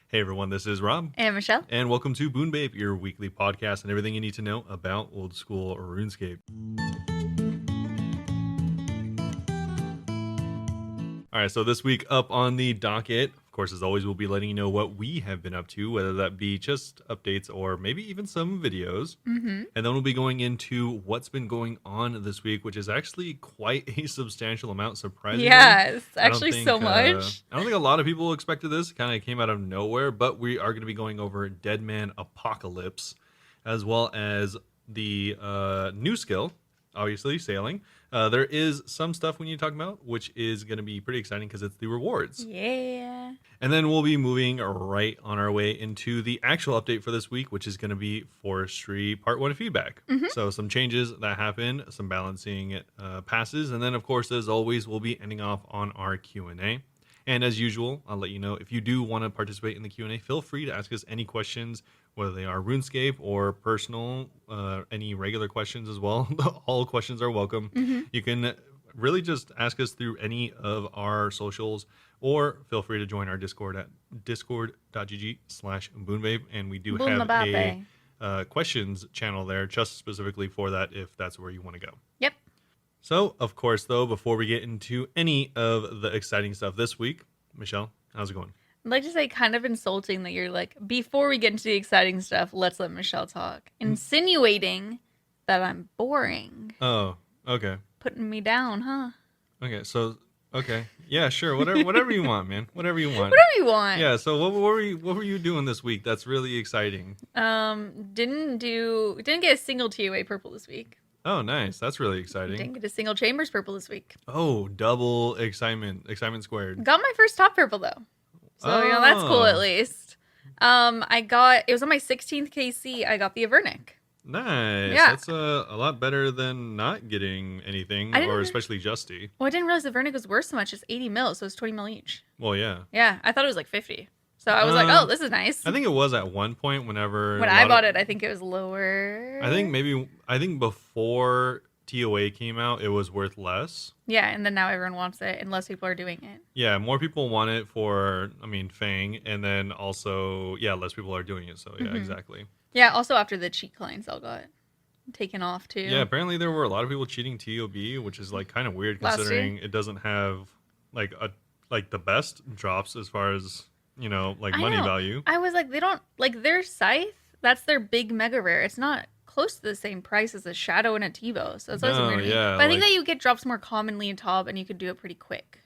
Hey everyone, this is Rob. And Michelle. And welcome to Bunebape, your weekly podcast and everything you need to know about old school RuneScape. Alright, so this week up on the docket, of course, as always, we'll be letting you know what we have been up to, whether that be just updates or maybe even some videos. Mm-hmm. And then we'll be going into what's been going on this week, which is actually quite a substantial amount, surprisingly. Yes, actually so much. I don't think a lot of people expected this. It kind of came out of nowhere, but we are going to be going over Deadman Apocalypse, as well as the new skill, obviously, sailing. There is some stuff we need to talk about, which is going to be pretty exciting because it's the rewards. Yeah. And then we'll be moving right on our way into the actual update for this week, which is going to be Forestry Part 1 feedback. Mm-hmm. So some changes that happen, some balancing passes, and then, of course, as always, we'll be ending off on our Q&A. And as usual, I'll let you know, if you do want to participate in the Q&A, feel free to ask us any questions, whether they are RuneScape or personal, any regular questions as well. All questions are welcome. Mm-hmm. You can really just ask us through any of our socials, or feel free to join our Discord at discord.gg/Bunebape. And we do have a questions channel there just specifically for that, if that's where you want to go. Yep. So, of course, though, before we get into any of the exciting stuff this week, Michelle, how's it going? I'd like to say kind of insulting that you're like, before we get into the exciting stuff, let's let Michelle talk. Insinuating that I'm boring. Oh, okay. Putting me down, huh? Okay, so, okay. Yeah, sure. Whatever you want, man. Whatever you want. Whatever you want. Yeah, so what were you doing this week? That's really exciting. Didn't get a single TOA purple this week. Oh, nice. That's really exciting. Didn't get a single Chambers purple this week. Oh, double excitement. Excitement squared. Got my first top purple, though. So, that's cool at least. It was on my 16th KC, I got the Avernic. Nice. Yeah. That's a lot better than not getting anything, or especially Justy. Well, I didn't realize the Avernic was worth so much. It's 80 mil, so it's 20 mil each. Well, yeah. Yeah, I thought it was like 50. So I was like, oh, this is nice. I think it was at one point when I bought it, I think it was lower. I think before TOA came out, it was worth less. Yeah, and then now everyone wants it, and less people are doing it. Yeah, more people want it for, Fang, and then also, less people are doing it, so yeah, exactly. Yeah, also after the cheat clientele got taken off, too. Yeah, apparently there were a lot of people cheating TOB, which is, like, kind of weird, considering it doesn't have, like, the best drops as far as, money value. I was like, they don't, like, their Scythe, that's their big mega rare. It's not close to the same price as a Shadow and a TiVo, so it's always weird to me. But I think that you get drops more commonly in top, and you could do it pretty quick.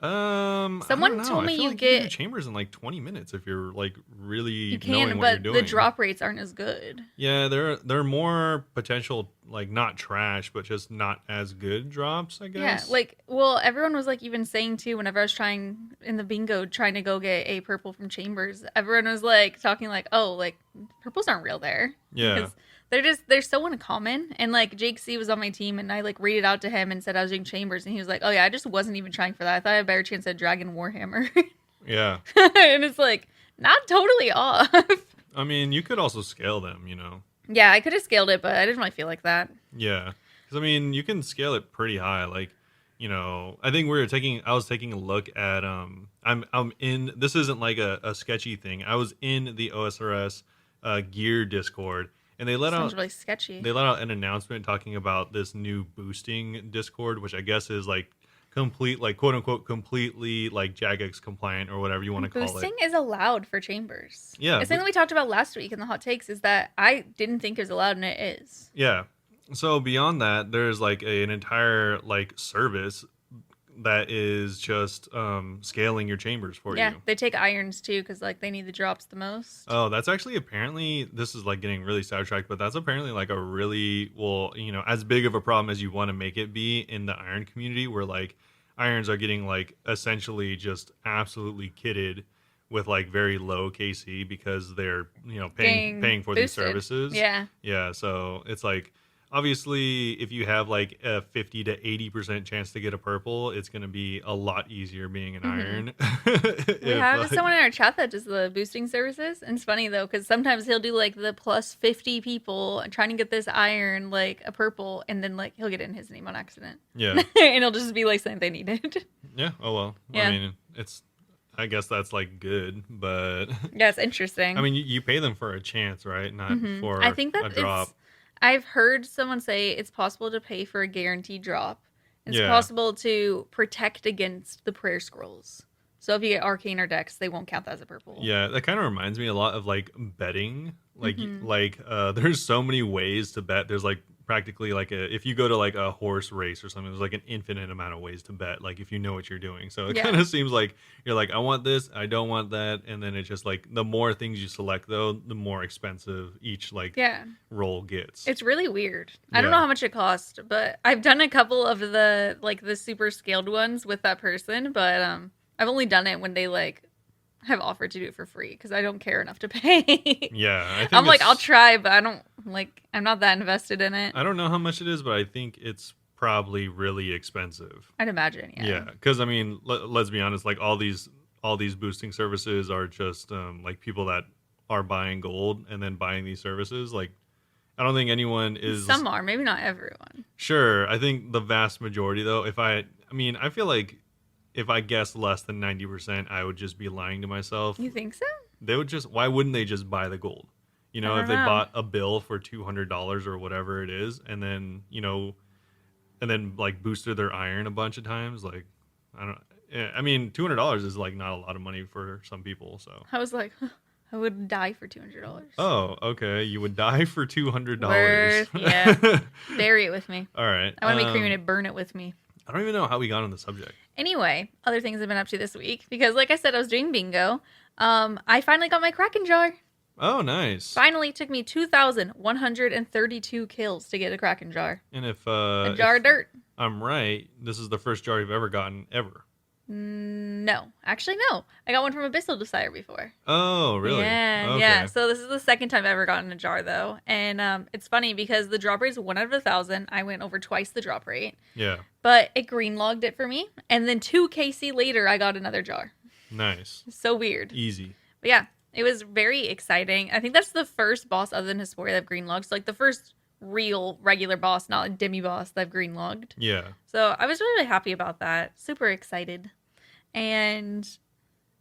Someone told me you get Chambers in like 20 minutes if you're like really knowing what you're doing. But the drop rates aren't as good. Yeah, they're more potential, like not trash, but just not as good drops, I guess. Yeah, everyone was like even saying too, whenever I was trying in the bingo trying to go get a purple from Chambers, everyone was like talking like, oh, like purples aren't real there. Yeah. Because they're so uncommon. And like Jake C was on my team, and I like read it out to him and said I was doing Chambers, and he was like, oh yeah, I just wasn't even trying for that. I thought I had a better chance at Dragon Warhammer. Yeah. And it's like not totally off. I mean, you could also scale them, Yeah, I could have scaled it, but I didn't really feel like that. Yeah. Because you can scale it pretty high. Like, I think I was taking a look at I'm in, this isn't like a sketchy thing. I was in the OSRS gear Discord. And they Sounds really sketchy. They let out an announcement talking about this new boosting Discord, which I guess is like complete, like quote unquote, completely like Jagex compliant or whatever you want to call it. Boosting is allowed for Chambers. Yeah. It's something that we talked about last week in the hot takes is that I didn't think it was allowed, and it is. Yeah. So beyond that, there's like an entire like service that is just scaling your chambers for you. Yeah, they take irons too because like they need the drops the most. Oh, that's actually apparently, this is like getting really sidetracked, but that's apparently like a really, as big of a problem as you want to make it be in the iron community, where like irons are getting like essentially just absolutely kitted with like very low KC because they're paying for these services. Yeah, so it's like, obviously, if you have like a 50 to 80% chance to get a purple, it's going to be a lot easier being an iron. We have someone in our chat that does the boosting services. And it's funny though, because sometimes he'll do like the plus 50 people trying to get this iron, like a purple, and then like he'll get in his name on accident. Yeah. And it'll just be like something they needed. Yeah. Oh, well. Yeah. I mean, it's I guess that's like good, but Yeah, it's interesting. I mean, you pay them for a chance, right? Not I for think a that drop. I've heard someone say it's possible to pay for a guaranteed drop. It's Yeah. possible to protect against the prayer scrolls. So if you get arcane or dex, they won't count that as a purple. Yeah, that kind of reminds me a lot of like betting. Mm-hmm. There's so many ways to bet. There's like practically like a if you go to like a horse race or something, there's like an infinite amount of ways to bet. Like if you know what you're doing, so it Yeah. kind of seems like you're like I want this, I don't want that, and then it's just like the more things you select though, the more expensive each like Yeah. roll gets. It's really weird. I don't know Yeah. how much it cost, but I've done a couple of the super scaled ones with that person, but I've only done it when they like have offered to do it for free because I don't care enough to pay. Yeah, I I'm think like, I'll it's try, but I'm not that invested in it. I don't know how much it is, but I think it's probably really expensive. I'd imagine, yeah. Yeah, because I mean, let's be honest. Like all these boosting services are just like people that are buying gold and then buying these services. Like I don't think anyone is Some are, maybe not everyone. sure. I think the vast majority, though. I mean, I feel like if I guess less than 90%, I would just be lying to myself. You think so? They would just. Why wouldn't they just buy the gold? You I know, if don't they know. bought a bill for $200 or whatever it is, and then and then like boosted their iron a bunch of times. Like I don't. Yeah, I mean, $200 is like not a lot of money for some people. So. I was like, I would die for $200. Oh, okay. You would die for $200. Worth, yeah. Bury it with me. All right. I want to be cremated, burn it with me. I don't even know how we got on the subject. Anyway, other things I've been up to this week because, like I said, I was doing bingo. I finally got my Kraken jar. Oh, nice. Finally, took me 2,132 kills to get a Kraken jar. And A jar of dirt. I'm right, this is the first jar you've ever gotten ever. No, actually, no. I got one from Abyssal Desire before. Oh, really? Yeah, Okay. yeah. So this is the second time I've ever gotten a jar, though, and it's funny because the drop rate is 1 out of 1,000. I went over twice the drop rate. Yeah. But it green logged it for me, and then 2 KC later, I got another jar. Nice. So weird. Easy. But yeah, it was very exciting. I think that's the first boss other than Historia that I've green logged. So like the first real regular boss, not a demi boss that I've green logged. Yeah. So I was really happy about that. Super excited. And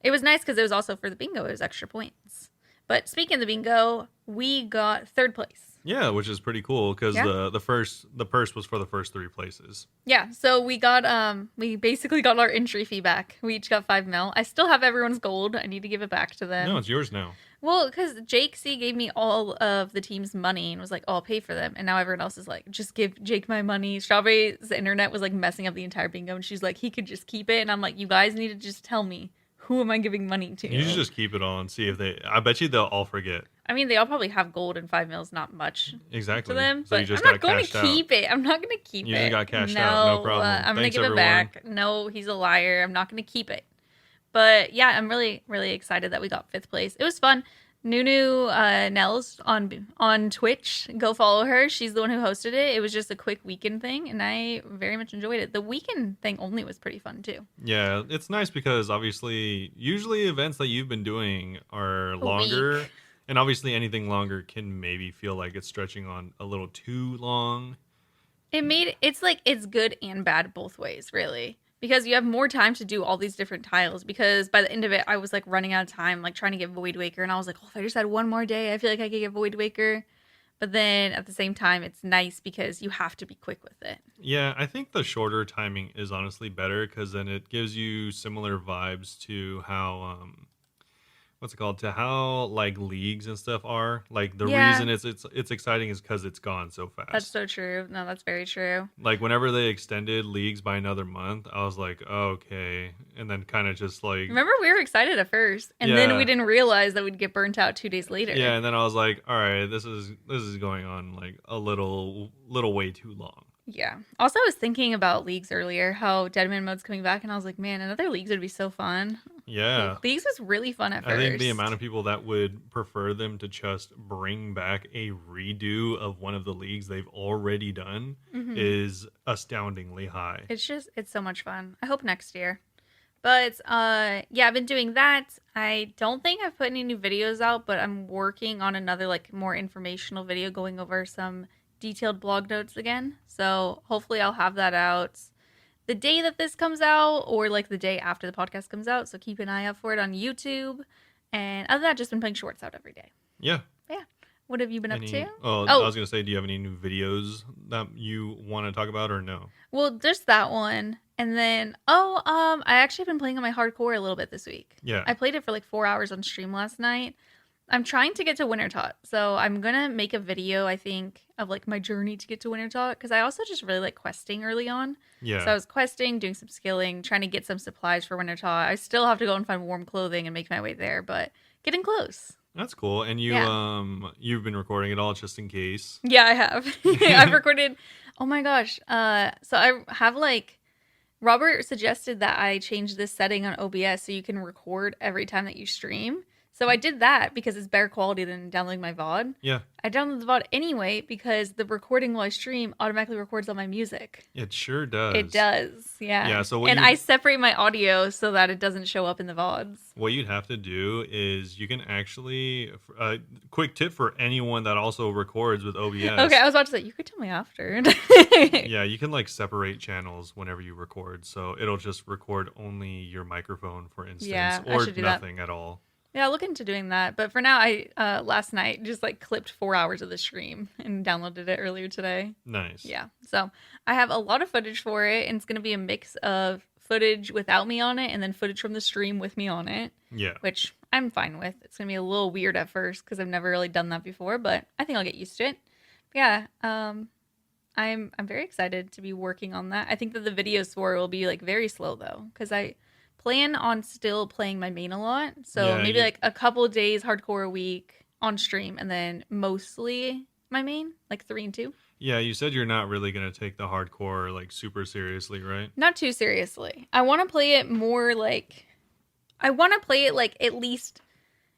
it was nice because it was also for the bingo. It was extra points. But speaking of the bingo, we got 3rd place. Yeah, which is pretty cool because Yeah. the purse was for the first 3 places. Yeah, so we basically got our entry fee back. We each got 5 mil. I still have everyone's gold. I need to give it back to them. No, it's yours now. Well, because Jake C gave me all of the team's money and was like, oh, I'll pay for them. And now everyone else is like, just give Jake my money. Strawberry's internet was like messing up the entire bingo. And she's like, he could just keep it. And I'm like, you guys need to just tell me, who am I giving money to? You should just keep it on, see if I bet you they'll all forget. I mean, they all probably have gold and 5 mils, not much Exactly. to them. So But you just I'm not got going to cashed keep it. I'm not going to keep it. You just got cashed out. No problem. I'm going to Thanks, give it everyone. back. No, he's a liar. I'm not going to keep it. But yeah, I'm really, really excited that we got 5th place. It was fun. Nunu Nels on Twitch. Go follow her. She's the one who hosted it. It was just a quick weekend thing, and I very much enjoyed it. The weekend thing only was pretty fun too. Yeah, it's nice because obviously, usually events that you've been doing are longer, and obviously anything longer can maybe feel like it's stretching on a little too long. It's good and bad both ways, really. Because you have more time to do all these different tiles. Because by the end of it, I was like running out of time, like trying to get Void Waker. And I was like, oh, if I just had one more day, I feel like I could get Void Waker. But then at the same time, it's nice because you have to be quick with it. Yeah, I think the shorter timing is honestly better because then it gives you similar vibes to how what's it called, to how like leagues and stuff are. Like the reason it's exciting is because it's gone so fast. That's so true. No, that's very true. Like whenever they extended leagues by another month, I was like, oh, okay, and then kind of just like Remember, we were excited at first, and then we didn't realize that we'd get burnt out 2 days later. Yeah, and then I was like, all right, this is going on like a little way too long. Yeah. Also, I was thinking about leagues earlier, how Deadman Mode's coming back, and I was like, man, another leagues would be so fun. Yeah. Leagues was really fun at first. I think the amount of people that would prefer them to just bring back a redo of one of the leagues they've already done is astoundingly high. It's so much fun. I hope next year. But yeah, I've been doing that. I don't think I've put any new videos out, but I'm working on another like more informational video going over some detailed blog notes again. So hopefully I'll have that out the day that this comes out or like the day after the podcast comes out. So keep an eye out for it on YouTube. And other than that, just been playing Shorts Out every day. Yeah. Yeah. What have you been up to? Oh, I was going to say, do you have any new videos that you want to talk about or no? Well, just that one. And then, I actually been playing on my hardcore a little bit this week. Yeah. I played it for like 4 hours on stream last night. I'm trying to get to Wintertot. So I'm going to make a video, I think, of like my journey to get to Wintertot. Because I also just really like questing early on. Yeah. So I was questing, doing some skilling, trying to get some supplies for Wintertot. I still have to go and find warm clothing and make my way there, but getting close. That's cool. And you've been recording it all just in case. Yeah, I have. I've recorded. Oh my gosh. So I have like Robert suggested that I change this setting on OBS so you can record every time that you stream. So I did that because it's better quality than downloading my VOD. Yeah. I downloaded the VOD anyway because the recording while I stream automatically records all my music. It sure does. It does, yeah. Yeah. So I separate my audio so that it doesn't show up in the VODs. What you'd have to do is you can actually quick tip for anyone that also records with OBS. Okay, I was about to say you could tell me after. Yeah, you can like separate channels whenever you record, so it'll just record only your microphone, for instance, or nothing at all. Yeah, I'll look into doing that. But for now, I last night just like clipped 4 hours of the stream and downloaded it earlier today. Nice. Yeah. So I have a lot of footage for it, and it's going to be a mix of footage without me on it and then footage from the stream with me on it. Yeah. Which I'm fine with. It's going to be a little weird at first because I've never really done that before, but I think I'll get used to it. But yeah. I'm very excited to be working on that. I think that the videos for it will be like very slow though, because I plan on still playing my main a lot. So maybe like a couple of days hardcore a week on stream and then mostly my main, like 3 and 2. Yeah, you said you're not really going to take the hardcore like super seriously, right? Not too seriously. I want to play it more like I want to play it like at least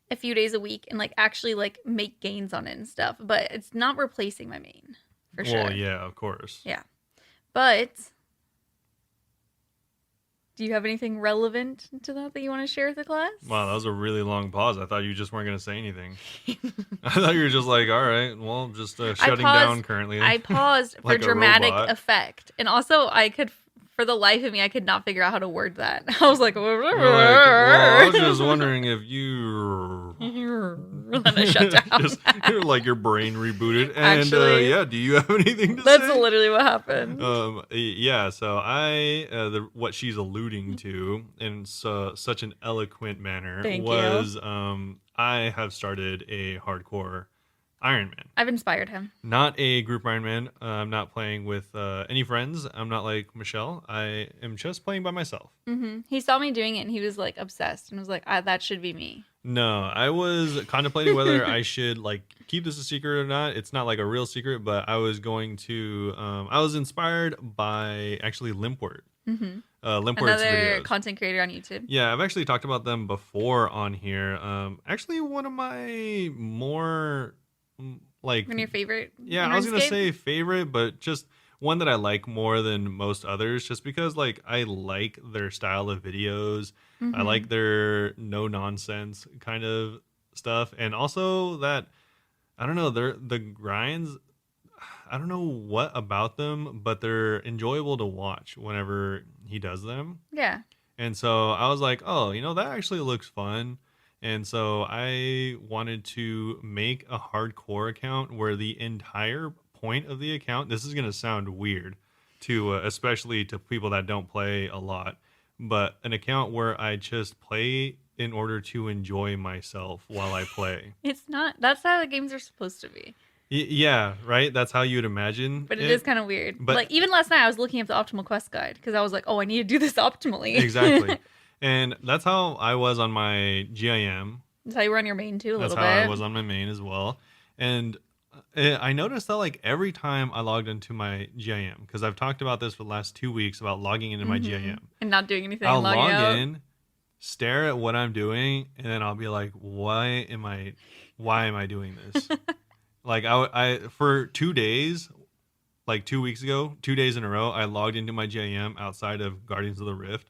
a few days a week and like actually like make gains on it and stuff, but it's not replacing my main for sure. Well, yeah, of course. Yeah. But do you have anything relevant to that you want to share with the class? Wow, that was a really long pause. I thought you just weren't going to say anything. I thought you were just like, all right, well, just shutting down currently. I paused for like dramatic effect. And also, for the life of me, I could not figure out how to word that. I was like, well, I was just wondering if you... and then I shut down. Like your brain rebooted. And actually, do you have anything to say? That's literally what happened. Yeah, so what she's alluding to in such an eloquent manner was I have started a hardcore Ironman. I've inspired him. Not a group Ironman. I'm not playing with any friends. I'm not like Michelle. I am just playing by myself. Mm-hmm. He saw me doing it and he was like obsessed and was like, that should be me. No, I was contemplating whether I should like keep this a secret or not. It's not like a real secret, but I was going to. I was inspired by actually Limpwort. Mm-hmm. Limpwort's another videos. Content creator on YouTube. Yeah, I've actually talked about them before on here. Actually, one of my more like one of your favorite. Yeah, I was gonna say favorite, but just one that I like more than most others, just because like I like their style of videos. Mm-hmm. I like their no nonsense kind of stuff, and also that I don't know, the grinds. I don't know what about them, but they're enjoyable to watch whenever he does them. Yeah. And so I was like, oh, that actually looks fun. And so I wanted to make a hardcore account where the entire point of the account, this is going to sound weird to especially to people that don't play a lot, but an account where I just play in order to enjoy myself while I play. It's not. That's how the games are supposed to be. Yeah, right? That's how you'd imagine. But it is kind of weird. But like even last night I was looking up the optimal quest guide because I was like, oh, I need to do this optimally. Exactly. And that's how I was on my GIM. That's how you were on your main too, That's how I was on my main as well. And I noticed that like every time I logged into my GIM, because I've talked about this for the last 2 weeks about logging into my GIM. And not doing anything. I'll log in, stare at what I'm doing, and then I'll be like, why am I doing this? Like I for 2 days, like 2 weeks ago, 2 days in a row, I logged into my GIM outside of Guardians of the Rift.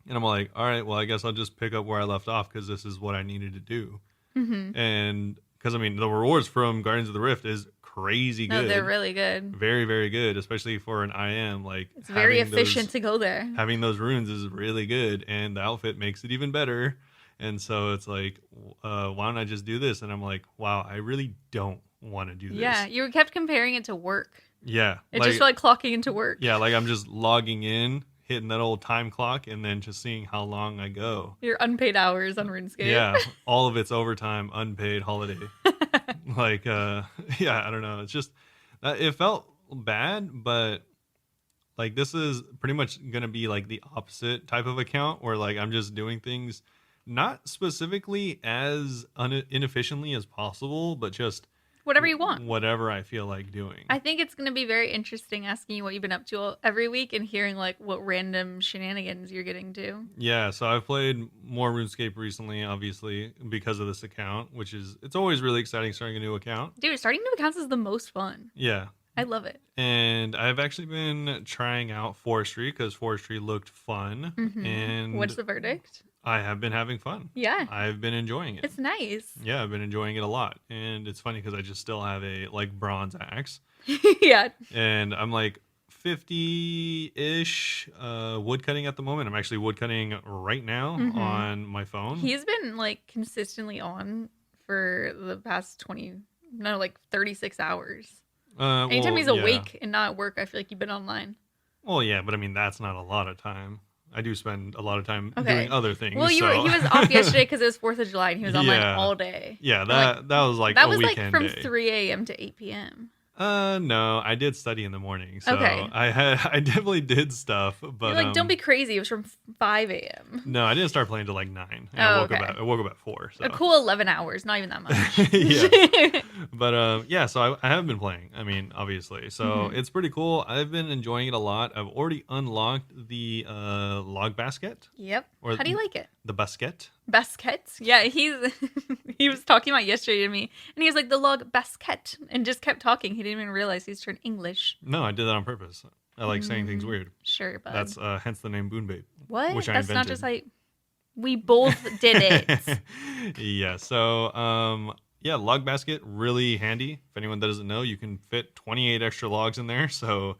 And I'm like, all right, well, I guess I'll just pick up where I left off because this is what I needed to do. Mm-hmm. And because, I mean, the rewards from Guardians of the Rift is crazy good. No, they're really good. Very, very good, especially for an IM. Like, it's very efficient to go there. Having those runes is really good, and the outfit makes it even better. And so it's like, why don't I just do this? And I'm like, wow, I really don't want to do this. Yeah, you kept comparing it to work. Yeah. It just felt like clocking into work. Yeah, like I'm just logging in, hitting that old time clock, and then just seeing how long I go. Your unpaid hours on RuneScape. Yeah, all of it's overtime, unpaid holiday. Like, yeah, I don't know. It's just, it felt bad, but like this is pretty much going to be like the opposite type of account where like I'm just doing things not specifically as inefficiently as possible, but just whatever you want. Whatever I feel like doing. I think it's going to be very interesting asking you what you've been up to every week and hearing like what random shenanigans you're getting to. Yeah, so I've played more RuneScape recently, obviously, because of this account, which is, it's always really exciting starting a new account. Dude, starting new accounts is the most fun. Yeah. I love it. And I've actually been trying out Forestry because Forestry looked fun. Mm-hmm. And what's the verdict? I have been having fun. Yeah. I've been enjoying it. It's nice. Yeah, I've been enjoying it a lot. And it's funny because I just still have a like bronze axe. Yeah. And I'm like 50-ish woodcutting at the moment. I'm actually woodcutting right now on my phone. He's been like consistently on for the past 36 hours. Anytime he's awake and not at work, I feel like you've been online. Well, yeah, but I mean, that's not a lot of time. I do spend a lot of time doing other things. Well, he was off yesterday because it was 4th of July and he was online all day. Yeah, that was like that a was weekend like from day. 3 a.m. to 8 p.m. No, I did study in the morning, so I definitely did stuff. But you're like, don't be crazy. It was from 5 a.m. No, I didn't start playing till like 9. And I woke up at 4. So. A cool 11 hours, not even that much. Yeah, but yeah, so I have been playing. I mean, obviously, so it's pretty cool. I've been enjoying it a lot. I've already unlocked the log basket. Yep. How do you like it? The basket. Baskets? Yeah, he was talking about yesterday to me, and he was like, the log basket, and just kept talking. He didn't even realize he's turned English. No, I did that on purpose. I like saying things weird. Sure, but that's hence the name Bunebape. What? Which I that's invented. not just like we both did it. Yeah. So yeah, log basket really handy. If anyone doesn't know, you can fit 28 extra logs in there. So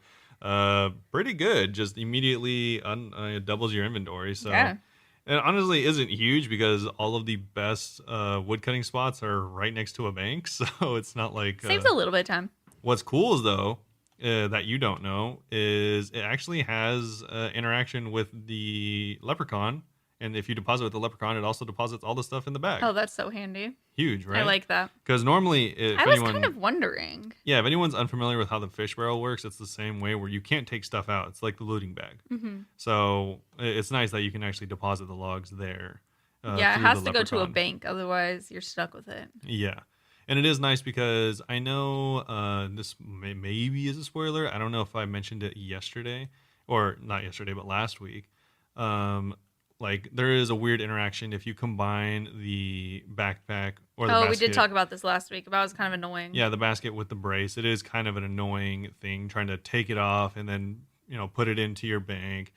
pretty good. Just immediately doubles your inventory. So. Yeah. It honestly isn't huge because all of the best woodcutting spots are right next to a bank, so it's not like... Saves a little bit of time. What's cool is, though, that you don't know, is it actually has interaction with the leprechaun, and if you deposit with the leprechaun, it also deposits all the stuff in the bag. Oh, that's so handy. Huge, right? I like that. Because normally... I was kind of wondering. Yeah, if anyone's unfamiliar with how the fish barrel works, it's the same way where you can't take stuff out. It's like the looting bag. So it's nice that you can actually deposit the logs there. Yeah, it has to go to a bank. Otherwise, you're stuck with it. Yeah. And it is nice because I know this maybe is a spoiler. I don't know if I mentioned it yesterday. Or not yesterday, but last week. Like, there is a weird interaction if you combine the backpack or the basket. We did talk about this last week. That was kind of annoying. Yeah, the basket with the brace. It is kind of an annoying thing, trying to take it off and then, put it into your bank.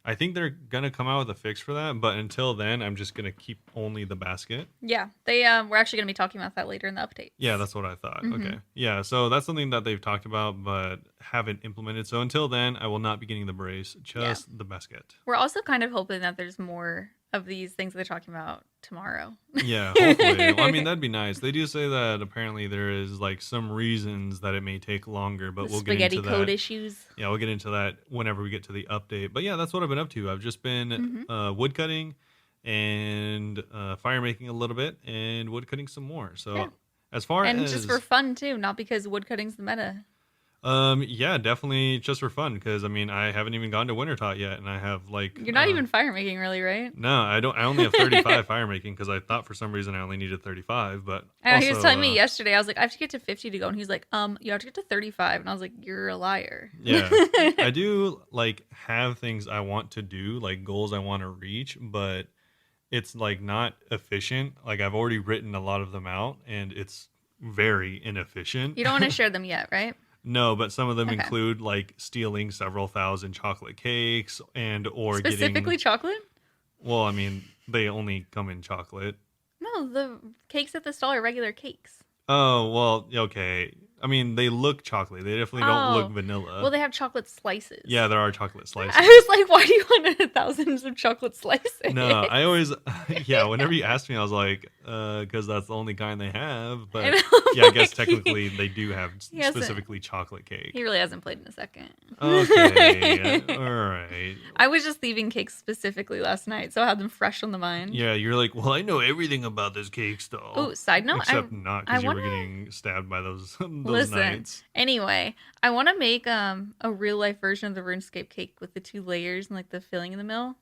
I think they're going to come out with a fix for that, but until then, I'm just going to keep only the basket. Yeah, we're actually going to be talking about that later in the update. Yeah, that's what I thought. Okay. Yeah, so that's something that they've talked about, but haven't implemented. So until then, I will not be getting the brace, just the basket. We're also kind of hoping that there's more of these things they're talking about tomorrow. Yeah, hopefully. Well, I mean, that'd be nice. They do say that apparently there is like some reasons that it may take longer, but we'll get into that. Spaghetti code issues. Yeah, we'll get into that whenever we get to the update. But yeah, that's what I've been up to. I've just been wood cutting and fire making a little bit and wood cutting some more. So as far as just for fun too, not because wood cutting's the meta. Yeah, definitely just for fun because I mean I haven't even gone to Wintertot yet, and I have like you're not even fire making really, right? No, I don't. I only have 35 fire making because I thought for some reason I only needed 35. But I know, he was telling me yesterday. I was like, I have to get to 50 to go, and he's like, you have to get to 35, and I was like, you're a liar. Yeah, I do like have things I want to do, like goals I want to reach, but it's like not efficient. Like I've already written a lot of them out, and it's very inefficient. You don't want to share them yet, right? No, but some of them include like stealing several thousand chocolate cakes or specifically chocolate. Well, I mean, they only come in chocolate. No, the cakes at the stall are regular cakes. Oh, well, okay. I mean, they look chocolate. They definitely don't look vanilla. Well, they have chocolate slices. Yeah, there are chocolate slices. I was like, why do you want thousands of chocolate slices? No, I always, yeah, whenever you asked me, I was like, because that's the only kind they have. But yeah, I guess technically they do have specifically chocolate cake. He really hasn't played in a second. Okay, all right. I was just leaving cakes specifically last night, so I had them fresh on the mind. Yeah, you're like, well, I know everything about this cake stall. Oh, side note, except not because you were getting stabbed by those nights. Anyway, I want to make a real life version of the RuneScape cake with the 2 layers and like the filling in the middle.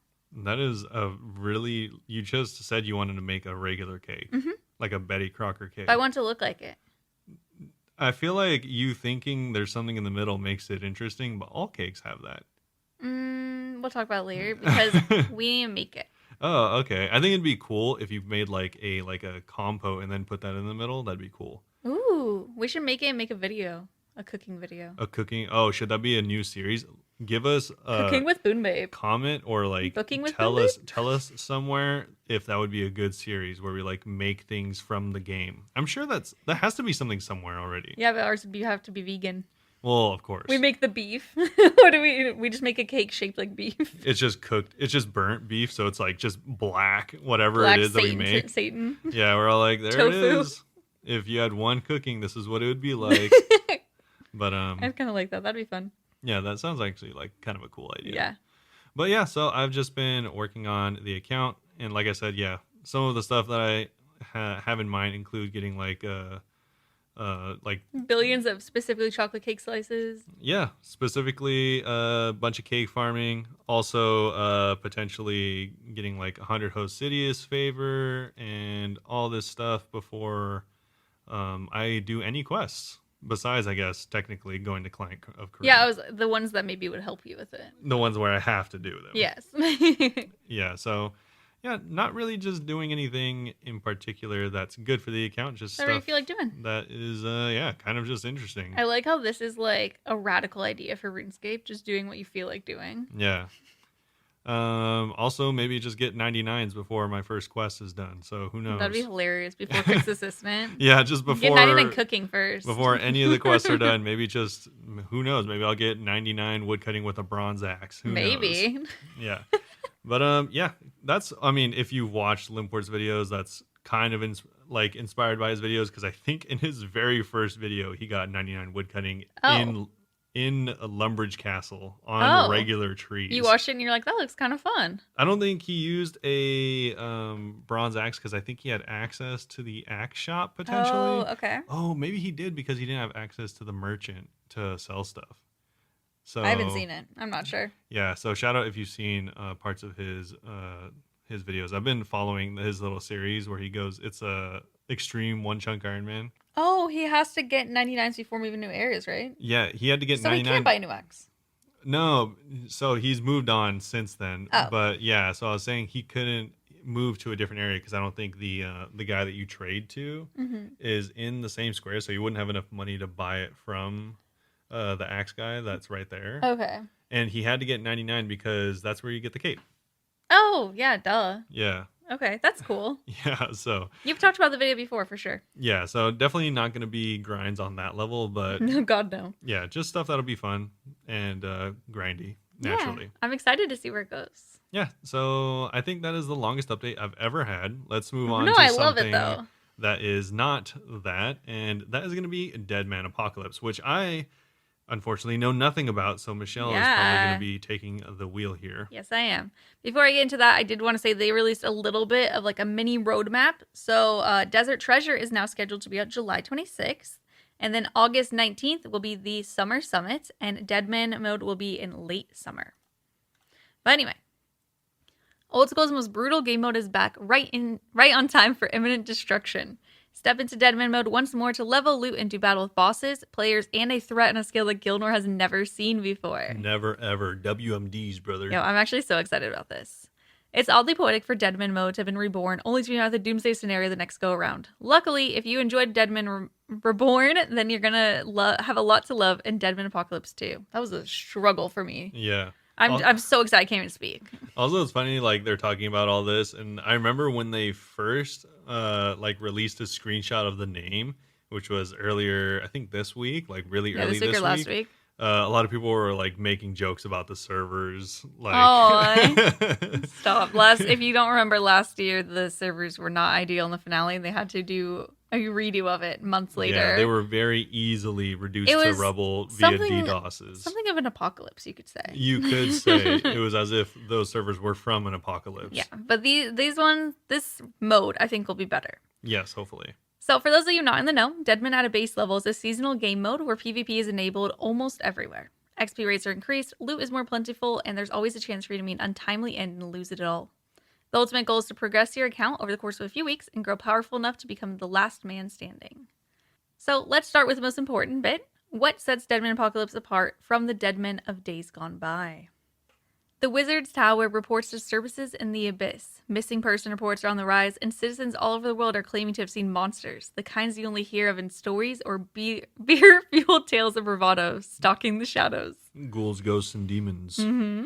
That is a really. You just said you wanted to make a regular cake, like a Betty Crocker cake. But I want it to look like it. I feel like you thinking there's something in the middle makes it interesting, but all cakes have that. We'll talk about it later because we need to make it. Oh, okay. I think it'd be cool if you made like a compote and then put that in the middle. That'd be cool. Ooh, we should make it and make a video, a cooking video. A cooking. Oh, should that be a new series? Give us cooking with Bunebape. Comment or like cooking with tell us somewhere if that would be a good series where we like make things from the game. I'm sure that has to be something somewhere already. Yeah, but ours you have to be vegan. Well, of course. We make the beef. What do we just make a cake shaped like beef? It's just cooked. It's just burnt beef, so it's like just black, whatever it is Satan, that we make. Satan. Yeah, we're all like, there Tofu. it is. If you had one cooking, this is what it would be like. But I'd kind of like that. That'd be fun. Yeah, that sounds actually like kind of a cool idea. Yeah. But yeah, so I've just been working on the account, and like I said, yeah, some of the stuff that I have in mind include getting like billions of specifically chocolate cake slices. Yeah, specifically a bunch of cake farming. Also, potentially getting like 100 Host Sidious favor and all this stuff before I do any quests. Besides, I guess, technically going to Client of Korea. Yeah, the ones that maybe would help you with it. The ones where I have to do them. Yes. Yeah, so, yeah, not really just doing anything in particular that's good for the account. Just whatever you feel like doing. That is, kind of just interesting. I like how this is like a radical idea for RuneScape, just doing what you feel like doing. Yeah. Also, maybe just get 99s before my first quest is done. So who knows? That'd be hilarious before Fix Assistant. Yeah, just before get 99 cooking first. Before any of the quests are done, maybe just who knows? Maybe I'll get 99 woodcutting with a bronze axe. Who knows? Yeah, but yeah, that's. I mean, if you watched Limport's videos, that's kind of inspired by his videos because I think in his very first video he got 99 woodcutting in a Lumbridge Castle on regular trees. You watched it and you're like, that looks kind of fun. I don't think he used a bronze axe because I think he had access to the axe shop potentially. Oh, okay. Oh, maybe he did because he didn't have access to the merchant to sell stuff. So I haven't seen it. I'm not sure. Yeah, so shout out if you've seen parts of his videos. I've been following his little series where he goes, it's a extreme one chunk Iron Man. Oh, he has to get 99s before moving new areas, right? Yeah, he had to get 99. So he can't buy a new axe. No, so he's moved on since then. Oh. But yeah, so I was saying he couldn't move to a different area because I don't think the guy that you trade to is in the same square, so you wouldn't have enough money to buy it from the axe guy that's right there. Okay. And he had to get 99 because that's where you get the cape. Oh, yeah, duh. Yeah. Okay, that's cool. Yeah, so you've talked about the video before for sure. Yeah, so definitely not going to be grinds on that level, but no, God no. Yeah, just stuff that'll be fun and grindy naturally. Yeah, I'm excited to see where it goes. Yeah, so I think that is the longest update I've ever had. Let's move on to something love it, though. That is not that, and that is going to be Deadman Apocalypse, which I unfortunately know nothing about, so Michelle is probably going to be taking the wheel here. Yes, I am. Before I get into that, I did want to say they released a little bit of like a mini roadmap. So Desert Treasure is now scheduled to be out July 26th. And then August 19th will be the Summer Summit, and Deadman Mode will be in late summer. But anyway, Old School's most brutal game mode is back right on time for imminent destruction. Step into Deadman Mode once more to level, loot, and do battle with bosses, players, and a threat on a scale that Gilnor has never seen before. Never, ever. WMDs, brother. Yo, I'm actually so excited about this. It's oddly poetic for Deadman Mode to have been reborn, only to be out the Doomsday scenario the next go-around. Luckily, if you enjoyed Deadman Reborn, then you're gonna have a lot to love in Deadman Apocalypse 2. That was a struggle for me. Yeah. I'm so excited I can't even speak. Also, it's funny, like, they're talking about all this, and I remember when they first, released a screenshot of the name, which was earlier, I think this week, like really Yeah, early this week or this last week. week. A lot of people were like making jokes about the servers. Like, Oh, stop. If you don't remember last year, the servers were not ideal in the finale. They had to do a redo of it months yeah, they later. were very easily It reduced to was rubble via something DDoSes. something of an apocalypse, you could say. You could say it was as if those servers were from an Yeah, apocalypse. but this mode, I think will be better. Yes, hopefully. So for those of you not in the know, Deadman at a base level is a seasonal game mode where PvP is enabled almost everywhere. XP rates are increased, loot is more plentiful, and there's always a chance for you to meet an untimely end and lose it all. The ultimate goal is to progress your account over the course of a few weeks and grow powerful enough to become the last man standing. So let's start with the most important bit. What sets Deadman Apocalypse apart from the Deadman of days gone by? The Wizard's Tower reports disturbances in the abyss. Missing person reports are on the rise, and citizens all over the world are claiming to have seen monsters, the kinds you only hear of in stories or beer-fueled tales of bravado, stalking the shadows. Ghouls, ghosts, and demons. Mm-hmm.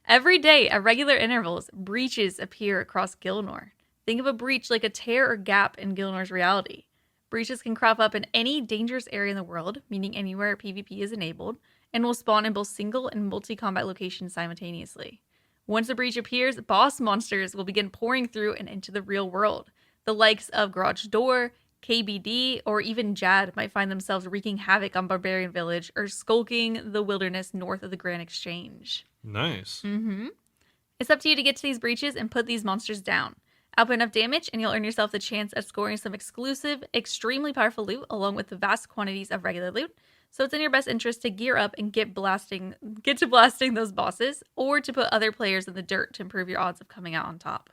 Every day, at regular intervals, breaches appear across Gilnor. Think of a breach like a tear or gap in Gilnor's reality. Breaches can crop up in any dangerous area in the world, meaning anywhere PvP is enabled, and will spawn in both single and multi-combat locations simultaneously. Once a breach appears, boss monsters will begin pouring through and into the real world. The likes of Garage Door, KBD, or even Jad might find themselves wreaking havoc on Barbarian Village or skulking the wilderness north of the Grand Exchange. Nice. Mm-hmm. It's up to you to get to these breaches and put these monsters down. Output enough damage and you'll earn yourself the chance at scoring some exclusive, extremely powerful loot along with the vast quantities of regular loot. So it's in your best interest to gear up and get to blasting those bosses, or to put other players in the dirt to improve your odds of coming out on top.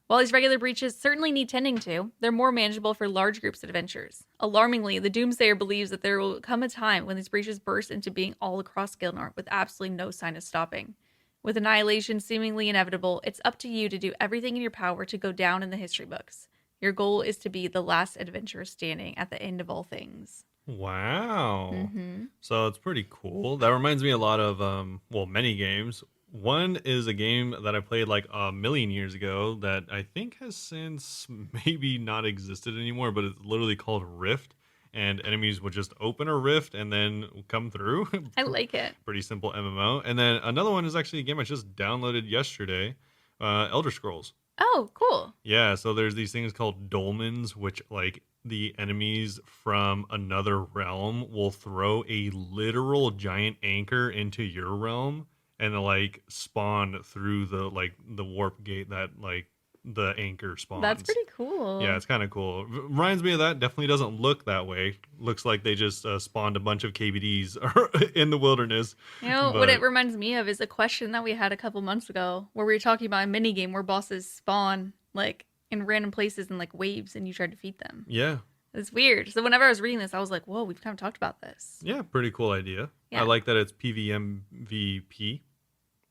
While these regular breaches certainly need tending to, they're more manageable for large groups of adventurers. Alarmingly, the Doomsayer believes that there will come a time when these breaches burst into being all across Gilnor with absolutely no sign of stopping. With annihilation seemingly inevitable, it's up to you to do everything in your power to go down in the history books. Your goal is to be the last adventurer standing at the end of all things. Wow. Mm-hmm. So it's pretty cool. That reminds me a lot of, many games. One is a game that I played like a million years ago that I think has since maybe not existed anymore, but it's literally called Rift. And enemies would just open a rift and then come through. I like it. Pretty simple MMO. And then another one is actually a game I just downloaded yesterday, Elder Scrolls. Oh, cool. Yeah, so there's these things called dolmens, which like the enemies from another realm will throw a literal giant anchor into your realm and like spawn through the warp gate that like the anchor spawns. That's pretty cool. Yeah, it's kind of cool. Reminds me of that. Definitely doesn't look that way. Looks like they just spawned a bunch of KBDs in the wilderness. You know, what it reminds me of is a question that we had a couple months ago where we were talking about a mini game where bosses spawn like in random places in like waves and you try to defeat them. Yeah. It's weird. So whenever I was reading this, I was like, whoa, we've kind of talked about this. Yeah, pretty cool idea. Yeah. I like that it's PvMVP.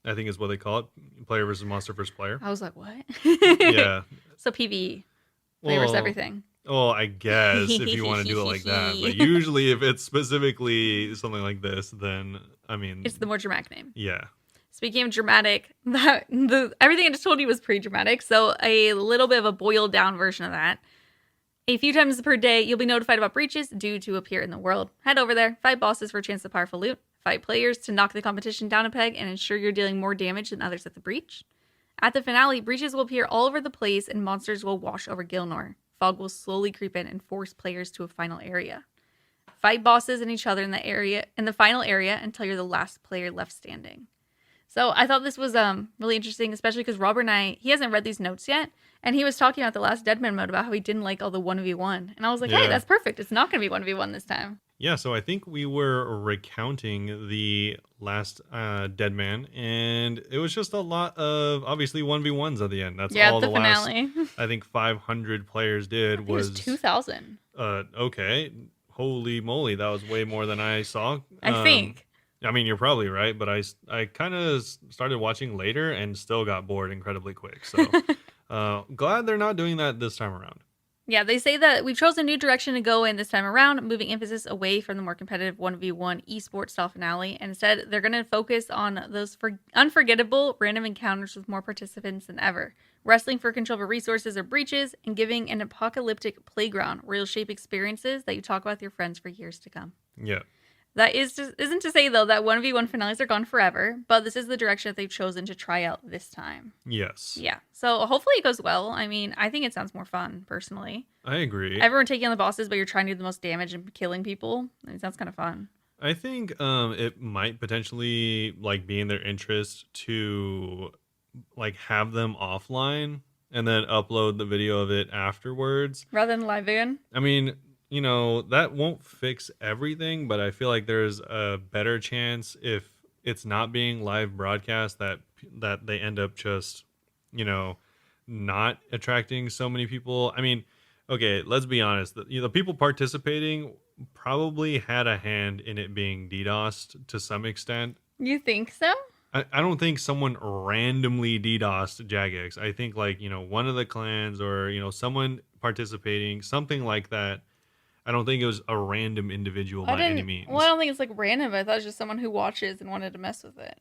I think is what they call it. Player versus monster versus player. I was like, what? Yeah. So PvE. Player versus everything. Well, I guess if you want to do it like that. But usually if it's specifically something like this, then, I mean... It's the more dramatic name. Yeah. Speaking of dramatic, everything I just told you was pretty dramatic. So a little bit of a boiled down version of that. A few times per day, you'll be notified about breaches due to appear in the world. Head over there, fight bosses for a chance at powerful loot. Fight players to knock the competition down a peg and ensure you're dealing more damage than others at the breach. At the finale, breaches will appear all over the place and monsters will wash over Gilnor. Fog will slowly creep in and force players to a final area. Fight bosses and each other in the final area until you're the last player left standing. So I thought this was really interesting, especially because Robert and he hasn't read these notes yet, and he was talking about the last Deadman mode about how he didn't like all the 1v1. And I was like, hey, that's perfect. It's not going to be 1v1 this time. Yeah, so I think we were recounting the last Deadman, and it was just a lot of, obviously, 1v1s at the end. That's all the finale. Last, I think, 500 players did. It was 2,000. Okay. Holy moly, that was way more than I saw. I think. I mean, you're probably right, but I kind of started watching later and still got bored incredibly quick. So glad they're not doing that this time around. Yeah, they say that we've chosen a new direction to go in this time around, moving emphasis away from the more competitive 1v1 esports style finale. And instead, they're going to focus on those unforgettable random encounters with more participants than ever. Wrestling for control over resources or breaches, and giving an apocalyptic playground where you'll shape experiences that you talk about with your friends for years to come. Yeah. That isn't to say, though, that 1v1 finales are gone forever, but this is the direction that they've chosen to try out this time. Yes. Yeah. So hopefully it goes well. I mean, I think it sounds more fun, personally. I agree. Everyone taking on the bosses, but you're trying to do the most damage and killing people. I mean, it sounds kind of fun. I think it might potentially like be in their interest to like have them offline and then upload the video of it afterwards. Rather than live again? I mean, you know, that won't fix everything, but I feel like there's a better chance if it's not being live broadcast that they end up just, you know, not attracting so many people. I mean, okay, let's be honest. The people participating probably had a hand in it being DDoSed to some extent. You think so? I don't think someone randomly DDoSed Jagex. I think like, you know, one of the clans or, you know, someone participating, something like that. I don't think it was a random individual by any means. Well, I don't think it's like random. I thought it was just someone who watches and wanted to mess with it.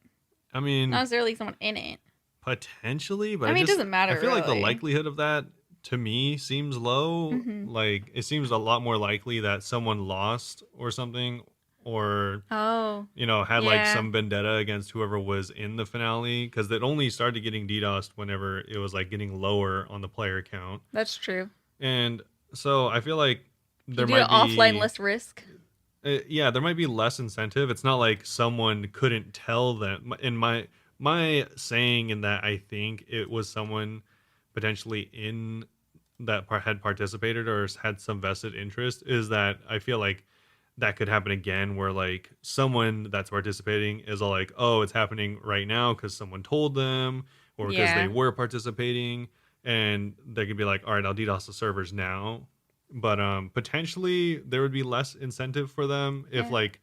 I mean, not necessarily someone in it. Potentially, but I mean, it doesn't matter. I feel really. like the likelihood of that to me seems low. Mm-hmm. Like it seems a lot more likely that someone lost or something, or you know, had like some vendetta against whoever was in the finale, because it only started getting DDoSed whenever it was like getting lower on the player count. That's true. And so I feel like there might be offline less risk. Yeah, there might be less incentive. It's not like someone couldn't tell them. In my saying in that, I think it was someone potentially in that had participated or had some vested interest, is that I feel like that could happen again, where like someone that's participating is all like, oh, it's happening right now because someone told them or because they were participating, and they could be like, all right, I'll DDoS the servers now. But potentially there would be less incentive for them if like,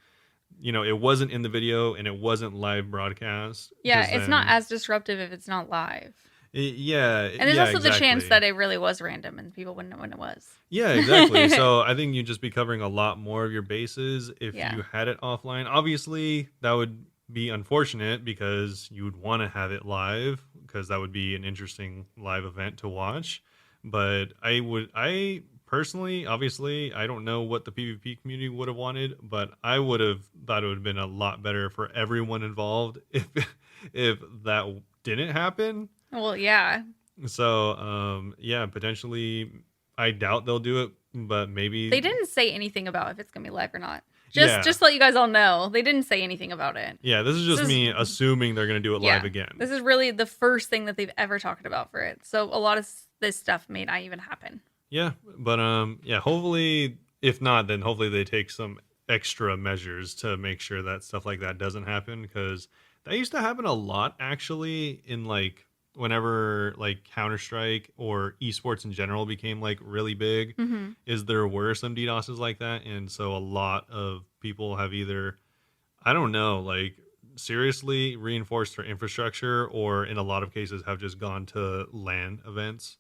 you know, it wasn't in the video and it wasn't live broadcast. Yeah, it's not as disruptive if it's not live. Yeah. And there's also the chance that it really was random and people wouldn't know when it was. Yeah, exactly. So I think you'd just be covering a lot more of your bases if you had it offline. Obviously, that would be unfortunate because you would want to have it live, because that would be an interesting live event to watch. But I personally, obviously, I don't know what the PvP community would have wanted, but I would have thought it would have been a lot better for everyone involved if that didn't happen. Well, yeah. So, potentially, I doubt they'll do it, but maybe they didn't say anything about if it's gonna be live or not. Just to let you guys all know, they didn't say anything about it. Yeah, this is just me assuming they're gonna do it live again. This is really the first thing that they've ever talked about for it. So a lot of this stuff may not even happen. Yeah, but hopefully, if not, then hopefully they take some extra measures to make sure that stuff like that doesn't happen, because that used to happen a lot actually in like whenever like Counter-Strike or esports in general became like really big, is there were some DDoSes like that. And so a lot of people have either, I don't know, like seriously reinforced their infrastructure, or in a lot of cases have just gone to LAN events.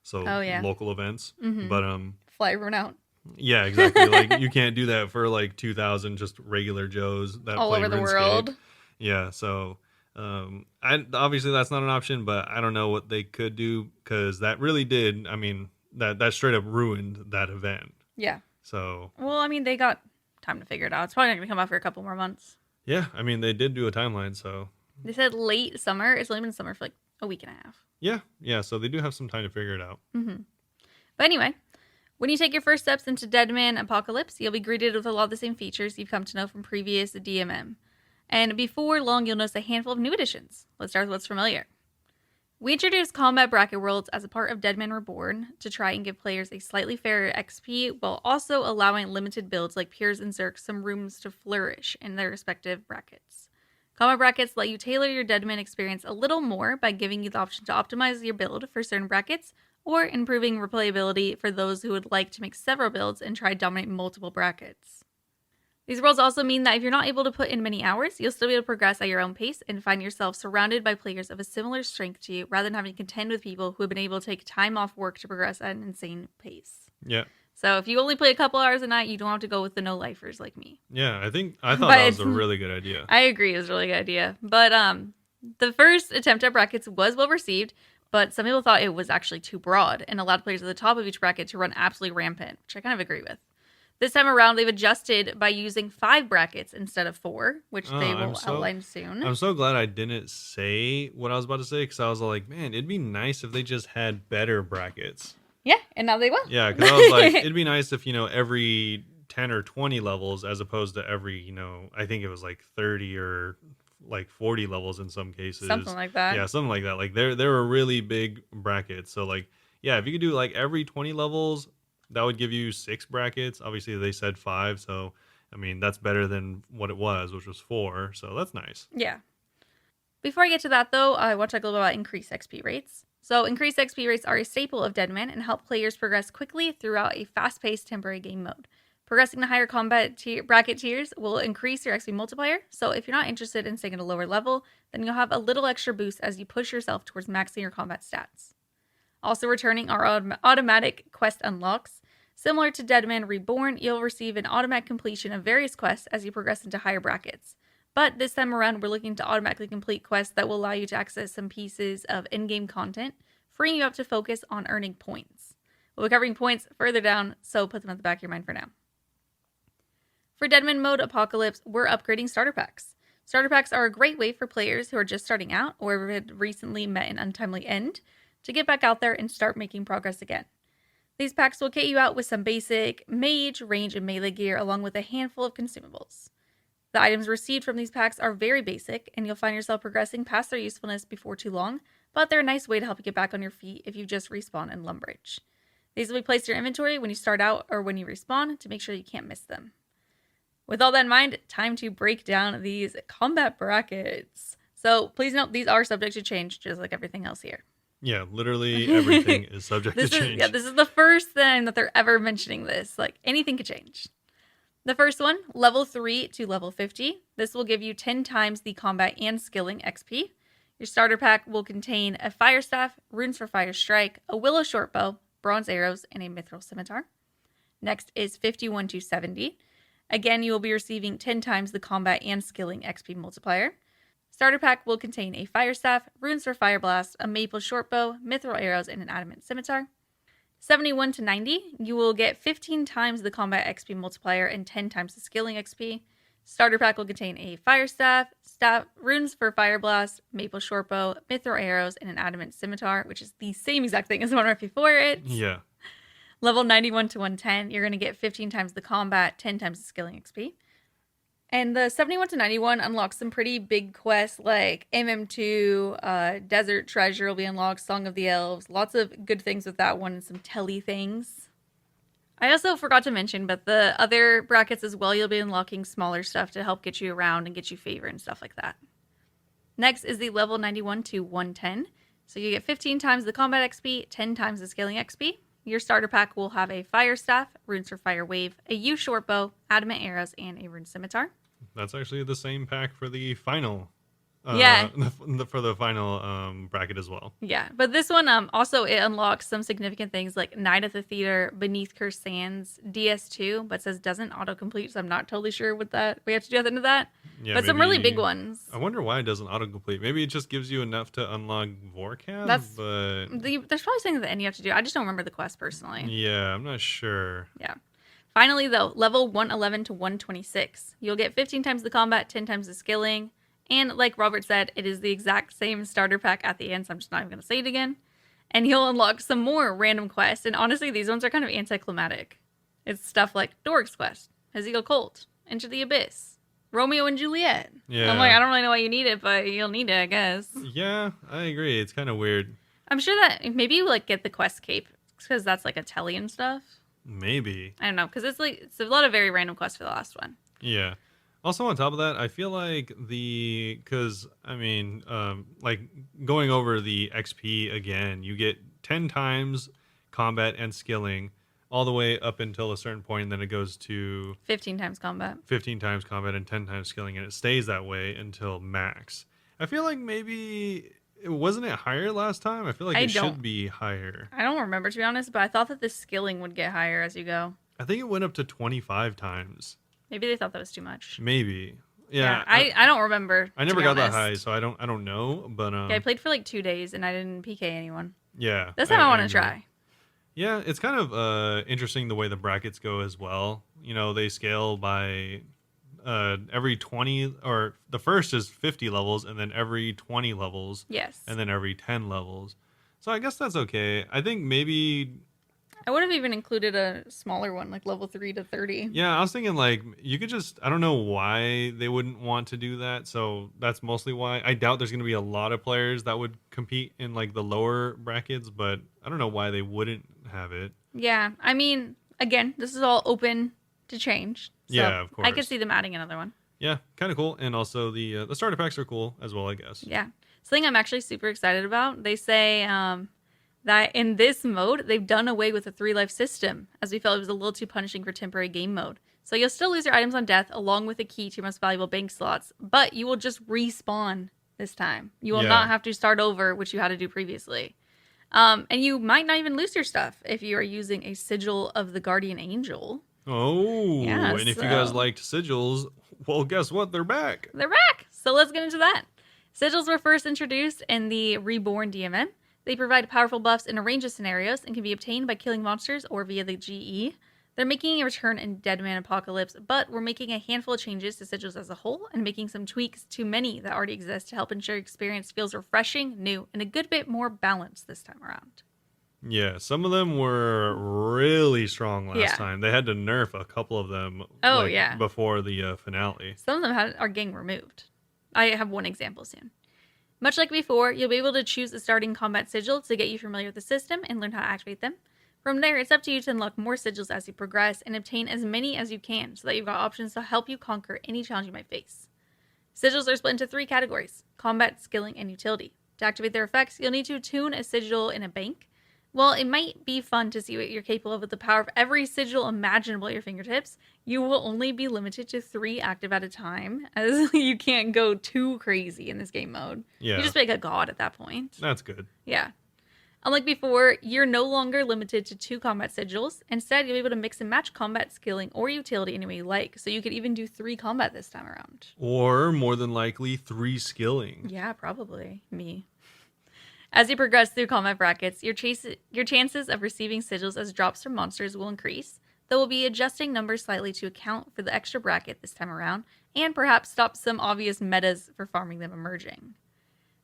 So local events, but fly everyone out. Yeah, exactly. Like you can't do that for like 2,000 just regular Joes that all play over the RuneScape. world. Yeah, so obviously that's not an option, but I don't know what they could do, because that really did. I mean, that straight up ruined that event. Yeah. So. Well, I mean, they got time to figure it out. It's probably not gonna come out for a couple more months. Yeah, I mean, they did do a timeline, so. They said late summer. It's only been summer for like a week and a half. Yeah. So they do have some time to figure it out. But anyway, when you take your first steps into Deadman Apocalypse, you'll be greeted with a lot of the same features you've come to know from previous DMM. And before long, you'll notice a handful of new additions. Let's start with what's familiar. We introduced combat bracket worlds as a part of Deadman Reborn to try and give players a slightly fairer XP, while also allowing limited builds like Pures and Zerk some rooms to flourish in their respective brackets. Combat brackets let you tailor your Deadman experience a little more by giving you the option to optimize your build for certain brackets, or improving replayability for those who would like to make several builds and try to dominate multiple brackets. These worlds also mean that if you're not able to put in many hours, you'll still be able to progress at your own pace and find yourself surrounded by players of a similar strength to you, rather than having to contend with people who have been able to take time off work to progress at an insane pace. Yeah. So if you only play a couple hours a night, you don't have to go with the no lifers like me. Yeah, I thought that was a really good idea. I agree, it was a really good idea. But the first attempt at brackets was well received, but some people thought it was actually too broad and allowed players at the top of each bracket to run absolutely rampant, which I kind of agree with. This time around, they've adjusted by using 5 brackets instead of 4, which they will outline soon. I'm so glad I didn't say what I was about to say, because I was like, man, it'd be nice if they just had better brackets. Yeah, and now they will. Yeah, because I was like, it'd be nice if, every 10 or 20 levels, as opposed to every, I think it was like 30 or like 40 levels in some cases. Something like that. Yeah, something like that. Like there were really big brackets. So like, yeah, if you could do like every 20 levels, that would give you 6 brackets. Obviously they said 5, so I mean that's better than what it was, which was 4. So that's nice. Yeah. Before I get to that though, I want to talk a little about increased XP rates. So increased XP rates are a staple of Deadman and help players progress quickly throughout a fast-paced temporary game mode. Progressing to higher combat bracket tiers will increase your XP multiplier, so if you're not interested in staying at a lower level, then you'll have a little extra boost as you push yourself towards maxing your combat stats. Also returning are automatic quest unlocks. Similar to Deadman Reborn, you'll receive an automatic completion of various quests as you progress into higher brackets. But this time around, we're looking to automatically complete quests that will allow you to access some pieces of in-game content, freeing you up to focus on earning points. We'll be covering points further down, so put them at the back of your mind for now. For Deadman Mode Apocalypse, we're upgrading starter packs. Starter packs are a great way for players who are just starting out or had recently met an untimely end to get back out there and start making progress again. These packs will get you out with some basic mage, range, and melee gear along with a handful of consumables. The items received from these packs are very basic, and you'll find yourself progressing past their usefulness before too long, but they're a nice way to help you get back on your feet if you just respawn in Lumbridge. These will be placed in your inventory when you start out or when you respawn to make sure you can't miss them. With all that in mind, time to break down these combat brackets. So please note these are subject to change, just like everything else here. Yeah, literally everything is subject to change. This is the first time that they're ever mentioning this. Like, anything could change. The first one, level 3 to level 50. This will give you 10 times the combat and skilling XP. Your starter pack will contain a fire staff, runes for fire strike, a willow shortbow, bronze arrows, and a mithril scimitar. Next is 51 to 70. Again, you will be receiving 10 times the combat and skilling XP multiplier. Starter pack will contain a fire staff, runes for fire blast, a maple shortbow, mithril arrows, and an adamant scimitar. 71 to 90, you will get 15 times the combat XP multiplier and 10 times the skilling XP. Starter pack will contain a fire staff, runes for fire blast, maple shortbow, mithril arrows, and an adamant scimitar, which is the same exact thing as the one right before it. Yeah. Level 91 to 110, you're going to get 15 times the combat, 10 times the skilling XP. And the 71 to 91 unlocks some pretty big quests like MM2, Desert Treasure will be unlocked, Song of the Elves, lots of good things with that one and some telly things. I also forgot to mention, but the other brackets as well, you'll be unlocking smaller stuff to help get you around and get you favor and stuff like that. Next is the level 91 to 110. So you get 15 times the combat XP, 10 times the scaling XP. Your starter pack will have a fire staff, runes for fire wave, a yew shortbow, adamant arrows, and a rune scimitar. That's actually the same pack for the final. Yeah. For the final bracket as well. Yeah, but this one also it unlocks some significant things like Night at the Theater, Beneath Cursed Sands, DS2, but says doesn't autocomplete, so I'm not totally sure what that we have to do at the end of that. Yeah, but some really big ones. I wonder why it doesn't autocomplete. Maybe it just gives you enough to unlock Vorcab. There's probably something at the end you have to do. I just don't remember the quest personally. Yeah, I'm not sure. Yeah. Finally, though, level 111 to 126. You'll get 15 times the combat, 10 times the skilling. And like Robert said, it is the exact same starter pack at the end, so I'm just not even going to say it again. And you'll unlock some more random quests. And honestly, these ones are kind of anticlimactic. It's stuff like Dork's Quest, Ezekiel Colt, Into the Abyss, Romeo and Juliet. Yeah. I'm like, I don't really know why you need it, but you'll need it, I guess. Yeah, I agree. It's kind of weird. I'm sure that maybe you like get the quest cape because that's like a telly and stuff. Maybe. I don't know, because it's a lot of very random quests for the last one. Yeah. Also, on top of that, I feel like like going over the XP again, you get 10 times combat and skilling all the way up until a certain point, and then it goes to 15 times combat. 15 times combat and 10 times skilling, and it stays that way until max. I feel like maybe Wasn't it higher last time? I feel like I it don't. should be higher. I don't remember, to be honest, but I thought that the skilling would get higher as you go. I think it went up to 25 times. Maybe they thought that was too much. Maybe. Yeah, Yeah. I don't remember. I never got that high, so I don't know. But yeah, I played for like 2 days and I didn't PK anyone. Yeah. This time I want to try. Yeah, it's kind of interesting the way the brackets go as well. You know, they scale by every 20, or the first is 50 levels, and then every 20 levels. Yes. And then every 10 levels. So I guess that's okay. I think maybe I would have even included a smaller one, like level 3 to 30. Yeah, I was thinking like you could just, I don't know why they wouldn't want to do that. So that's mostly why. I doubt there's going to be a lot of players that would compete in like the lower brackets, but I don't know why they wouldn't have it. Yeah, I mean, again, this is all open to change. So yeah, of course. I could see them adding another one. Yeah, kind of cool. And also the starter packs are cool as well, I guess. Yeah. Something I'm actually super excited about. They say that in this mode, they've done away with the 3-life system, as we felt it was a little too punishing for temporary game mode. So you'll still lose your items on death, along with a key to your most valuable bank slots, but you will just respawn this time. You will not have to start over, which you had to do previously. And you might not even lose your stuff if you are using a Sigil of the Guardian Angel. Oh, yeah, and if you guys liked sigils, well, guess what? They're back. They're back. So let's get into that. Sigils were first introduced in the Reborn DMM. They provide powerful buffs in a range of scenarios and can be obtained by killing monsters or via the GE. They're making a return in Deadman Apocalypse, but we're making a handful of changes to Sigils as a whole and making some tweaks to many that already exist to help ensure your experience feels refreshing, new, and a good bit more balanced this time around. Yeah, some of them were really strong last time. They had to nerf a couple of them before the finale. Some of them are getting removed. I have one example soon. Much like before, you'll be able to choose a starting combat sigil to get you familiar with the system and learn how to activate them. From there, it's up to you to unlock more sigils as you progress and obtain as many as you can so that you've got options to help you conquer any challenge you might face. Sigils are split into 3 categories: combat, skilling, and utility. To activate their effects, you'll need to tune a sigil in a bank. While it might be fun to see what you're capable of with the power of every sigil imaginable at your fingertips, you will only be limited to 3 active at a time, as you can't go too crazy in this game mode. Yeah. You just make a god at that point. That's good. Yeah. Unlike before, you're no longer limited to 2 combat sigils. Instead, you'll be able to mix and match combat, skilling, or utility any way you like, so you could even do 3 combat this time around. Or, more than likely, 3 skilling. Yeah, probably. Me. As you progress through combat brackets, your chances of receiving sigils as drops from monsters will increase, though we'll be adjusting numbers slightly to account for the extra bracket this time around, and perhaps stop some obvious metas for farming them emerging.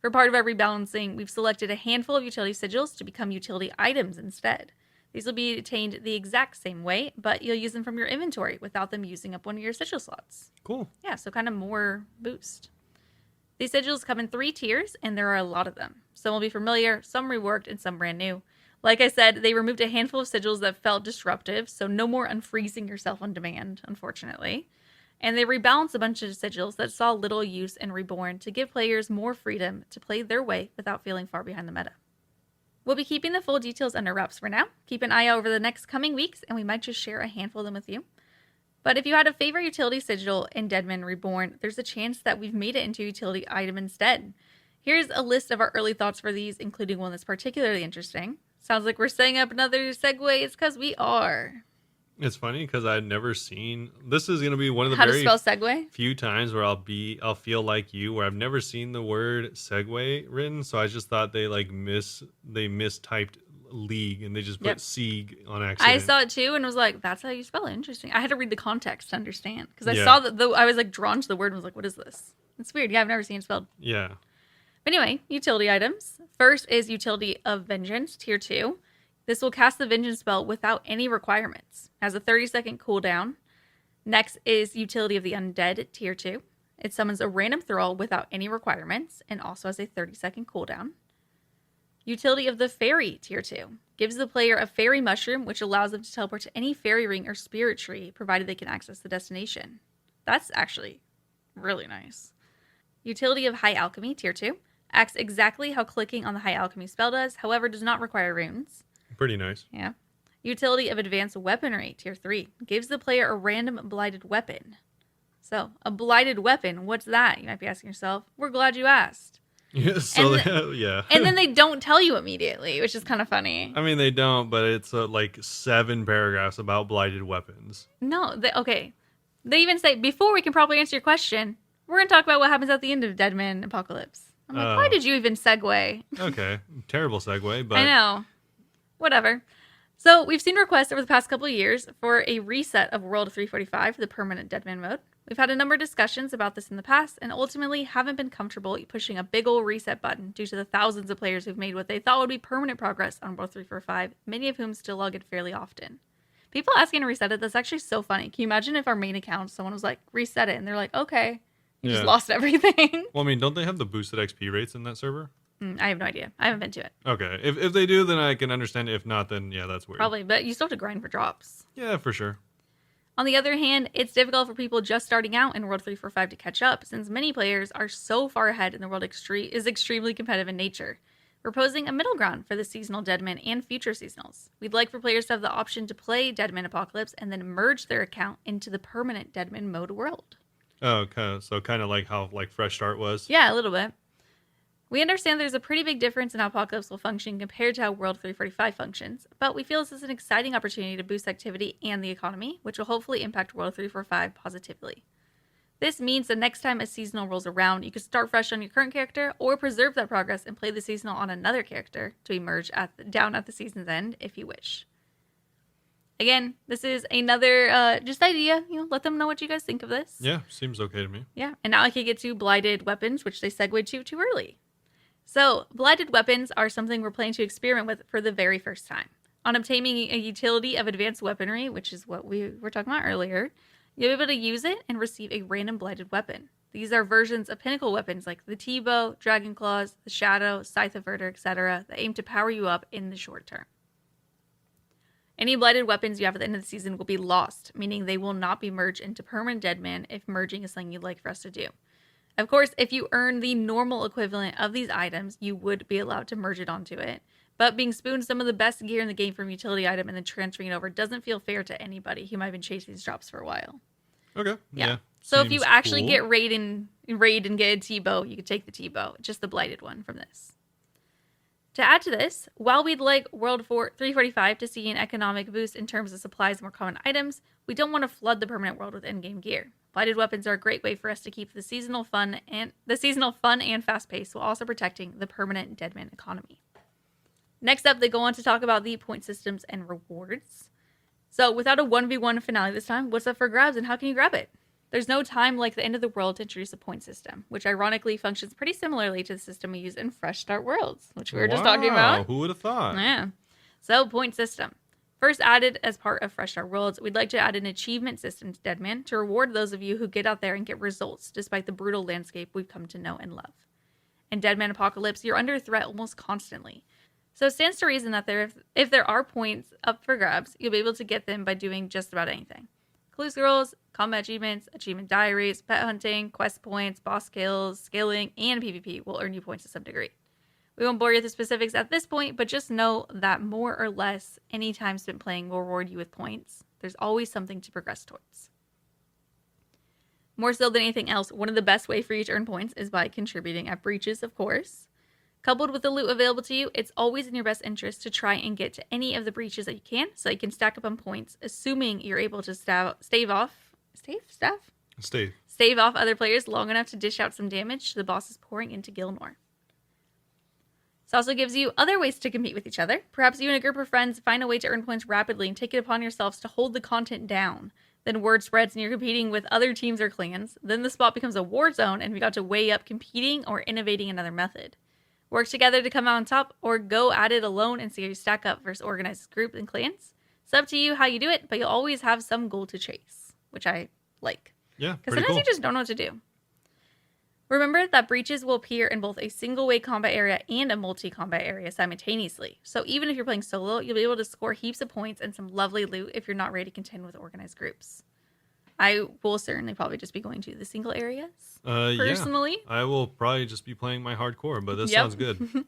For part of our rebalancing, we've selected a handful of utility sigils to become utility items instead. These will be attained the exact same way, but you'll use them from your inventory without them using up one of your sigil slots. Cool. Yeah, so kind of more boost. These sigils come in 3 tiers, and there are a lot of them. Some will be familiar, some reworked, and some brand new. Like I said, they removed a handful of sigils that felt disruptive, so no more unfreezing yourself on demand, unfortunately. And they rebalanced a bunch of sigils that saw little use in Reborn to give players more freedom to play their way without feeling far behind the meta. We'll be keeping the full details under wraps for now. Keep an eye out over the next coming weeks, and we might just share a handful of them with you. But if you had a favorite utility sigil in Deadman Reborn, there's a chance that we've made it into a utility item instead. Here's a list of our early thoughts for these, including one that's particularly interesting. Sounds like we're setting up another segue. It's because we are. It's funny because I'd never seen. This is going to be one of the How to spell segue? Few times where I'll feel like you, where I've never seen the word segue written. So I just thought they mistyped league and they just put Sieg on accident. I saw it too and was like, that's how you spell it. Interesting. I had to read the context to understand because I saw that I was like drawn to the word and was like, what is this? It's weird. Yeah, I've never seen it spelled. Yeah. But anyway, utility items. First is Utility of Vengeance, Tier 2. This will cast the Vengeance spell without any requirements. Has a 30-second cooldown. Next is Utility of the Undead, Tier 2. It summons a random thrall without any requirements and also has a 30-second cooldown. Utility of the Fairy, Tier 2. Gives the player a fairy mushroom, which allows them to teleport to any fairy ring or spirit tree, provided they can access the destination. That's actually really nice. Utility of High Alchemy, Tier 2. Acts exactly how clicking on the High Alchemy spell does, however does not require runes. Pretty nice. Yeah. Utility of Advanced Weaponry, Tier 3. Gives the player a random blighted weapon. So, a blighted weapon, what's that? You might be asking yourself. We're glad you asked. Yeah, so yeah. And then they don't tell you immediately, which is kind of funny. I mean, they don't, but it's like 7 paragraphs about blighted weapons. No, okay. They even say, before we can probably answer your question, we're going to talk about what happens at the end of Deadman Apocalypse. I'm like, why did you even segue? Okay, terrible segue, but... I know. Whatever. So we've seen requests over the past couple of years for a reset of World 345 for the permanent Deadman mode. We've had a number of discussions about this in the past and ultimately haven't been comfortable pushing a big ol' reset button due to the thousands of players who've made what they thought would be permanent progress on World 345, many of whom still log it fairly often. People asking to reset it, that's actually so funny. Can you imagine if our main account, someone was like, reset it, and they're like, okay, you just lost everything. Well, I mean, don't they have the boosted XP rates in that server? I have no idea. I haven't been to it. Okay. If they do, then I can understand. If not, then yeah, that's weird. Probably, but you still have to grind for drops. Yeah, for sure. On the other hand, it's difficult for people just starting out in World 345 to catch up, since many players are so far ahead and the world is extremely competitive in nature. We're posing a middle ground for the seasonal Deadman and future seasonals. We'd like for players to have the option to play Deadman Apocalypse and then merge their account into the permanent Deadman mode world. Oh, okay. So kind of like how Fresh Start was? Yeah, a little bit. We understand there's a pretty big difference in how Apocalypse will function compared to how World 345 functions, but we feel this is an exciting opportunity to boost activity and the economy, which will hopefully impact World 345 positively. This means that next time a seasonal rolls around, you can start fresh on your current character or preserve that progress and play the seasonal on another character to emerge down at the season's end if you wish. Again, this is another just idea. Let them know what you guys think of this. Yeah, seems okay to me. Yeah, and now I can get to blighted weapons, which they segued to too early. So, blighted weapons are something we're planning to experiment with for the very first time. On obtaining a utility of advanced weaponry, which is what we were talking about earlier, you'll be able to use it and receive a random blighted weapon. These are versions of pinnacle weapons like the T-Bow, Dragon Claws, the Shadow, Scythe Averter, etc. that aim to power you up in the short term. Any blighted weapons you have at the end of the season will be lost, meaning they will not be merged into permanent Deadman if merging is something you'd like for us to do. Of course, if you earn the normal equivalent of these items, you would be allowed to merge it onto it. But being spooned some of the best gear in the game from utility item and then transferring it over doesn't feel fair to anybody who might have been chasing these drops for a while. Okay. Yeah. So if you actually get raid and get a T-Bow, you could take the T-Bow, just the blighted one from this. To add to this, while we'd like World 345 to see an economic boost in terms of supplies and more common items, we don't want to flood the permanent world with in-game gear. Blighted weapons are a great way for us to keep the seasonal fun and fast pace while also protecting the permanent Deadman economy. Next up, they go on to talk about the point systems and rewards. So without a 1v1 finale this time, what's up for grabs and how can you grab it? There's no time like the end of the world to introduce a point system, which ironically functions pretty similarly to the system we use in Fresh Start Worlds, which we were just talking about. Who would have thought? Yeah. So, point system. First added as part of Fresh Start Worlds, we'd like to add an achievement system to Deadman to reward those of you who get out there and get results despite the brutal landscape we've come to know and love. In Deadman Apocalypse, you're under threat almost constantly. So it stands to reason that if there are points up for grabs, you'll be able to get them by doing just about anything. Clue scrolls, combat achievements, achievement diaries, pet hunting, quest points, boss kills, scaling, and PvP will earn you points to some degree. We won't bore you with the specifics at this point, but just know that more or less any time spent playing will reward you with points. There's always something to progress towards. More so than anything else, one of the best ways for you to earn points is by contributing at breaches, of course. Coupled with the loot available to you, it's always in your best interest to try and get to any of the breaches that you can, so you can stack up on points, assuming you're able to stave off other players long enough to dish out some damage to the bosses pouring into Gilnor. This also gives you other ways to compete with each other. Perhaps you and a group of friends find a way to earn points rapidly and take it upon yourselves to hold the content down. Then word spreads and you're competing with other teams or clans. Then the spot becomes a war zone and we got to weigh up competing or innovating another method. Work together to come out on top or go at it alone and see how you stack up versus organized groups and clans. It's up to you how you do it, but you'll always have some goal to chase, which I like. Yeah, because sometimes you just don't know what to do. Remember that breaches will appear in both a single-way combat area and a multi-combat area simultaneously. So even if you're playing solo, you'll be able to score heaps of points and some lovely loot if you're not ready to contend with organized groups. I will certainly probably just be going to the single areas, personally. Yeah. I will probably just be playing my hardcore, but this sounds good.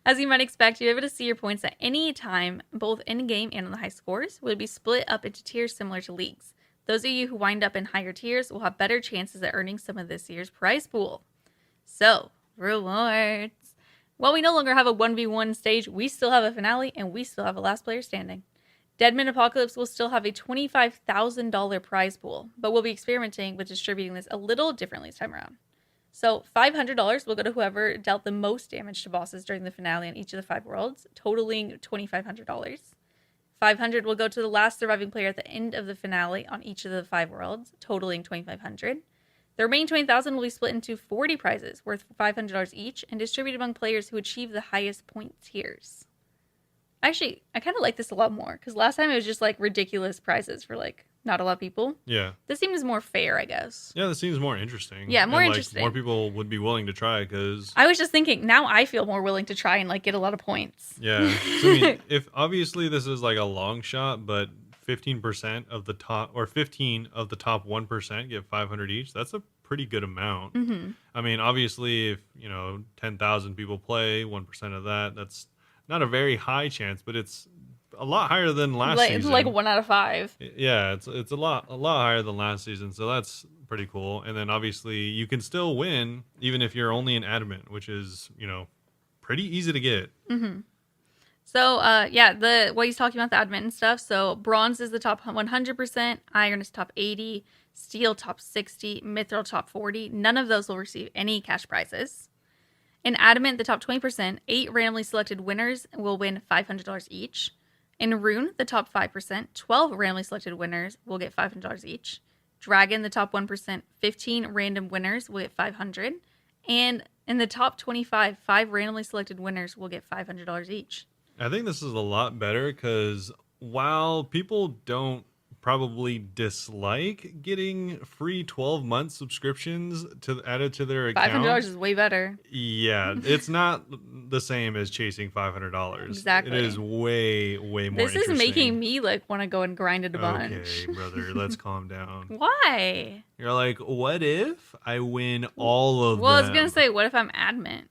As you might expect, you're able to see your points at any time, both in-game and on the high scores, will be split up into tiers similar to leagues. Those of you who wind up in higher tiers will have better chances at earning some of this year's prize pool. So, Rewards. While we no longer have a 1v1 stage, we still have a finale, and we still have a last player standing. Deadman Apocalypse will still have a $25,000 prize pool, but we'll be experimenting with distributing this a little differently this time around. So $500 will go to whoever dealt the most damage to bosses during the finale on each of the 5 worlds, totaling $2,500. $500 will go to the last surviving player at the end of the finale on each of the 5 worlds, totaling $2,500. The remaining $20,000 will be split into 40 prizes worth $500 each and distributed among players who achieve the highest point tiers. Actually, I kind of like this a lot more because last time it was just like ridiculous prizes for like not a lot of people. Yeah. This seems more fair, I guess. Yeah, this seems more interesting. Yeah, more interesting. More people would be willing to try because I was just thinking now I feel more willing to try and like get a lot of points. Yeah. So, I mean, if obviously this is like a long shot, but 15% of the top or 15 of the top 1% get 500 each. That's a pretty good amount. Mm-hmm. I mean, obviously, if 10,000 people play, 1% of that, that's not a very high chance, but it's a lot higher than last season. It's like 1 out of 5. Yeah, it's a lot higher than last season, so that's pretty cool. And then obviously you can still win even if you're only an adamant, which is pretty easy to get. Mm-hmm. So, what he's talking about, the admin and stuff. So, bronze is the top 100%, iron is top 80, steel top 60, mithril top 40. None of those will receive any cash prizes. In adamant, the top 20%, 8 randomly selected winners will win $500 each. In rune, the top 5%, 12 randomly selected winners will get $500 each. Dragon, the top 1%, 15 random winners will get $500. And in the top 25, 5 randomly selected winners will get $500 each. I think this is a lot better because while people don't probably dislike getting free 12-month subscriptions added to their account, $500 is way better. Yeah, it's not the same as chasing $500. Exactly. It is way, way more This is making me like want to go and grind it a bunch. Okay, brother, let's calm down. Why? You're like, what if I win all of them? Well, I was going to say, what if I'm adamant?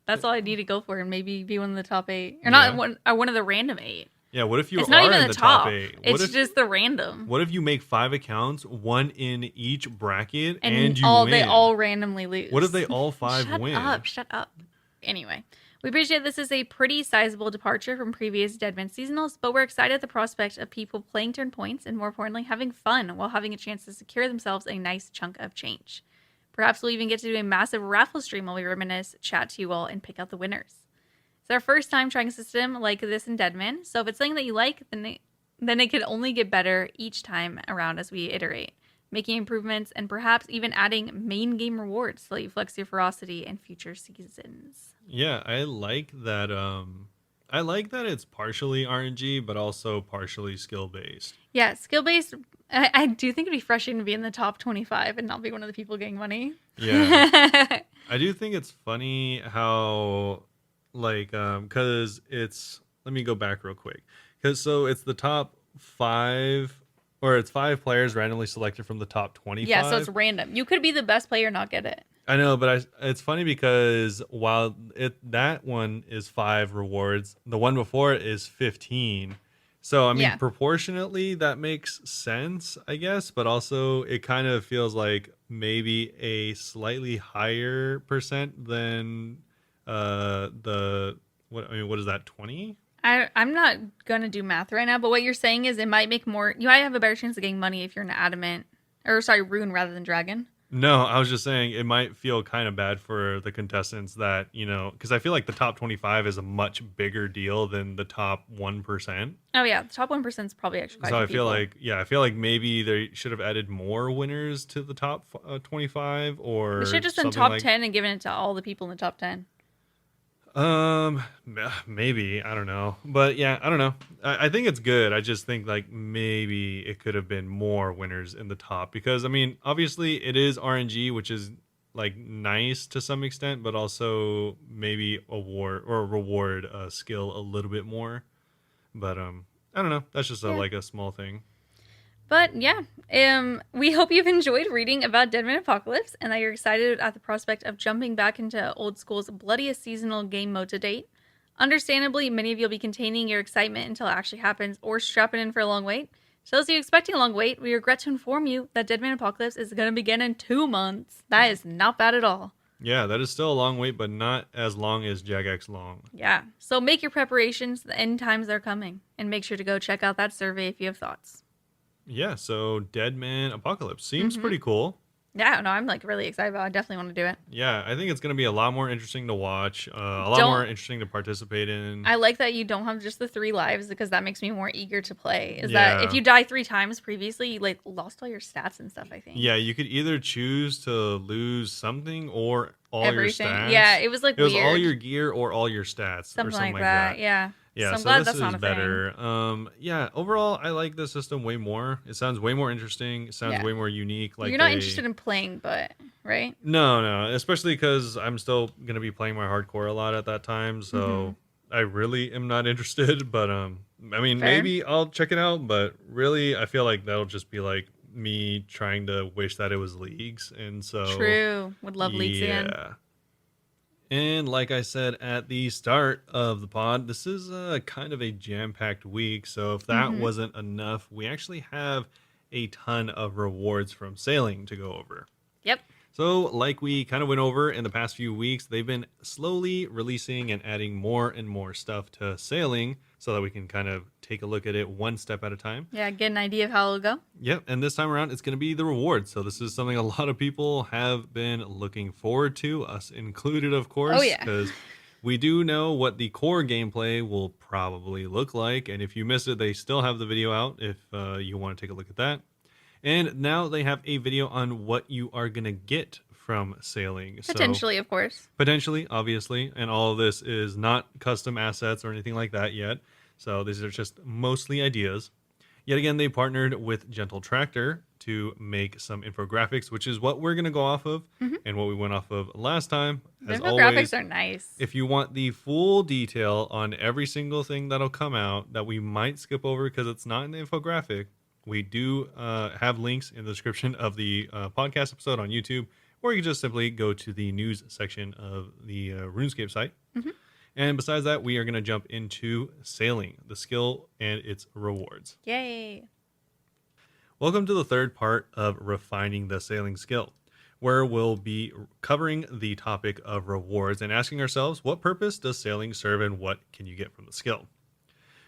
That's all I need to go for, and maybe be one of the top 8. Or not one of the random 8. Yeah, what if you it's are not even in the top 8? It's just the random. What if you make 5 accounts, 1 in each bracket, and you win? They all randomly lose. What if they all 5 win? Shut up. Anyway, we appreciate this is a pretty sizable departure from previous Deadman seasonals, but we're excited at the prospect of people playing to earn points and, more importantly, having fun while having a chance to secure themselves a nice chunk of change. Perhaps we'll even get to do a massive raffle stream while we reminisce, chat to you all, and pick out the winners. It's our first time trying a system like this in Deadman, so if it's something that you like, then it can only get better each time around as we iterate, making improvements and perhaps even adding main game rewards to let you flex your ferocity in future seasons. Yeah, I like that. I like that it's partially RNG, but also partially skill-based. Yeah, skill-based. I do think it'd be frustrating to be in the top 25 and not be one of the people getting money. Yeah. I do think it's funny how, because it's... Let me go back real quick. So it's the top 5... Or it's 5 players randomly selected from the top 25. Yeah, so it's random. You could be the best player and not get it. I know, but it's funny because while that one is 5 rewards, the one before it is 15. So, I mean, proportionately, that makes sense, I guess. But also, it kind of feels like maybe a slightly higher percent than what is that, 20? I'm not going to do math right now, but what you're saying is it might make more... You might have a better chance of getting money if you're an adamant... rune rather than dragon. No, I was just saying it might feel kind of bad for the contestants that, because I feel like the top 25 is a much bigger deal than the top 1%. Oh, yeah. The top 1% is probably actually quite So I feel like maybe they should have added more winners to the top 25 or... They should have just done top 10 and given it to all the people in the top 10. Maybe, I don't know, but yeah, I don't know. I think it's good. I just think like maybe it could have been more winners in the top because I mean, obviously it is RNG, which is like nice to some extent, but also maybe reward skill a little bit more. But I don't know. That's just a small thing. But yeah, we hope you've enjoyed reading about Deadman Apocalypse and that you're excited at the prospect of jumping back into old school's bloodiest seasonal game mode to date. Understandably, many of you will be containing your excitement until it actually happens or strapping in for a long wait. So those of you expecting a long wait, we regret to inform you that Deadman Apocalypse is going to begin in 2 months. That is not bad at all. Yeah, that is still a long wait, but not as long as Jagex long. Yeah. So make your preparations. The end times are coming. And make sure to go check out that survey if you have thoughts. Yeah, so Deadman Apocalypse seems Mm-hmm. pretty cool. Yeah, no, I'm like really excited about it. I definitely want to do it. Yeah, I think it's going to be a lot more interesting to watch, a lot more Don't interesting to participate in. I like that you don't have just the 3 lives because that makes me more eager to play. Is that if Yeah. you die 3 times previously, you like lost all your stats and stuff, I think. Yeah, you could either choose to lose something or all your Everything. Yeah, stats. it was like It was all weird. your gear or all your stats or Something something like like that. that. Yeah. Yeah, So I'm so glad this that's not is a thing. better. Yeah, overall, I like the system way more. It sounds way more interesting. It sounds Yeah. way more unique. Like You're not interested in playing, but right? no, especially because I'm still gonna be playing my hardcore a lot at that time. Mm-hmm. So I really am not interested. But I mean, Fair. maybe I'll check it out. But really, I feel like that'll just be like me trying to wish that it was leagues, and so True. Would love leagues again. yeah. And like I said at the start of the pod, this is kind of a jam packed week. So if that Mm-hmm. wasn't enough, we actually have a ton of rewards from sailing to go over. Yep. So, like we kind of went over in the past few weeks, they've been slowly releasing and adding more and more stuff to sailing so that we can kind of take a look at it one step at a time. Yeah, get an idea of how it'll go. Yep, and this time around, it's going to be the rewards. So, this is something a lot of people have been looking forward to, us included, of course, Oh yeah. because we do know what the core gameplay will probably look like. And if you missed it, they still have the video out if you want to take a look at that. And now they have a video on what you are going to get from sailing. Potentially, of course. Potentially, obviously. And all of this is not custom assets or anything like that yet. So these are just mostly ideas. Yet again, they partnered with Gentle Tractor to make some infographics, which is what we're going to go off of Mm-hmm. and what we went off of last time. The As infographics always, are nice. if you want the full detail on every single thing that'll come out that we might skip over because it's not in the infographic, we do have links in the description of the podcast episode on YouTube, or you can just simply go to the news section of the RuneScape site. Mm-hmm. And besides that, we are going to jump into sailing, the skill and its rewards. Yay. Welcome to the third part of refining the sailing skill, where we'll be covering the topic of rewards and asking ourselves, what purpose does sailing serve and what can you get from the skill?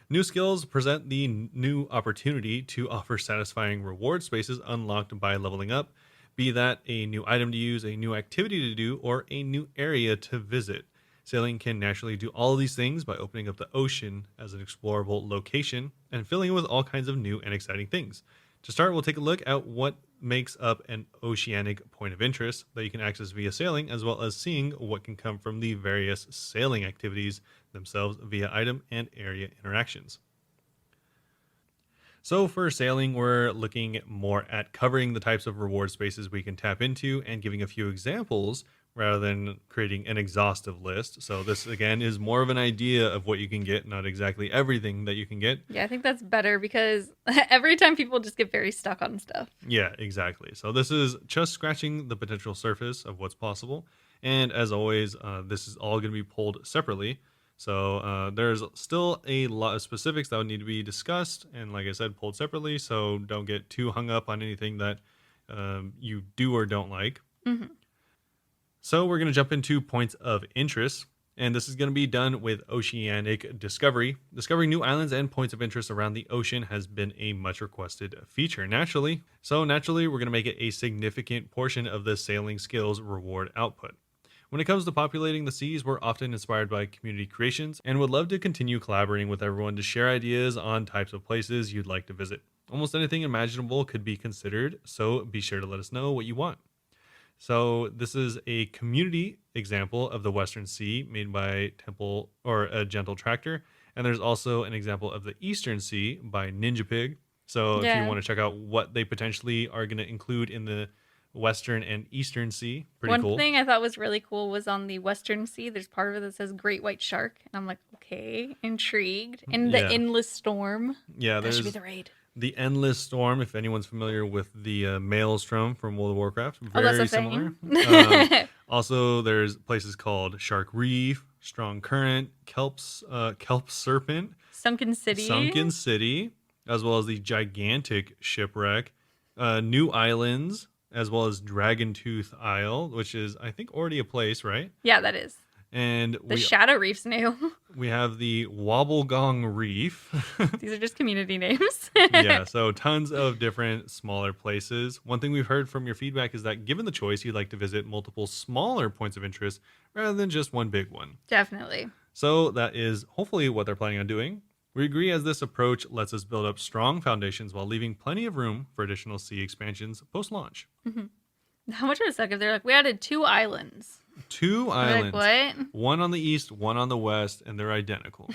New skills present the new opportunity to offer satisfying reward spaces unlocked by leveling up, be that a new item to use, a new activity to do, or a new area to visit. Sailing can naturally do all of these things by opening up the ocean as an explorable location and filling it with all kinds of new and exciting things. To start, we'll take a look at what makes up an oceanic point of interest that you can access via sailing, as well as seeing what can come from the various sailing activities themselves via item and area interactions. So for sailing, we're looking more at covering the types of reward spaces we can tap into and giving a few examples rather than creating an exhaustive list. So this, again, is more of an idea of what you can get, not exactly everything that you can get. Yeah, I think that's better because every time people just get very stuck on stuff. Yeah, exactly. So this is just scratching the potential surface of what's possible. And as always, this is all going to be pulled separately. So there's still a lot of specifics that would need to be discussed. And like I said, pulled separately. So don't get too hung up on anything that you do or don't like. Mm-hmm. So we're going to jump into points of interest. And this is going to be done with oceanic discovery. Discovering new islands and points of interest around the ocean has been a much requested feature naturally. So naturally, we're going to make it a significant portion of the sailing skills reward output. When it comes to populating the seas, we're often inspired by community creations and would love to continue collaborating with everyone to share ideas on types of places you'd like to visit. Almost anything imaginable could be considered, so be sure to let us know what you want. So this is a community example of the Western Sea made by Temple or a Gentle Tractor. And there's also an example of the Eastern Sea by Ninja Pig. So if you want to check out what they potentially are going to include in the Western and Eastern Sea, pretty cool. One thing I thought was really cool was on the Western Sea, there's part of it that says Great White Shark. And I'm like, okay, intrigued. And the Endless Storm. Yeah, that should be the raid. The Endless Storm, if anyone's familiar with the Maelstrom from World of Warcraft. Very similar. Also, there's places called Shark Reef, Strong Current, Kelp Serpent, Sunken City, as well as the Gigantic Shipwreck, New Islands, as well as Dragon Tooth Isle, which is, I think, already a place, right? Yeah, that is. And the Shadow Reef's new. We have the Wobblegong Reef. These are just community names. Yeah, so tons of different smaller places. One thing we've heard from your feedback is that given the choice, you'd like to visit multiple smaller points of interest rather than just one big one. Definitely. So that is hopefully what they're planning on doing. We agree, as this approach lets us build up strong foundations while leaving plenty of room for additional sea expansions post-launch. Mm-hmm. How much would it suck if they're like, we added 2 islands? 2 islands. Like, what? One on the east, one on the west, and they're identical.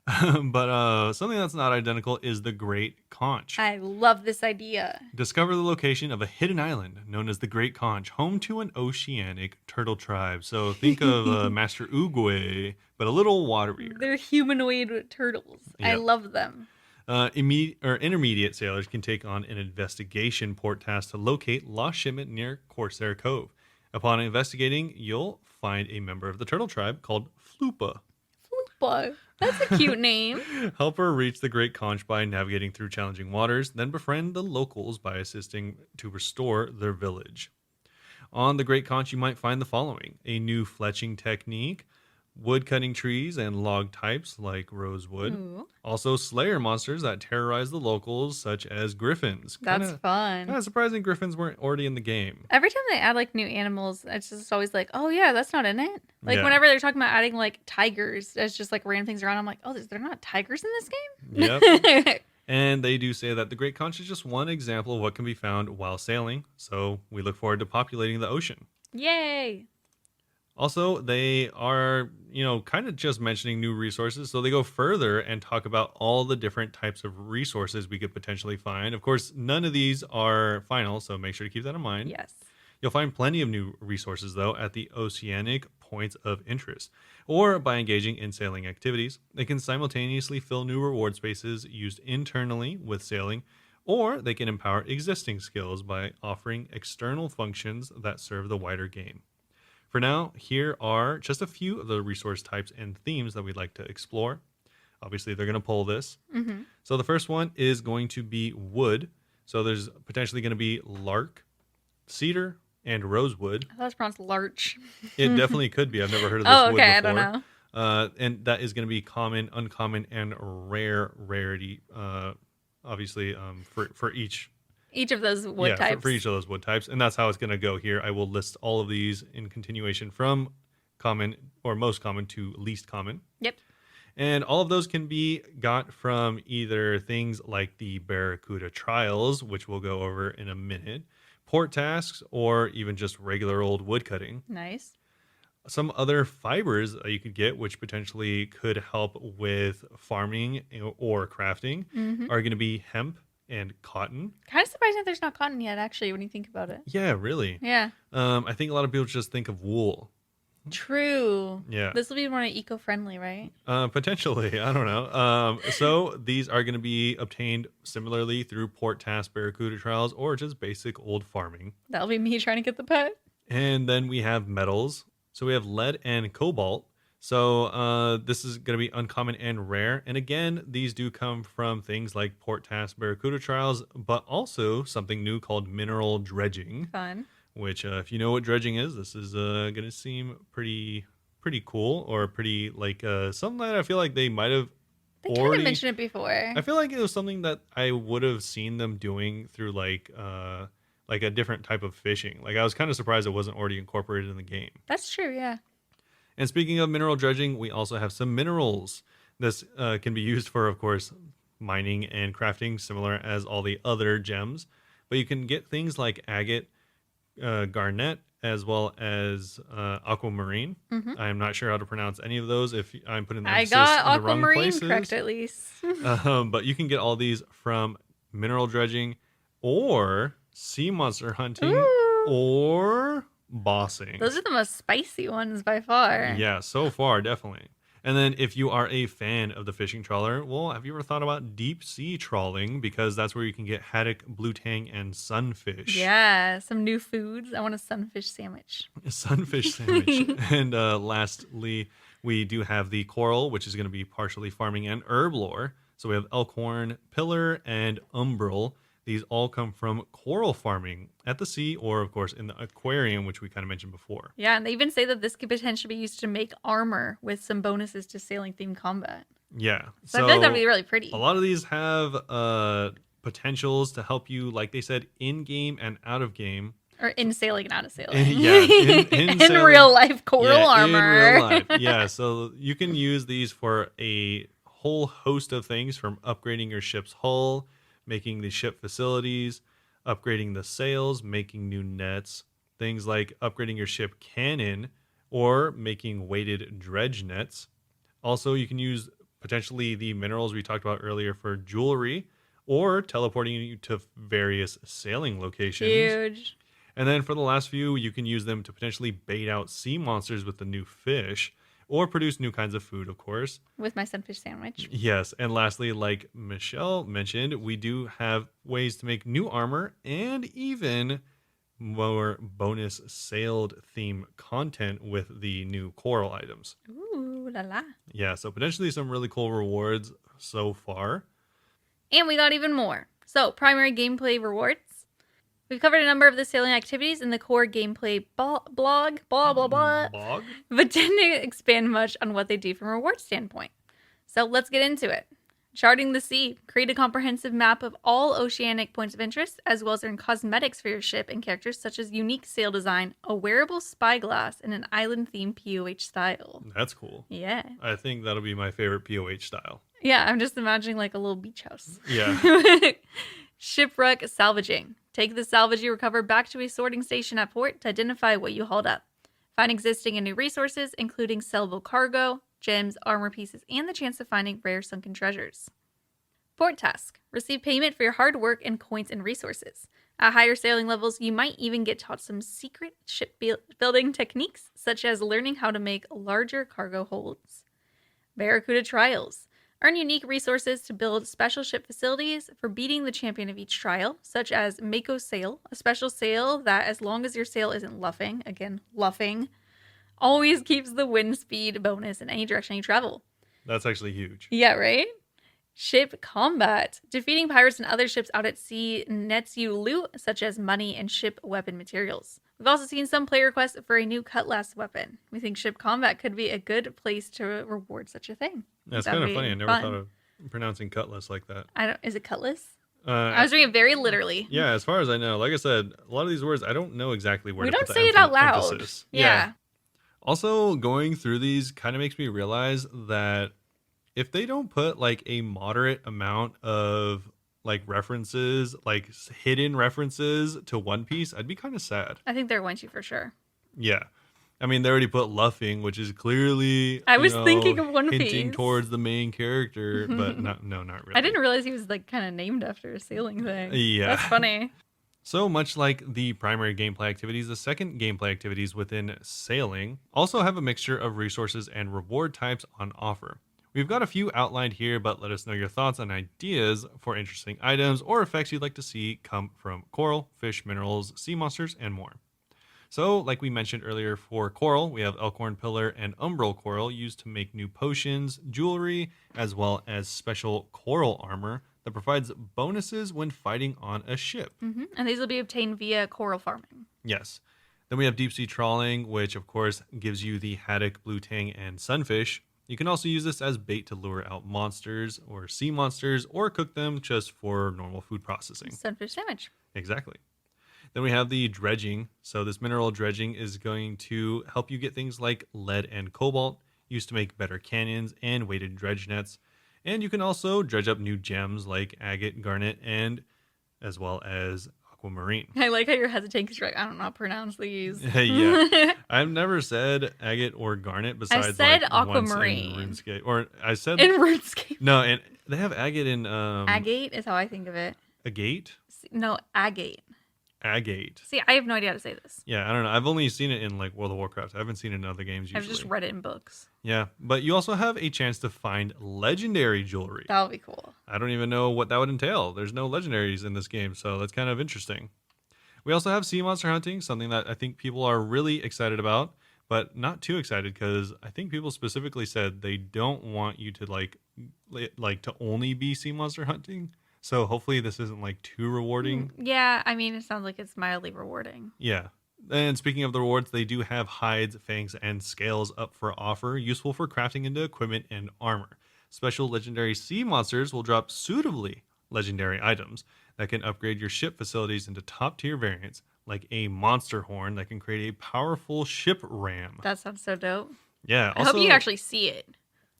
But something that's not identical is the Great Conch. I love this idea. Discover the location of a hidden island known as the Great Conch, home to an oceanic turtle tribe. So think of Master Oogway, but a little waterier. They're humanoid turtles. Yep. I love them. Intermediate sailors can take on an investigation port task to locate lost shipment near Corsair Cove. Upon investigating, you'll find a member of the turtle tribe called Floopa. Floopa. That's a cute name. Help her reach the Great Conch by navigating through challenging waters, then befriend the locals by assisting to restore their village. On the Great Conch, you might find the following: a new fletching technique, wood cutting trees and log types like rosewood. Ooh. Also, slayer monsters that terrorize the locals, such as griffins. That's fun. Kind of surprising griffins weren't already in the game. Every time they add like new animals, it's just always like, oh yeah, that's not in it. Like whenever they're talking about adding like tigers as just like random things around, I'm like, oh, they're not tigers in this game? Yep. And they do say that the Great Conch is just one example of what can be found while sailing. So we look forward to populating the ocean. Yay! Also, they are, kind of just mentioning new resources. So they go further and talk about all the different types of resources we could potentially find. Of course, none of these are final, so make sure to keep that in mind. Yes. You'll find plenty of new resources, though, at the oceanic points of interest, or by engaging in sailing activities. They can simultaneously fill new reward spaces used internally with sailing, or they can empower existing skills by offering external functions that serve the wider game. For now, here are just a few of the resource types and themes that we'd like to explore. Obviously, they're going to pull this. Mm-hmm. So the first one is going to be wood. So there's potentially going to be lark, cedar, and rosewood. I thought it was pronounced larch. It definitely could be. I've never heard of this wood before. I don't know. And that is going to be common, uncommon, and rarity, obviously, for each of those wood types. For each of those wood types. And that's how it's going to go here. I will list all of these in continuation from common or most common to least common. Yep. And all of those can be got from either things like the Barracuda Trials, which we'll go over in a minute, port tasks, or even just regular old wood cutting. Nice. Some other fibers that you could get, which potentially could help with farming or crafting, are going to be hemp and cotton. Kind of surprising that there's not cotton yet, actually, when you think about it. Yeah, really. Yeah. I think a lot of people just think of wool. True. Yeah. This will be more eco-friendly, right? Potentially. I don't know. So these are going to be obtained similarly through port task Barracuda Trials or just basic old farming. That'll be me trying to get the pet. And then we have metals. So we have lead and cobalt. So this is going to be uncommon and rare. And again, these do come from things like port task Barracuda Trials, but also something new called mineral dredging. Fun. Which, if you know what dredging is, this is going to seem pretty cool, or pretty like something that I feel like they might have kind of mentioned it before. I feel like it was something that I would have seen them doing through like a different type of fishing. Like I was kind of surprised it wasn't already incorporated in the game. That's true, yeah. And speaking of mineral dredging, we also have some minerals. This can be used for, of course, mining and crafting, similar as all the other gems. But you can get things like agate, garnet, as well as aquamarine. Mm-hmm. I'm not sure how to pronounce any of those. If I'm putting the emphasis in the wrong places. I got aquamarine correct at least. But you can get all these from mineral dredging, or sea monster hunting, or bossing. Those are the most spicy ones by far. Yeah, so far, definitely. And then if you are a fan of the fishing trawler, well, have you ever thought about deep sea trawling? Because that's where you can get haddock, blue tang, and sunfish. Yeah, some new foods. I want a sunfish sandwich. A sunfish sandwich. And lastly, we do have the coral, which is going to be partially farming and herb lore. So we have elkhorn, pillar, and umbral. These all come from coral farming at the sea or, of course, in the aquarium, which we kind of mentioned before. Yeah, and they even say that this could potentially be used to make armor with some bonuses to sailing-themed combat. Yeah. So I feel like that'd be really pretty. A lot of these have potentials to help you, like they said, in-game and out-of-game. Or in sailing and out of sailing. Yeah, in real life coral armor. In real life. Yeah, so you can use these for a whole host of things, from upgrading your ship's hull, making the ship facilities, upgrading the sails, making new nets, things like upgrading your ship cannon, or making weighted dredge nets. Also, you can use potentially the minerals we talked about earlier for jewelry, or teleporting you to various sailing locations. Huge. And then for the last few, you can use them to potentially bait out sea monsters with the new fish, or produce new kinds of food, of course. With my sunfish sandwich. Yes. And lastly, like Michelle mentioned, we do have ways to make new armor and even more bonus sailed theme content with the new coral items. Ooh, la la. Yeah, so potentially some really cool rewards so far. And we got even more. So, primary gameplay rewards. We've covered a number of the sailing activities in the core gameplay blog, blah, blah, blah, but didn't expand much on what they do from a reward standpoint. So let's get into it. Charting the sea. Create a comprehensive map of all oceanic points of interest, as well as earn cosmetics for your ship and characters, such as unique sail design, a wearable spyglass, and an island-themed POH style. That's cool. Yeah. I think that'll be my favorite POH style. Yeah, I'm just imagining like a little beach house. Yeah. Shipwreck salvaging. Take the salvage you recover back to a sorting station at port to identify what you hauled up. Find existing and new resources, including sellable cargo, gems, armor pieces, and the chance of finding rare sunken treasures. Port task. Receive payment for your hard work and coins and resources. At higher sailing levels, you might even get taught some secret shipbuilding techniques, such as learning how to make larger cargo holds. Barracuda trials. Earn unique resources to build special ship facilities for beating the champion of each trial, such as Mako Sail, a special sail that, as long as your sail isn't luffing, again, luffing, always keeps the wind speed bonus in any direction you travel. That's actually huge. Yeah, right? Ship combat. Defeating pirates and other ships out at sea nets you loot, such as money and ship weapon materials. We've also seen some player requests for a new cutlass weapon. We think ship combat could be a good place to reward such a thing. That's kind of funny. I never thought of pronouncing cutlass like that. Is it cutlass? I was reading it very literally. Yeah, as far as I know. Like I said, a lot of these words, I don't know exactly where we to don't put say the it out loud. emphasis. Yeah. Also, going through these kind of makes me realize that if they don't put like a moderate amount of like references, like hidden references to One Piece, I'd be kind of sad. I think they're going to for sure. Yeah. I mean, they already put luffing, which is clearly I was thinking of One Piece, hinting towards the main character, but not really. I didn't realize he was like kind of named after a sailing thing. Yeah. That's funny. So much like the primary gameplay activities, the second gameplay activities within sailing also have a mixture of resources and reward types on offer. We've got a few outlined here, but let us know your thoughts and ideas for interesting items or effects you'd like to see come from coral, fish, minerals, sea monsters, and more. So, like we mentioned earlier, for coral, we have elkhorn pillar and umbral coral used to make new potions, jewelry, as well as special coral armor that provides bonuses when fighting on a ship. Mm-hmm. And these will be obtained via coral farming. Yes. Then we have deep sea trawling, which of course gives you the haddock, blue tang, and sunfish. You can also use this as bait to lure out monsters or sea monsters, or cook them just for normal food processing. Sunfish sandwich. Exactly. Then we have the dredging. So this mineral dredging is going to help you get things like lead and cobalt, used to make better canyons and weighted dredge nets. And you can also dredge up new gems like agate, garnet, and as well as aquamarine. I like how you're hesitating because you're like, I don't know how to pronounce these. Yeah. I've never said agate or garnet besides I said like aquamarine. Once in RuneScape. Or I said in RuneScape. No, and they have agate in agate is how I think of it. Agate? No, agate. Agate. See, I have no idea how to say this. Yeah, I don't know. I've only seen it in like World of Warcraft. I haven't seen it in other games usually. I've just read it in books. Yeah, but you also have a chance to find legendary jewelry. That would be cool. I don't even know what that would entail. There's no legendaries in this game, so that's kind of interesting. We also have sea monster hunting, something that I think people are really excited about, but not too excited because I think people specifically said they don't want you to like to only be sea monster hunting. So hopefully this isn't like too rewarding. Yeah, I mean, it sounds like it's mildly rewarding. Yeah. And speaking of the rewards, they do have hides, fangs, and scales up for offer, useful for crafting into equipment and armor. Special legendary sea monsters will drop suitably legendary items that can upgrade your ship facilities into top tier variants, like a monster horn that can create a powerful ship ram. That sounds so dope. Yeah. I hope you actually see it.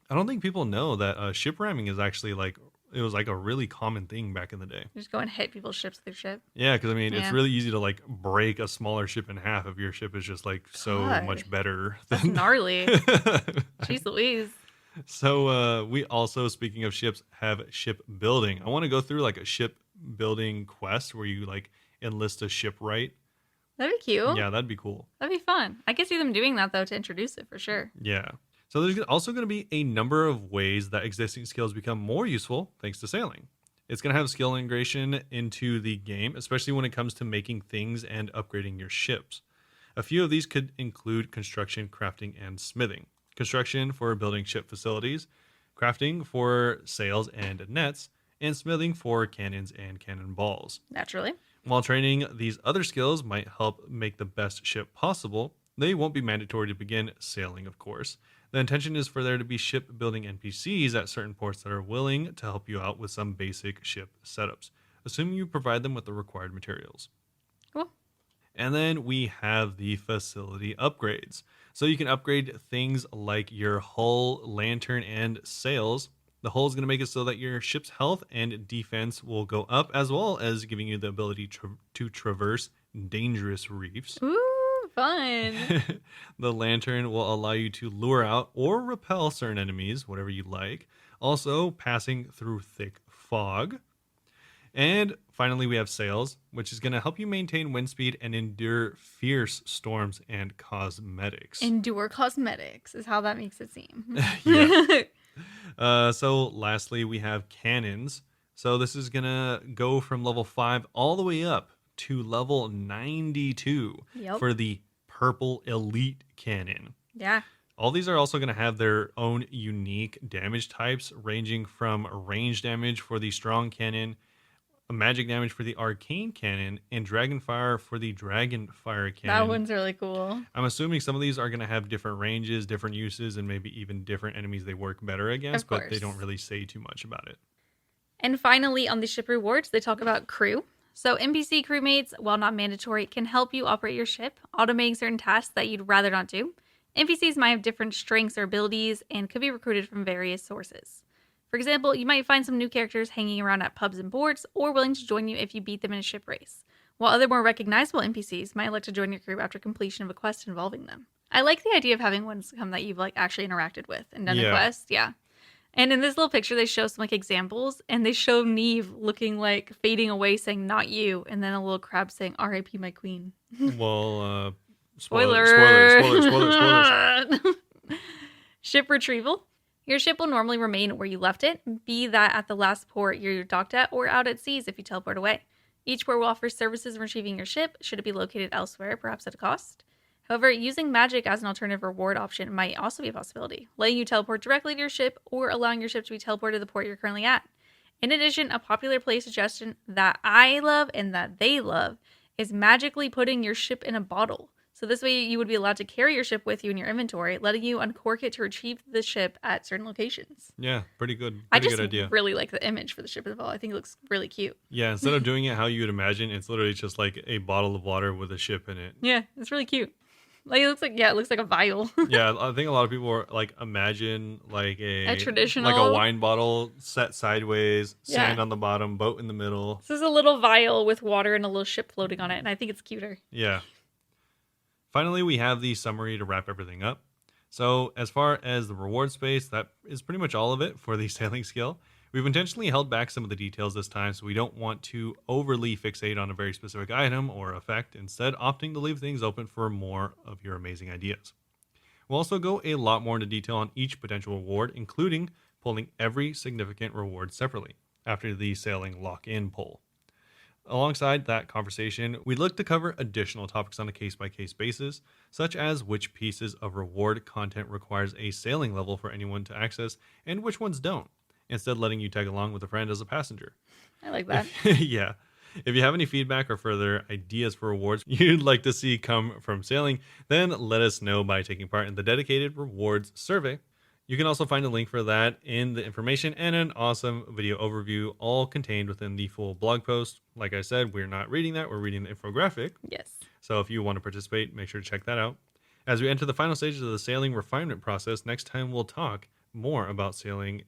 I don't think people know that ship ramming is actually like it was like a really common thing back in the day. You just go and hit people's ships with your ship. Yeah, because I mean, it's really easy to like break a smaller ship in half if your ship is just like so much better. That's gnarly. Jeez Louise. So we also, speaking of ships, have ship building. I want to go through like a ship building quest where you like enlist a shipwright. That'd be cute. Yeah, that'd be cool. That'd be fun. I could see them doing that though to introduce it for sure. Yeah. So there's also going to be a number of ways that existing skills become more useful thanks to sailing. It's going to have skill integration into the game, especially when it comes to making things and upgrading your ships. A few of these could include construction, crafting, and smithing. Construction for building ship facilities, crafting for sails and nets, and smithing for cannons and cannonballs. Naturally. While training these other skills might help make the best ship possible, they won't be mandatory to begin sailing, of course. The intention is for there to be ship building NPCs at certain ports that are willing to help you out with some basic ship setups, assuming you provide them with the required materials. Cool. And then we have the facility upgrades. So you can upgrade things like your hull, lantern, and sails. The hull is going to make it so that your ship's health and defense will go up, as well as giving you the ability to traverse dangerous reefs. Ooh. Fun. The lantern will allow you to lure out or repel certain enemies, whatever you like. Also, passing through thick fog. And finally, we have sails, which is going to help you maintain wind speed and endure fierce storms and cosmetics. Endure cosmetics is how that makes it seem. Yeah. So lastly, we have cannons. So this is going to go from level 5 all the way up to level 92 for the purple elite cannon. Yeah. All these are also going to have their own unique damage types, ranging from range damage for the strong cannon, magic damage for the arcane cannon, and dragon fire for the dragon fire cannon. That one's really cool. I'm assuming some of these are going to have different ranges, different uses, and maybe even different enemies they work better against, but they don't really say too much about it. And finally, on the ship rewards, they talk about crew. So NPC crewmates, while not mandatory, can help you operate your ship, automating certain tasks that you'd rather not do. NPCs might have different strengths or abilities and could be recruited from various sources. For example, you might find some new characters hanging around at pubs and boards or willing to join you if you beat them in a ship race, while other more recognizable NPCs might elect to join your crew after completion of a quest involving them. I like the idea of having ones come that you've actually interacted with and done the quest. Yeah. And in this little picture, they show some examples, and they show Neve looking fading away, saying "not you," and then a little crab saying "R.I.P. my queen." Well, spoilers. Ship retrieval. Your ship will normally remain where you left it, be that at the last port you're docked at or out at seas if you teleport away. Each port will offer services in retrieving your ship, should it be located elsewhere, perhaps at a cost. However, using magic as an alternative reward option might also be a possibility, letting you teleport directly to your ship or allowing your ship to be teleported to the port you're currently at. In addition, a popular play suggestion that I love and that they love is magically putting your ship in a bottle. So this way you would be allowed to carry your ship with you in your inventory, letting you uncork it to retrieve the ship at certain locations. Yeah, pretty good. I just good idea. Really like the image for the ship as well. I think it looks really cute. Yeah, instead of doing it how you would imagine, it's literally just like a bottle of water with a ship in it. Yeah, it's really cute. It looks like a vial. Yeah, I think a lot of people are imagine a traditional, a wine bottle set sideways, sand on the bottom, boat in the middle. This is a little vial with water and a little ship floating on it, and I think it's cuter. Yeah. Finally, we have the summary to wrap everything up. So as far as the reward space, that is pretty much all of it for the sailing skill. We've intentionally held back some of the details this time, so we don't want to overly fixate on a very specific item or effect, instead opting to leave things open for more of your amazing ideas. We'll also go a lot more into detail on each potential reward, including pulling every significant reward separately after the sailing lock-in pull. Alongside that conversation, we'd look to cover additional topics on a case-by-case basis, such as which pieces of reward content requires a sailing level for anyone to access and which ones don't, instead letting you tag along with a friend as a passenger. I like that. Yeah. If you have any feedback or further ideas for rewards you'd like to see come from sailing, then let us know by taking part in the dedicated rewards survey. You can also find a link for that in the information and an awesome video overview, all contained within the full blog post. Like I said, we're not reading that, we're reading the infographic. Yes. So if you want to participate, make sure to check that out. As we enter the final stages of the sailing refinement process, next time we'll talk more about sailing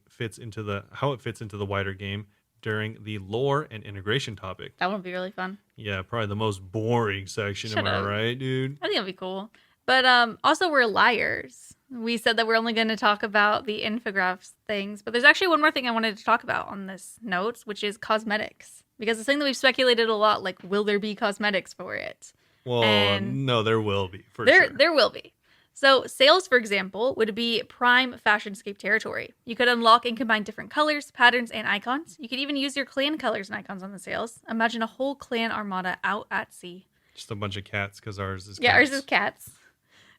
how it fits into the wider game during the lore and integration topic. That would be really fun. Yeah, probably the most boring section. Am I right, dude? I think it'll be cool. But also, we're liars. We said that we're only going to talk about the infographics things, but there's actually one more thing I wanted to talk about on this note, which is cosmetics. Because it's something that we've speculated a lot, like, will there be cosmetics for it? Well, no, there will be, for sure. There will be. So sails, for example, would be prime fashionscape territory. You could unlock and combine different colors, patterns, and icons. You could even use your clan colors and icons on the sails. Imagine a whole clan armada out at sea. Just a bunch of cats, because ours is cats. Yeah, ours is cats.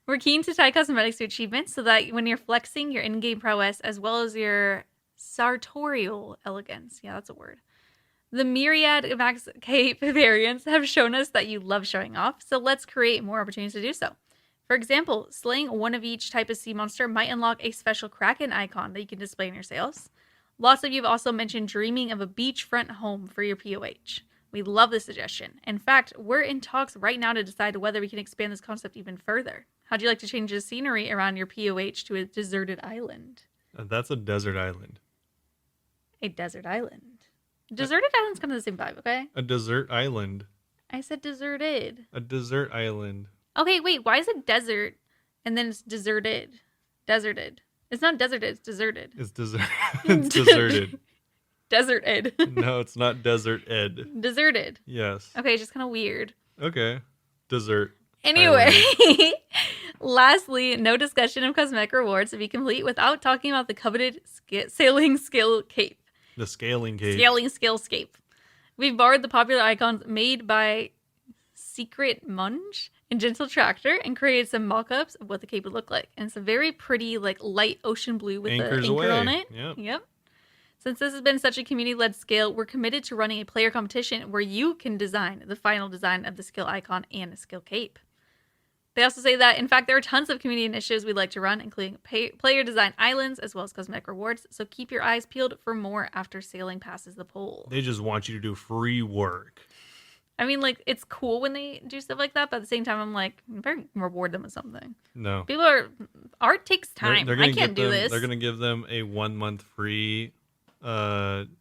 We're keen to tie cosmetics to achievements so that when you're flexing your in-game prowess as well as your sartorial elegance, yeah, that's a word. The myriad Max Cape variants have shown us that you love showing off, so let's create more opportunities to do so. For example, slaying one of each type of sea monster might unlock a special Kraken icon that you can display in your sails. Lots of you have also mentioned dreaming of a beachfront home for your POH. We love this suggestion. In fact, we're in talks right now to decide whether we can expand this concept even further. How'd you like to change the scenery around your POH to a deserted island? That's a desert island. A desert island. Deserted island's kind of the same vibe, okay? A desert island. I said deserted. A desert island. Okay, wait, why is it desert and then it's deserted? Deserted. It's not deserted, it's deserted. It's it's deserted. Deserted. No, it's not desert ed. Deserted. Yes. Okay, it's just kind of weird. Okay. Dessert. Anyway, lastly, no discussion of cosmetic rewards to be complete without talking about the coveted sailing skill cape. The scaling cape. Scaling skill scape. We've borrowed the popular icons made by Secret Munch and Gentle Tractor and created some mock-ups of what the cape would look like. And it's a very pretty, like, light ocean blue with the anchor on it. Yep. Since this has been such a community-led scale, we're committed to running a player competition where you can design the final design of the skill icon and the skill cape. They also say that, in fact, there are tons of community initiatives we'd like to run, including player design islands as well as cosmetic rewards, so keep your eyes peeled for more after sailing passes the poll. They just want you to do free work. I mean, like, it's cool when they do stuff like that, but at the same time, I'm like, I better reward them with something. No. Art takes time. I can't do this. They're going to give them a 1 month free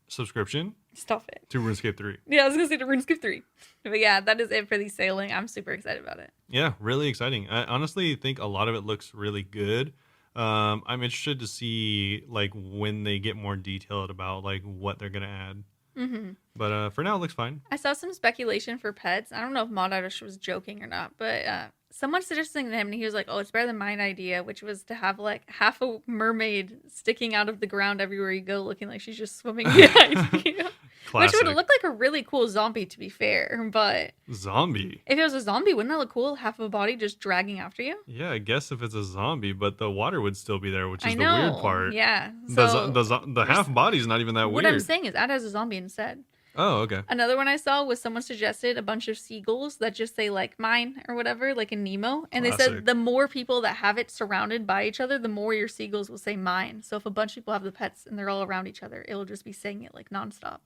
subscription. Stop it. To RuneScape 3. Yeah, I was going to say to RuneScape 3. But yeah, that is it for the sailing. I'm super excited about it. Yeah, really exciting. I honestly think a lot of it looks really good. I'm interested to see like when they get more detailed about like what they're going to add. Mm-hmm. But for now, it looks fine. I saw some speculation for pets. I don't know if Mod Irish was joking or not, but someone suggested something to him, and he was like, oh, it's better than mine idea, which was to have like half a mermaid sticking out of the ground everywhere you go, looking like she's just swimming behind you. Which would look like a really cool zombie, to be fair. But zombie? If it was a zombie, wouldn't that look cool? Half of a body just dragging after you? Yeah, I guess if it's a zombie, but the water would still be there, which is the weird part. Yeah. So the half body's not even that weird. What I'm saying is add as a zombie instead. Oh, okay. Another one I saw was someone suggested a bunch of seagulls that just say like mine or whatever, like in Nemo. And Classic. They said the more people that have it surrounded by each other, the more your seagulls will say mine. So if a bunch of people have the pets and they're all around each other, it'll just be saying it like nonstop.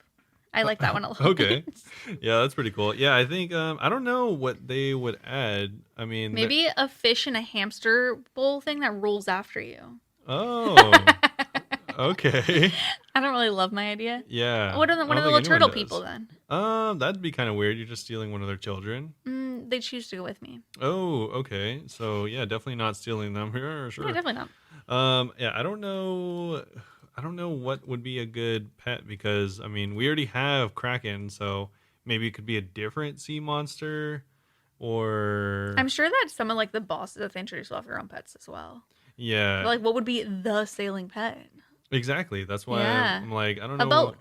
I like that one a lot. Okay. Yeah, that's pretty cool. Yeah, I think, I don't know what they would add. I mean, maybe a fish in a hamster bowl thing that rolls after you. Oh. Okay. I don't really love my idea. Yeah. What are the little turtle people then? That'd be kind of weird. You're just stealing one of their children. They choose to go with me. Oh, okay. So yeah, definitely not stealing them. Yeah, sure. Yeah, definitely not. Yeah, I don't know what would be a good pet because I mean we already have Kraken, so maybe it could be a different sea monster, or I'm sure that some of like the bosses that they introduce will have their own pets as well. Yeah. But, like, what would be the sailing pet? Exactly. That's why I'm like, I don't know. A boat.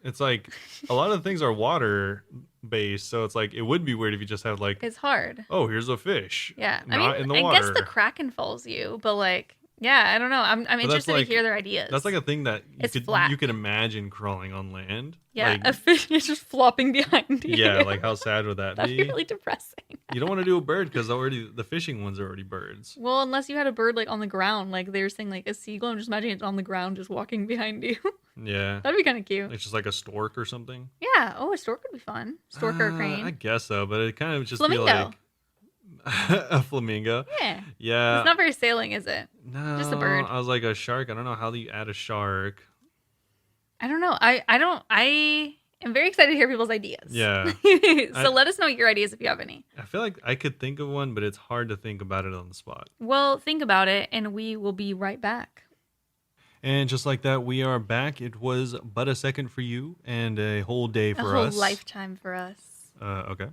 It's like a lot of things are water based, so it's like it would be weird if you just had like it's hard. Oh, here's a fish. Yeah. Not in the water. I guess the Kraken falls you, but like Yeah, I don't know. I'm But that's interested to like hear their ideas. that's like a thing that It's flat. you could imagine crawling on land. Yeah, Like a fish is just flopping behind yeah, you. like how sad would that That'd be be? really depressing. You don't want to do a bird because already the fishing ones are already birds. Well, unless you had a bird like on the ground, like they were saying, like a seagull. I'm just imagining it's on the ground, just walking behind you. Yeah, That'd be kind of cute. it's just like a stork or something. Yeah. Oh, a stork would be fun. Stork or a I crane. guess so, but it kind of just be Flamingo. like a flamingo. Yeah. It's Yeah. not very sailing, is it? No, Just a bird. I was like a shark. I don't know how do you add a shark. I don't know. I don't. I am very excited to hear people's ideas. Yeah. So let us know your ideas if you have any. I feel like I could think of one, but it's hard to think about it on the spot. Well, think about it, and we will be right back. And just like that, we are back. It was but a second for you and a whole day for us. A whole lifetime for us. Okay.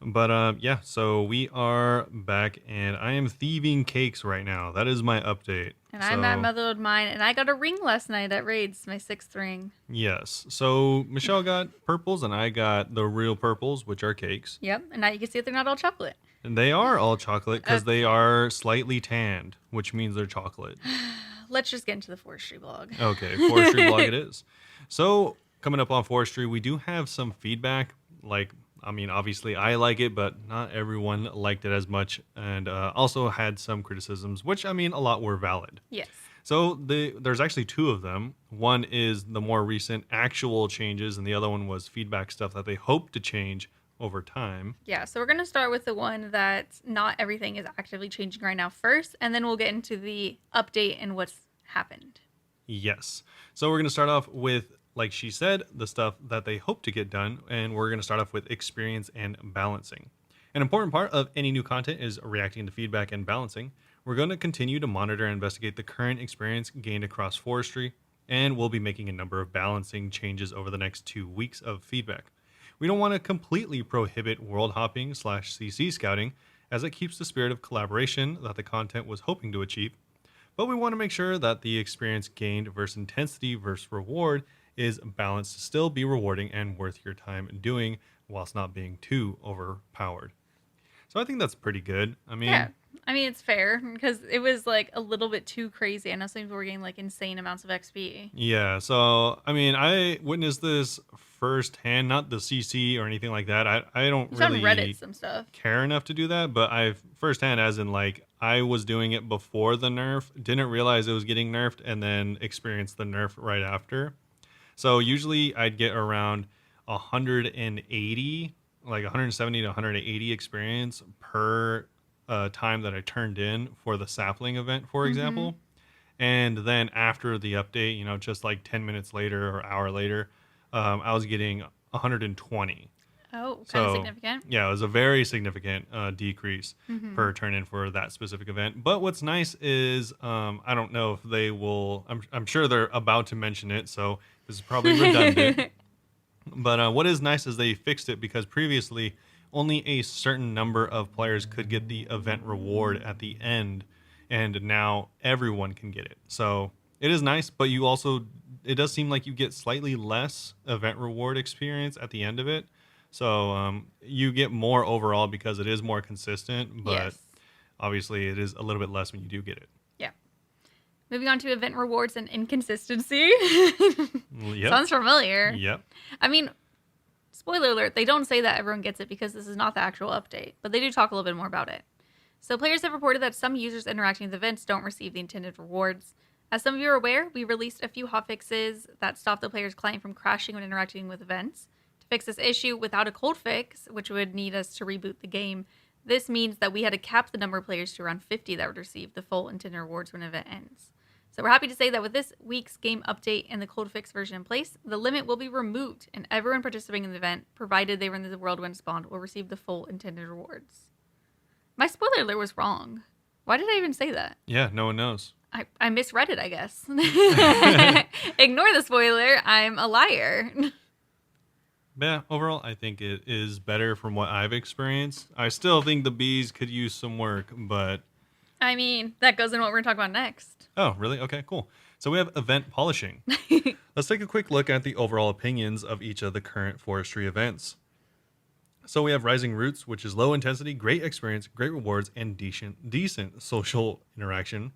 But yeah, so we are back, and I am thieving cakes right now. That is my update. And I'm at Motherlode Mine, and I got a ring last night at Raids, my 6th ring. Yes. So Michelle got purples, and I got the real purples, which are cakes. Yep, and now you can see that they're not all chocolate. And they are all chocolate because they are slightly tanned, which means they're chocolate. Let's just get into the Forestry blog. Okay, Forestry blog it is. So coming up on Forestry, we do have some feedback. Like, I mean, obviously I like it, but not everyone liked it as much, and also had some criticisms, which, I mean, a lot were valid. Yes. So there's actually two of them. One is the more recent actual changes, and the other one was feedback stuff that they hope to change over time. Yeah, so we're going to start with the one that not everything is actively changing right now first, and then we'll get into the update and what's happened. Yes. So we're going to start off with, like she said, the stuff that they hope to get done, and we're going to start off with experience and balancing. An important part of any new content is reacting to feedback and balancing. We're going to continue to monitor and investigate the current experience gained across Forestry, and we'll be making a number of balancing changes over the next 2 weeks of feedback. We don't want to completely prohibit world hopping / CC scouting, as it keeps the spirit of collaboration that the content was hoping to achieve, but we want to make sure that the experience gained versus intensity versus reward is balanced to still be rewarding and worth your time doing, whilst not being too overpowered. So I think that's pretty good. I mean, yeah. I mean, it's fair because it was like a little bit too crazy. I know some people were getting like insane amounts of XP. Yeah. So, I mean, I witnessed this firsthand, not the CC or anything like that. I don't really on Reddit some stuff. care enough to do that, but I've firsthand, as in like I was doing it before the nerf, didn't realize it was getting nerfed, and then experienced the nerf right after. So usually I'd get around 180, like 170 to 180 experience per time that I turned in for the sapling event, for example. And then after the update, you know, just like 10 minutes later or hour later, I was getting 120. Oh, kind of significant. Yeah, it was a very significant decrease per turn in for that specific event. But what's nice is, I don't know if they will, I'm sure they're about to mention it, so this is probably redundant. But what is nice is they fixed it, because previously only a certain number of players could get the event reward at the end, and now everyone can get it. So it is nice, but you also, it does seem like you get slightly less event reward experience at the end of it. So you get more overall because it is more consistent, but obviously it is a little bit less when you do get it. Yeah. Moving on to event rewards and inconsistency. Yep. Sounds familiar. Yep. I mean, spoiler alert, they don't say that everyone gets it because this is not the actual update, but they do talk a little bit more about it. So players have reported that some users interacting with events don't receive the intended rewards. As some of you are aware, we released a few hotfixes that stop the player's client from crashing when interacting with events. To fix this issue without a cold fix, which would need us to reboot the game, this means that we had to cap the number of players to around 50 that would receive the full intended rewards when an event ends. So we're happy to say that with this week's game update and the cold fix version in place, the limit will be removed, and everyone participating in the event, provided they were in the world when spawned, will receive the full intended rewards. My spoiler alert was wrong. Why did I even say that? Yeah, no one knows. I misread it, I guess. Ignore the spoiler. I'm a liar. Yeah, overall, I think it is better from what I've experienced. I still think the bees could use some work, but... I mean, that goes in what we're going to talk about next. Oh, really? Okay, cool. So we have event polishing. Let's take a quick look at the overall opinions of each of the current Forestry events. So we have Rising Roots, which is low intensity, great experience, great rewards, and decent social interaction.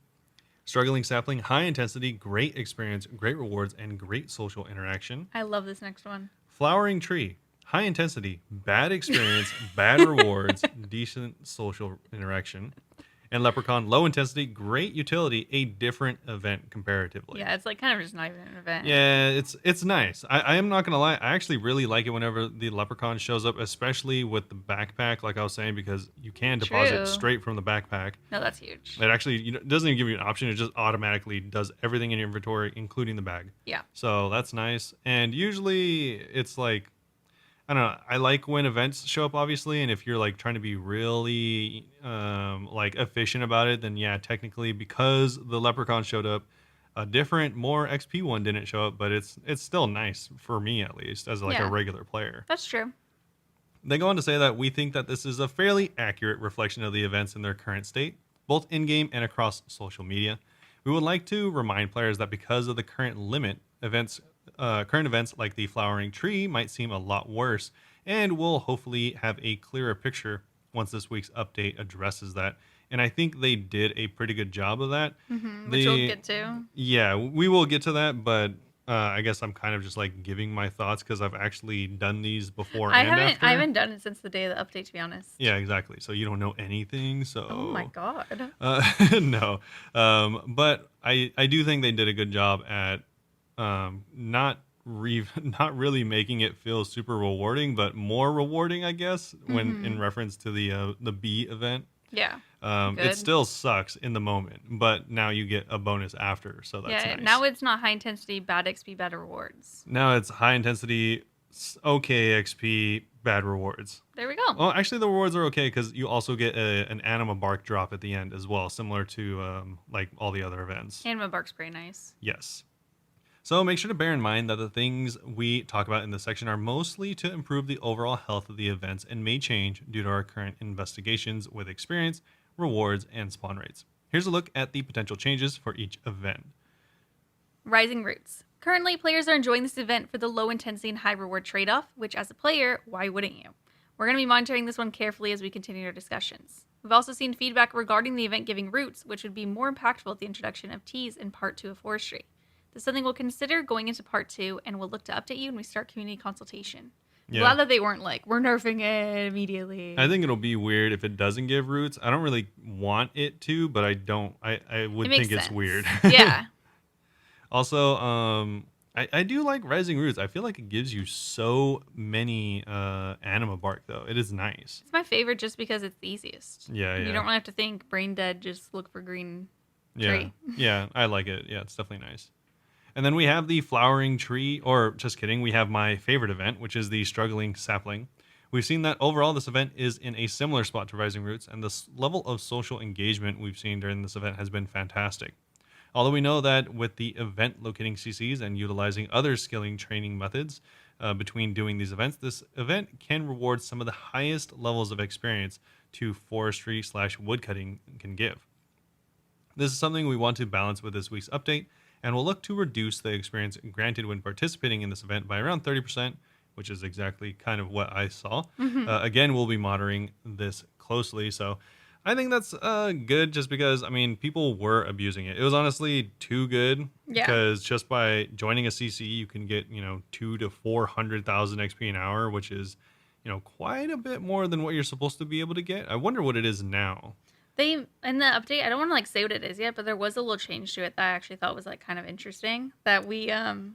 Struggling sapling, high intensity, great experience, great rewards, and great social interaction. I love this next one. Flowering tree, high intensity, bad experience, bad rewards, decent social interaction. And leprechaun, low intensity, great utility, a different event comparatively. Yeah, it's like kind of just not even an event. Yeah, it's nice. I am not gonna lie. I actually really like it whenever the leprechaun shows up, especially with the backpack, like I was saying, because you can deposit straight from the backpack. No, that's huge. It actually it doesn't even give you an option. It just automatically does everything in your inventory, including the bag. Yeah. So that's nice. And usually it's like, I don't know. I like when events show up, obviously, and if you're like trying to be really like efficient about it, then yeah, technically because the leprechaun showed up, a different, more XP one didn't show up, but it's still nice for me at least as like a regular player. That's true. They go on to say that we think that this is a fairly accurate reflection of the events in their current state, both in game and across social media. We would like to remind players that because of the current limit, current events like the flowering tree might seem a lot worse, and we'll hopefully have a clearer picture once this week's update addresses that. And I think they did a pretty good job of that. Mm-hmm, which we'll get to. Yeah, we will get to that, but I guess I'm kind of just like giving my thoughts because I've actually done these before and after. I haven't done it since the day of the update, to be honest. Yeah, exactly. So you don't know anything. So oh my god. No, but I do think they did a good job at not really making it feel super rewarding, but more rewarding, I guess, when in reference to the B event. Yeah. It still sucks in the moment, but now you get a bonus after, so that's nice. Now it's not high intensity, bad XP, bad rewards. Now it's high intensity, okay XP, bad rewards. There we go. Well, actually, the rewards are okay because you also get an anima bark drop at the end as well, similar to like all the other events. Anima bark's pretty nice. Yes. So make sure to bear in mind that the things we talk about in this section are mostly to improve the overall health of the events and may change due to our current investigations with experience, rewards, and spawn rates. Here's a look at the potential changes for each event. Rising Roots. Currently, players are enjoying this event for the low intensity and high reward trade-off, which as a player, why wouldn't you? We're going to be monitoring this one carefully as we continue our discussions. We've also seen feedback regarding the event giving roots, which would be more impactful at the introduction of teas in Part 2 of Forestry. This is something we'll consider going into Part 2, and we'll look to update you when we start community consultation. Yeah. Glad that they weren't like, we're nerfing it immediately. I think it'll be weird if it doesn't give roots. I don't really want it to, but I would think it's weird. Yeah. Also, I do like Rising Roots. I feel like it gives you so many anima bark, though. It is nice. It's my favorite just because it's the easiest. Yeah. You don't really have to think brain dead, just look for green tree. Yeah, I like it. Yeah, it's definitely nice. And then we have the flowering tree, or just kidding, we have my favorite event, which is the struggling sapling. We've seen that overall this event is in a similar spot to Rising Roots, and the level of social engagement we've seen during this event has been fantastic. Although we know that with the event locating CCs and utilizing other skilling training methods between doing these events, this event can reward some of the highest levels of experience to forestry / woodcutting can give. This is something we want to balance with this week's update, and we'll look to reduce the experience granted when participating in this event by around 30%, which is exactly kind of what I saw. Again, we'll be monitoring this closely, so I think that's good just because, I mean, people were abusing it. It was honestly too good because just by joining a CC, you can get, 200,000 to 400,000 XP an hour, which is, quite a bit more than what you're supposed to be able to get. I wonder what it is now. They, in the update, I don't want to say what it is yet, but there was a little change to it that I actually thought was kind of interesting that we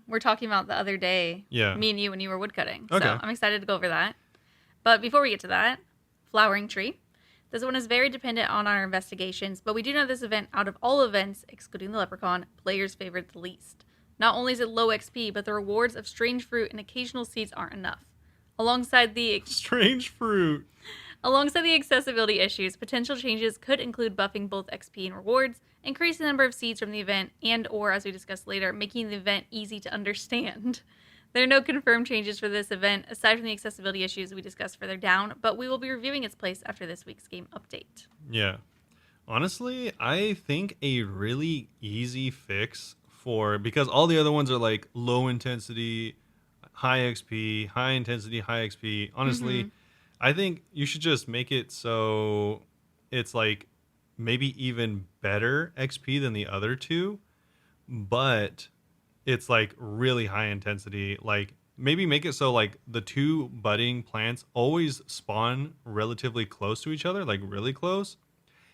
were talking about the other day. Yeah. Me and you when you were woodcutting. Okay. So I'm excited to go over that. But before we get to that, flowering tree. This one is very dependent on our investigations, but we do know this event, out of all events, excluding the leprechaun, players favored the least. Not only is it low XP, but the rewards of strange fruit and occasional seeds aren't enough. Alongside the strange fruit. Alongside the accessibility issues, potential changes could include buffing both XP and rewards, increasing the number of seeds from the event, and or, as we discussed later, making the event easy to understand. There are no confirmed changes for this event, aside from the accessibility issues we discussed further down, but we will be reviewing its place after this week's game update. Yeah. Honestly, I think a really easy fix because all the other ones are like low intensity, high XP, high intensity, high XP. Honestly, I think you should just make it so it's like maybe even better XP than the other two, but it's like really high intensity. Like maybe make it so like the two budding plants always spawn relatively close to each other, like really close.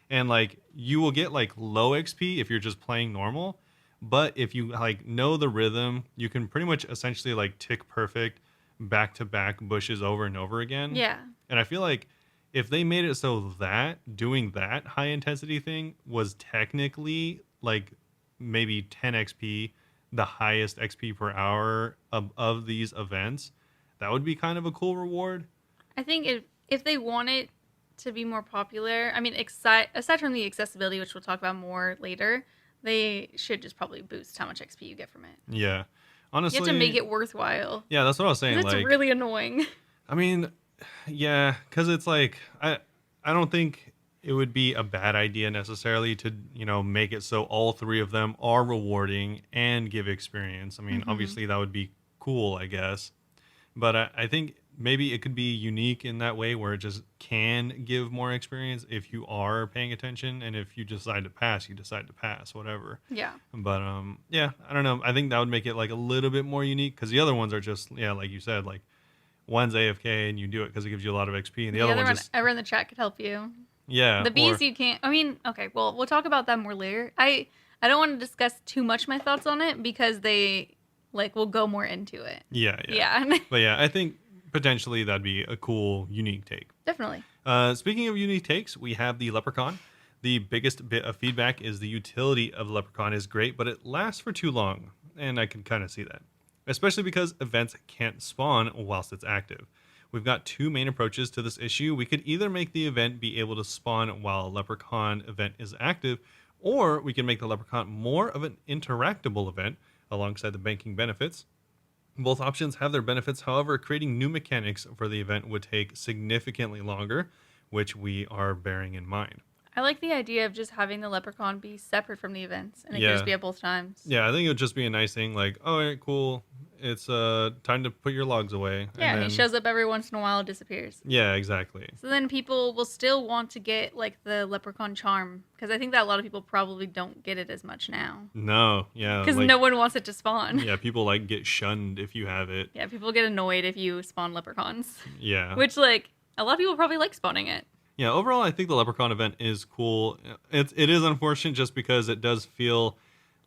And like you will get like low XP if you're just playing normal, but if you like know the rhythm, you can pretty much essentially like tick perfect back to back bushes over and over again. Yeah. And I feel like if they made it so that doing that high intensity thing was technically like maybe 10 XP, the highest XP per hour of these events, that would be kind of a cool reward. I think if they want it to be more popular, I mean, aside from the accessibility, which we'll talk about more later, they should just probably boost how much XP you get from it. Yeah. Honestly, you have to make it worthwhile. Yeah, that's what I was saying. It's like, really annoying. I mean, yeah, because it's like I don't think it would be a bad idea necessarily to make it so all three of them are rewarding and give experience. I mean, obviously that would be cool, I guess, but I think maybe it could be unique in that way where it just can give more experience if you are paying attention, and if you decide to pass, you decide to pass, whatever. Yeah. But yeah, I don't know. I think that would make it like a little bit more unique, because the other ones are just, yeah, like you said, like one's AFK and you do it because it gives you a lot of XP, and the other one just everyone in the chat could help you. Yeah. The bees you can't. I mean, okay, well, we'll talk about that more later. I don't want to discuss too much my thoughts on it because they will go more into it. Yeah. But yeah, I think potentially that'd be a cool, unique take. Definitely. Speaking of unique takes, we have the Leprechaun. The biggest bit of feedback is the utility of the Leprechaun is great, but it lasts for too long, and I can kind of see that, especially because events can't spawn whilst it's active. We've got two main approaches to this issue. We could either make the event be able to spawn while a Leprechaun event is active, or we can make the Leprechaun more of an interactable event alongside the banking benefits. Both options have their benefits, however, creating new mechanics for the event would take significantly longer, which we are bearing in mind. I like the idea of just having the Leprechaun be separate from the events, and it can just be at both times. Yeah, I think it would just be a nice thing, like, oh, all right, cool, it's time to put your logs away. Yeah, and he shows up every once in a while and disappears. Yeah, exactly. So then people will still want to get the Leprechaun charm, because I think that a lot of people probably don't get it as much now. No, yeah. Because no one wants it to spawn. Yeah, people get shunned if you have it. Yeah, people get annoyed if you spawn Leprechauns. Yeah. Which a lot of people probably like spawning it. Yeah, overall, I think the Leprechaun event is cool. It is unfortunate just because it does feel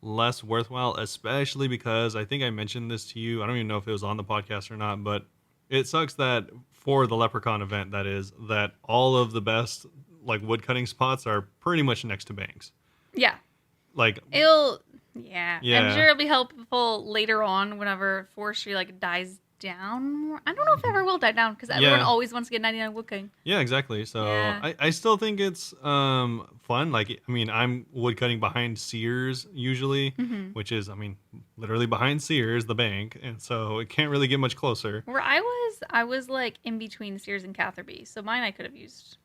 less worthwhile, especially because I think I mentioned this to you. I don't even know if it was on the podcast or not, but it sucks that for the Leprechaun event, that all of the best woodcutting spots are pretty much next to banks. Yeah. Yeah. I'm sure it'll be helpful later on whenever Forestry dies down more. I don't know if it ever will die down because everyone always wants to get 99 woodcutting. Yeah, exactly. So I still think it's fun. I'm woodcutting behind Sears usually, which is, literally behind Sears, the bank, and so it can't really get much closer. Where I was in between Sears and Catherby, so mine I could have used.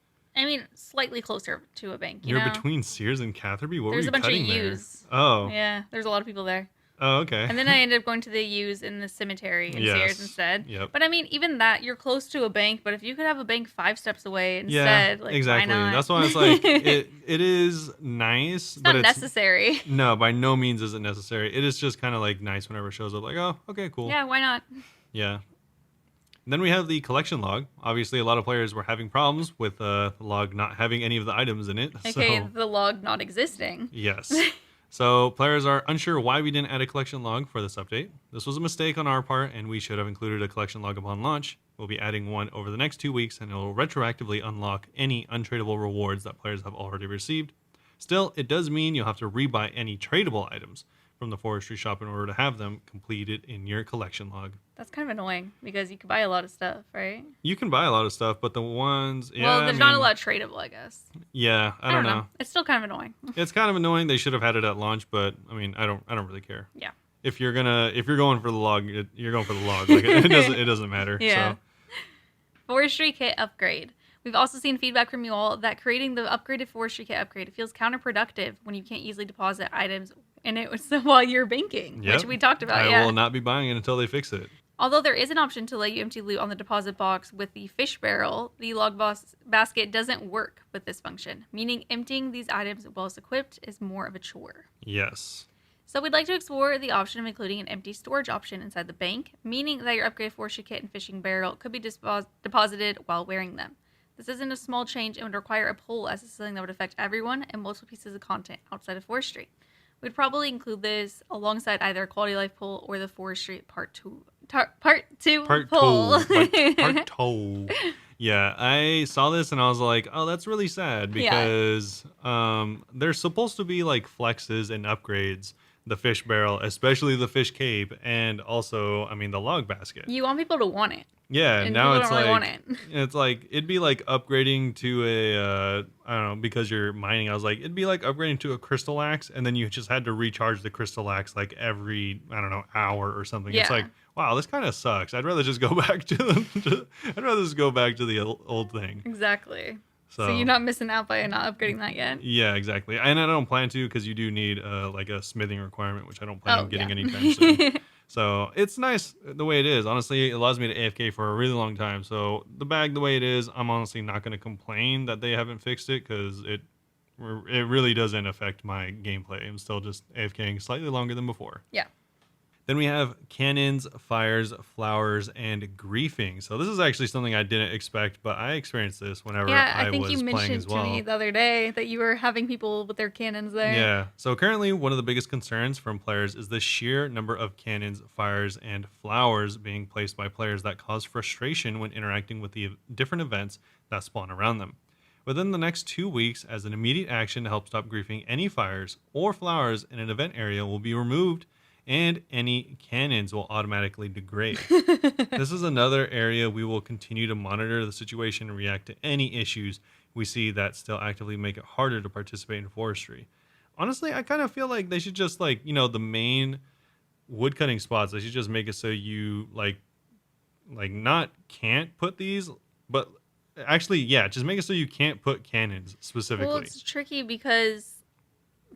Slightly closer to a bank. You're between Sears and Catherby? What there's were you cutting there? There's a bunch of U's. Oh. Yeah, there's a lot of people there. Oh, okay. And then I ended up going to the U's in the cemetery in Sears instead. Yep. But even that, you're close to a bank, but if you could have a bank 5 steps away instead, exactly. Why not? That's why it's it is nice, but it's not necessary. No, by no means is it necessary. It is just kind of nice whenever it shows up, oh, okay, cool. Yeah, why not? Yeah. Then we have the collection log. Obviously, a lot of players were having problems with the log not having any of the items in it. Okay, the log not existing. Yes. So players are unsure why we didn't add a collection log for this update. This was a mistake on our part, and we should have included a collection log upon launch. We'll be adding one over the next 2 weeks, and it will retroactively unlock any untradeable rewards that players have already received. Still, it does mean you'll have to rebuy any tradable items from the Forestry shop in order to have them completed in your collection log. That's kind of annoying because you can buy a lot of stuff, right? You can buy a lot of stuff, but the ones... Well, there's not a lot tradable, I guess. Yeah, I don't know. It's still kind of annoying. It's kind of annoying. They should have had it at launch, but I don't really care. Yeah. If you're going for the log, you're going for the log. It doesn't matter. Yeah. So. Forestry kit upgrade. We've also seen feedback from you all that creating the upgraded Forestry kit upgrade feels counterproductive when you can't easily deposit items and it was while you're banking, which we talked about. I will not be buying it until they fix it. Although there is an option to let you empty loot on the deposit box with the fish barrel, the basket doesn't work with this function, meaning emptying these items while it's equipped is more of a chore. Yes. So we'd like to explore the option of including an empty storage option inside the bank, meaning that your upgraded forestry kit and fishing barrel could be deposited while wearing them. This isn't a small change and would require a pull, as it's something that would affect everyone and multiple pieces of content outside of forestry. We'd probably include this alongside either a quality of life pull or the forestry part two pull. Part two. Yeah, I saw this and I was like, oh, that's really sad because there's supposed to be like flexes and upgrades. The fish barrel, especially the fish cape, and also, I mean, the log basket. You want people to want it. Yeah, and now it's don't really like want it. It's like it'd be like upgrading to a I don't know, because you're mining. I was like, it'd be like upgrading to a crystal axe, and then you just had to recharge the crystal axe like every hour or something. Yeah. It's like, wow, this kind of sucks. I'd rather just go back to the old thing. Exactly. So you're not missing out by not upgrading that yet? Yeah, exactly. And I don't plan to because you do need like a smithing requirement, which I don't plan on getting anytime soon. So it's nice the way it is. Honestly, it allows me to AFK for a really long time. So the bag the way it is, I'm honestly not going to complain that they haven't fixed it because it really doesn't affect my gameplay. I'm still just AFKing slightly longer than before. Yeah. Then we have cannons, fires, flowers, and griefing. So this is actually something I didn't expect, but I experienced this whenever I was playing as well. Yeah, I think you mentioned to me the other day that you were having people with their cannons there. Yeah. So currently, one of the biggest concerns from players is the sheer number of cannons, fires, and flowers being placed by players that cause frustration when interacting with the different events that spawn around them. Within the next 2 weeks, as an immediate action to help stop griefing, any fires or flowers in an event area will be removed, and any cannons will automatically degrade. This is another area we will continue to monitor the situation and react to any issues we see that still actively make it harder to participate in forestry. Honestly, I kind of feel like they should just the main woodcutting spots, they should just make it so you not can't put these, but actually, yeah, just make it so you can't put cannons specifically. Well, it's tricky because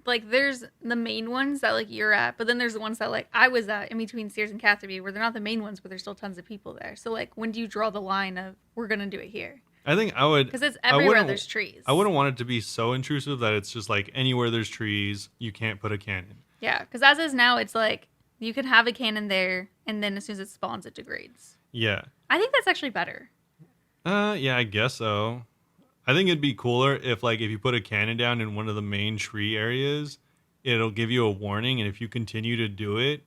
there's the main ones that you're at, but then there's the ones that I was at in between Sears and Catherby, where they're not the main ones, but there's still tons of people there. So when do you draw the line of we're gonna do it here? I think I would, because it's everywhere there's trees. I wouldn't want it to be so intrusive that it's just anywhere there's trees, you can't put a cannon. Yeah, because as is now, it's you can have a cannon there, and then as soon as it spawns, it degrades. Yeah, I think that's actually better. Yeah, I guess so. I think it'd be cooler if you put a cannon down in one of the main tree areas, it'll give you a warning, and if you continue to do it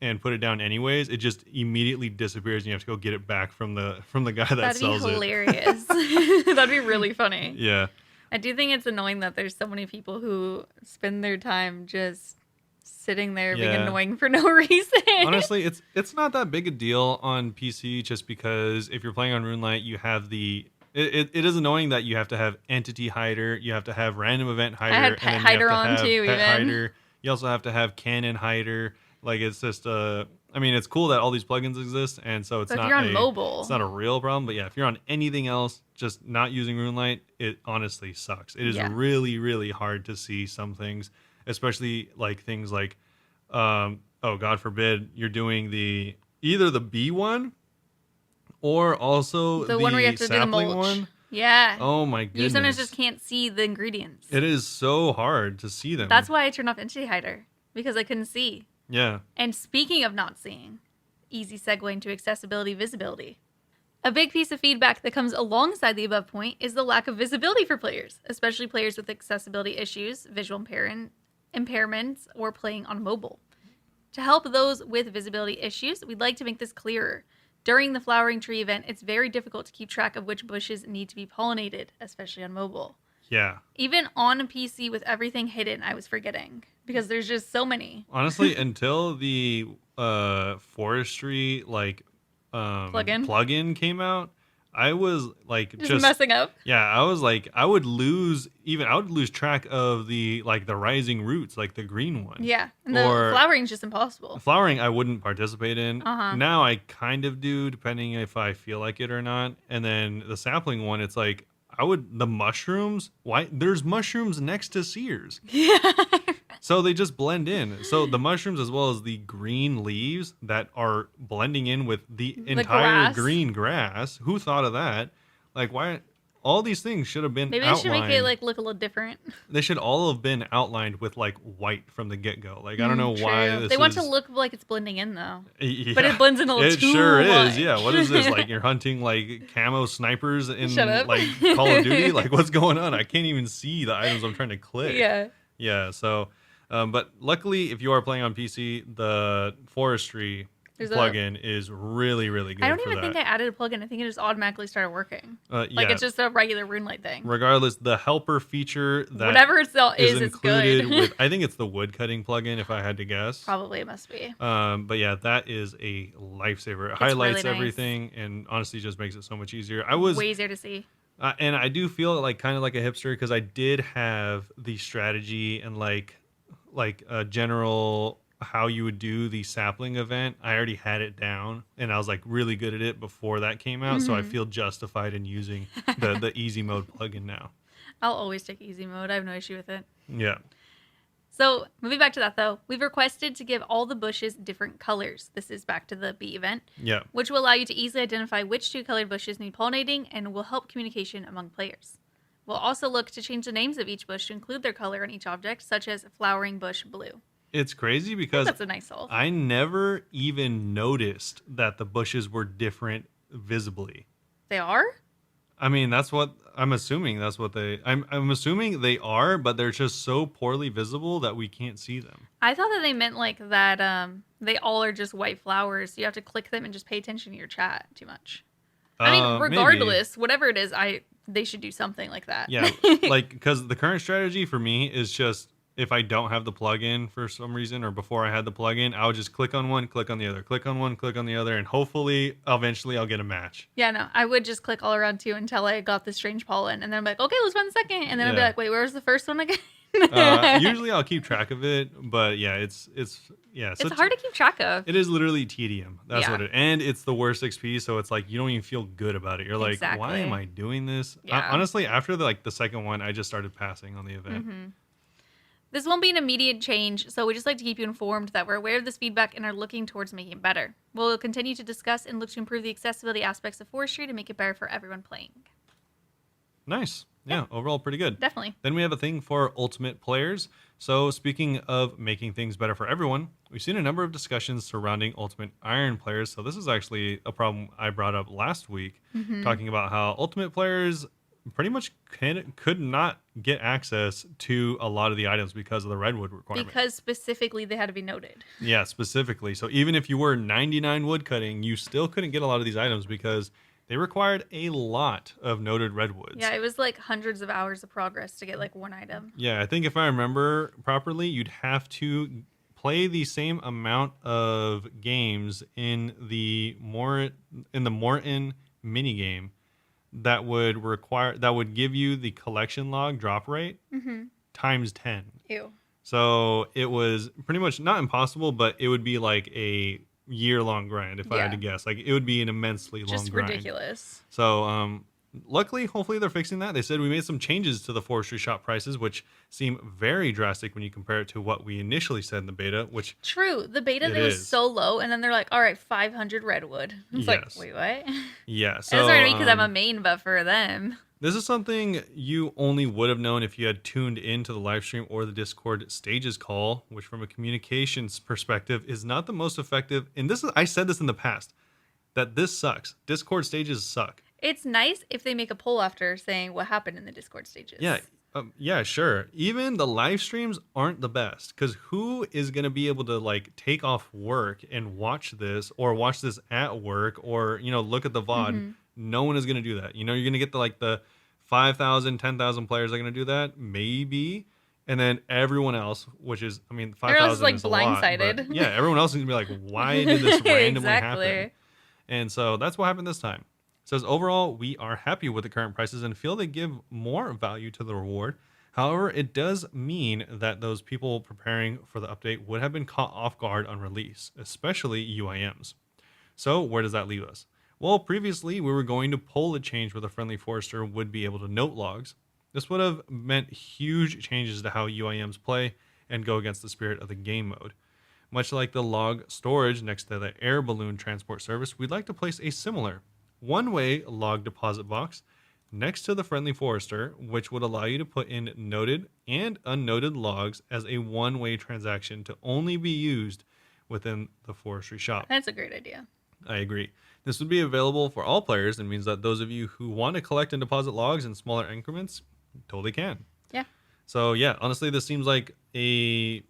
and put it down anyways, it just immediately disappears and you have to go get it back from the guy that sells it. That'd be hilarious. That'd be really funny. Yeah. I do think it's annoying that there's so many people who spend their time just sitting there being annoying for no reason. Honestly, it's not that big a deal on PC just because if you're playing on RuneLite, you have it is annoying that you have to have entity hider, you have to have random event hider, I had pet hider on too, pet even. Hider. You also have to have cannon hider. It's just I mean, it's cool that all these plugins exist, and so it's but not if you're on mobile. It's not a real problem. But yeah, if you're on anything else, just not using RuneLite, it honestly sucks. It is really, really hard to see some things, especially things oh, God forbid, you're doing either the B one or also the one where you have to do the mulch. One. Yeah. Oh my goodness. You sometimes just can't see the ingredients. It is so hard to see them. That's why I turned off entity hider, because I couldn't see. Yeah. And speaking of not seeing, easy segue into accessibility visibility. A big piece of feedback that comes alongside the above point is the lack of visibility for players, especially players with accessibility issues, visual impairments, or playing on mobile. To help those with visibility issues, we'd like to make this clearer. During the flowering tree event, it's very difficult to keep track of which bushes need to be pollinated, especially on mobile. Yeah. Even on a PC with everything hidden, I was forgetting because there's just so many. Honestly, until the forestry plugin came out, I was just messing up. Yeah, I was I would lose track of the rising roots, the green one. Yeah, and the flowering is just impossible. Flowering I wouldn't participate in. Uh-huh. Now I kind of do, depending if I feel like it or not. And then the sapling one, it's the mushrooms. Why there's mushrooms next to Sears? Yeah. So they just blend in. So the mushrooms as well as the green leaves that are blending in with the entire grass. green grass. Who thought of that? Like, why? All these things should have been Maybe they should make it like look a little different. They should all have been outlined with like white from the get go. Like I don't know why they want to look like it's blending in though. Yeah, but it blends in a little too sure much. Is. Yeah. What is this? Like you're hunting like camo snipers in like Call of Duty? Like what's going on? I can't even see the items I'm trying to click. Yeah. Yeah. So, but luckily, if you are playing on PC, the Forestry plugin is really, really good. I don't even think I added a plugin. I think it just automatically started working. Yeah. Like it's just a regular RuneLight thing. Regardless, the helper feature that whatever is included it's good. with, I think it's the wood cutting plugin, if I had to guess. Probably it must be. But yeah, that is a lifesaver. It highlights really everything and honestly just makes it so much easier. Way easier to see. And I do feel like kind of like a hipster because I did have the strategy and like a general how you would do the sapling event. I already had it down and I was like really good at it before that came out. So I feel justified in using the easy mode plugin now. I'll always take easy mode. I have no issue with it. Yeah. So moving back to that though, we've requested to give all the bushes different colors. This is back to the bee event. Yeah. Which will allow you to easily identify which 2 colored bushes need pollinating and will help communication among players. We'll also look to change the names of each bush to include their color on each object, such as flowering bush blue. It's crazy because that's a nice solve. I never even noticed that the bushes were different visibly. They are? I mean, that's what I'm assuming. That's what I'm assuming they are, but they're just so poorly visible that we can't see them. I thought that they meant like that they all are just white flowers. You have to click them and just pay attention to your chat too much. I mean, regardless, whatever it is, they should do something like that. Yeah, like because the current strategy for me is just if I don't have the plugin for some reason, or before I had the plugin, I would just click on one, click on the other, click on one, click on the other, and hopefully, eventually, I'll get a match. Yeah, no, I would just click all around too until I got the strange pollen, and then I'm like, okay, let's find the second, and then I'll be like, wait, where's the first one again? Usually, I'll keep track of it, but yeah, it's hard to keep track of. It is literally tedium. That's what and it's the worst XP, so it's like you don't even feel good about it. You're like, why am I doing this? Yeah. Honestly, after the second one, I just started passing on the event. Mm-hmm. This won't be an immediate change, so we just like to keep you informed that we're aware of this feedback and are looking towards making it better. We'll continue to discuss and look to improve the accessibility aspects of Forestry to make it better for everyone playing. Nice. Yeah, overall pretty good. Definitely. Then we have a thing for ultimate players. So speaking of making things better for everyone, we've seen a number of discussions surrounding ultimate iron players. So this is actually a problem I brought up last week, talking about how ultimate players pretty much could not get access to a lot of the items because of the redwood requirement. Because specifically they had to be noted. Yeah, specifically. So even if you were 99 wood cutting, you still couldn't get a lot of these items because they required a lot of noted redwoods. Yeah, it was like hundreds of hours of progress to get like one item. Yeah, I think if I remember properly, you'd have to play the same amount of games in the Morton minigame that would give you the collection log drop rate times 10. Ew. So it was pretty much not impossible, but it would be like a year-long grind if I had to guess. Like it would be an immensely long grind. Just ridiculous. So luckily, hopefully they're fixing that. They said we made some changes to the forestry shop prices, which seem very drastic when you compare it to what we initially said in the beta, which true. The beta it was so low, and then they're like, all right, 500 redwood. It's like, wait, what? Yeah. So it's hard because I'm a main, but for them. This is something you only would have known if you had tuned into the live stream or the Discord stages call, which from a communications perspective is not the most effective. And I said this in the past, that this sucks. Discord stages suck. It's nice if they make a poll after saying what happened in the Discord stages. Yeah. Yeah, sure. Even the live streams aren't the best because who is going to be able to like take off work and watch this or watch this at work or, look at the VOD? No one is going to do that. You're going to get the 5,000, 10,000 players are going to do that. Maybe. And then everyone else, which is, 5,000 is a lot. Blindsided. Yeah, everyone else is going to be like, why did this randomly happen? And so that's what happened this time. It says, overall, we are happy with the current prices and feel they give more value to the reward. However, it does mean that those people preparing for the update would have been caught off guard on release, especially UIMs. So where does that leave us? Well, previously, we were going to pull a change where the friendly forester would be able to note logs. This would have meant huge changes to how UIMs play, and go against the spirit of the game mode. Much like the log storage next to the air balloon transport service, we'd like to place a similar one-way log deposit box next to the friendly forester, which would allow you to put in noted and unnoted logs as a one-way transaction to only be used within the forestry shop. That's a great idea. I agree. This would be available for all players and means that those of you who want to collect and deposit logs in smaller increments totally can. Yeah. So yeah, honestly, this seems like a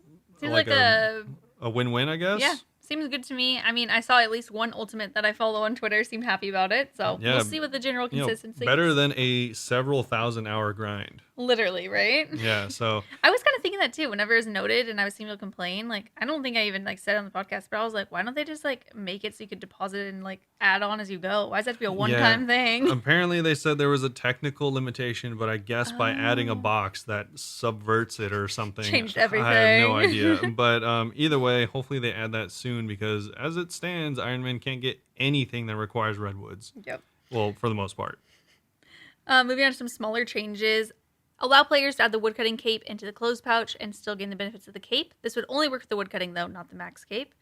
win-win, I guess. Yeah. Seems good to me. I mean, I saw at least one ultimate that I follow on Twitter seemed happy about it. So we'll see what the general consistency better is. Than a several 1,000-hour grind. Literally, right? Yeah, so. I was kind of thinking that too. Whenever it was noted and I was seeing people complain, like, I don't think I even like said it on the podcast, but I was like, why don't they just like make it so you could deposit it and like add on as you go? Why does that have to be a one-time thing? Apparently they said there was a technical limitation, but I guess by adding a box that subverts it or something. Changed everything. I have no idea. But either way, hopefully they add that soon because as it stands, Iron Man can't get anything that requires redwoods. Yep. Well, for the most part. Moving on to some smaller changes. Allow players to add the woodcutting cape into the clothes pouch and still gain the benefits of the cape. This would only work for the woodcutting, though, not the max cape.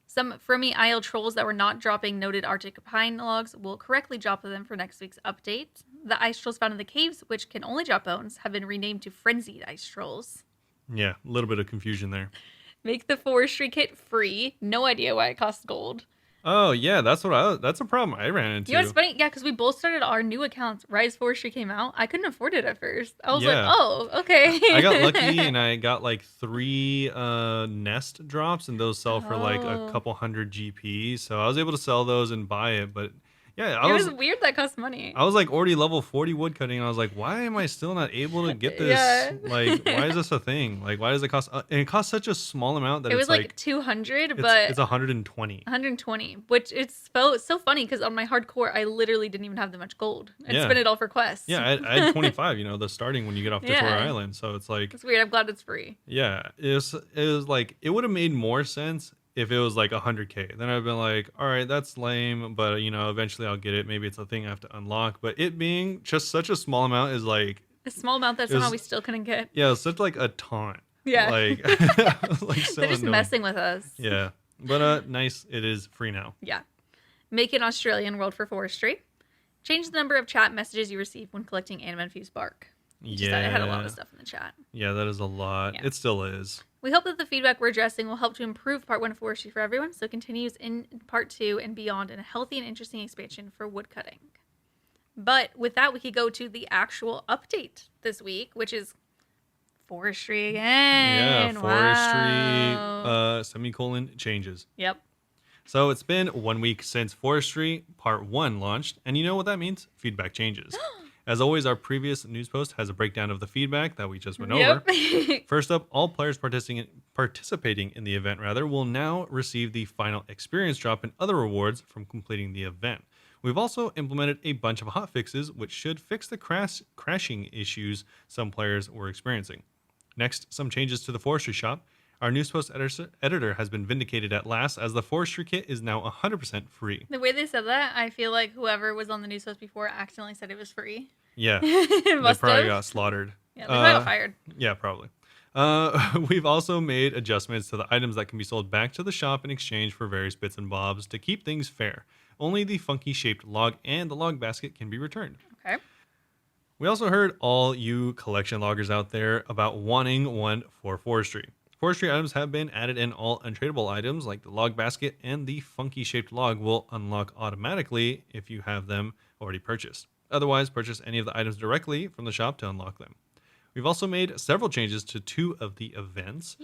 Some Fermi Isle trolls that were not dropping noted Arctic pine logs will correctly drop them for next week's update. The ice trolls found in the caves, which can only drop bones, have been renamed to frenzied ice trolls. Yeah, a little bit of confusion there. Make the forestry kit free. No idea why it costs gold. Oh yeah, that's a problem I ran into. You know what's funny? Yeah, because we both started our new accounts. Rise Forestry came out. I couldn't afford it at first. I was like, oh, okay. I got lucky and I got like 3 nest drops, and those sell for like a couple hundred GP. So I was able to sell those and buy it, but yeah, it was weird that cost money. I was like already level 40 woodcutting, and I was like, why am I still not able to get this? Yeah. Like, why is this a thing? Like, why does it cost? And it costs such a small amount that it was like 200, but it's 120. 120, which it's so funny because on my hardcore, I literally didn't even have that much gold. I spent it all for quests. Yeah, I had 25. The starting when you get off Victoria Island, so it's like it's weird. I'm glad it's free. Yeah, it was like it would have made more sense if it was like 100K. Then I've been like, all right, that's lame, but eventually I'll get it. Maybe it's a thing I have to unlock. But it being just such a small amount is like a small amount that somehow we still couldn't get. Yeah, it's such like a taunt. Yeah, like, like so they're just annoying. messing with us. Yeah, but nice. It is free now. Yeah, make it Australian world for forestry. Change the number of chat messages you receive when collecting anima-infused bark. It had a lot of stuff in the chat. Yeah, that is a lot. Yeah. It still is. We hope that the feedback we're addressing will help to improve Part 1 of Forestry for everyone, so it continues in Part 2 and beyond in a healthy and interesting expansion for woodcutting. But with that, we could go to the actual update this week, which is Forestry again. Yeah, Forestry, semicolon, changes. Yep. So it's been 1 week since Forestry Part 1 launched, and you know what that means? Feedback changes. As always, our previous news post has a breakdown of the feedback that we just went over. First up, all players participating in the event will now receive the final experience drop and other rewards from completing the event. We've also implemented a bunch of hotfixes which should fix the crashing issues some players were experiencing. Next, some changes to the Forestry shop. Our news post editor has been vindicated at last, as the Forestry kit is now 100% free. The way they said that, I feel like whoever was on the news post before accidentally said it was free. Yeah, they probably got slaughtered. Yeah, they probably got fired. Yeah, probably. We've also made adjustments to the items that can be sold back to the shop in exchange for various bits and bobs to keep things fair. Only the funky shaped log and the log basket can be returned. Okay. We also heard all you collection loggers out there about wanting one for Forestry. Forestry items have been added, and all untradeable items like the log basket and the funky shaped log will unlock automatically if you have them already purchased. Otherwise, purchase any of the items directly from the shop to unlock them. We've also made several changes to 2 of the events.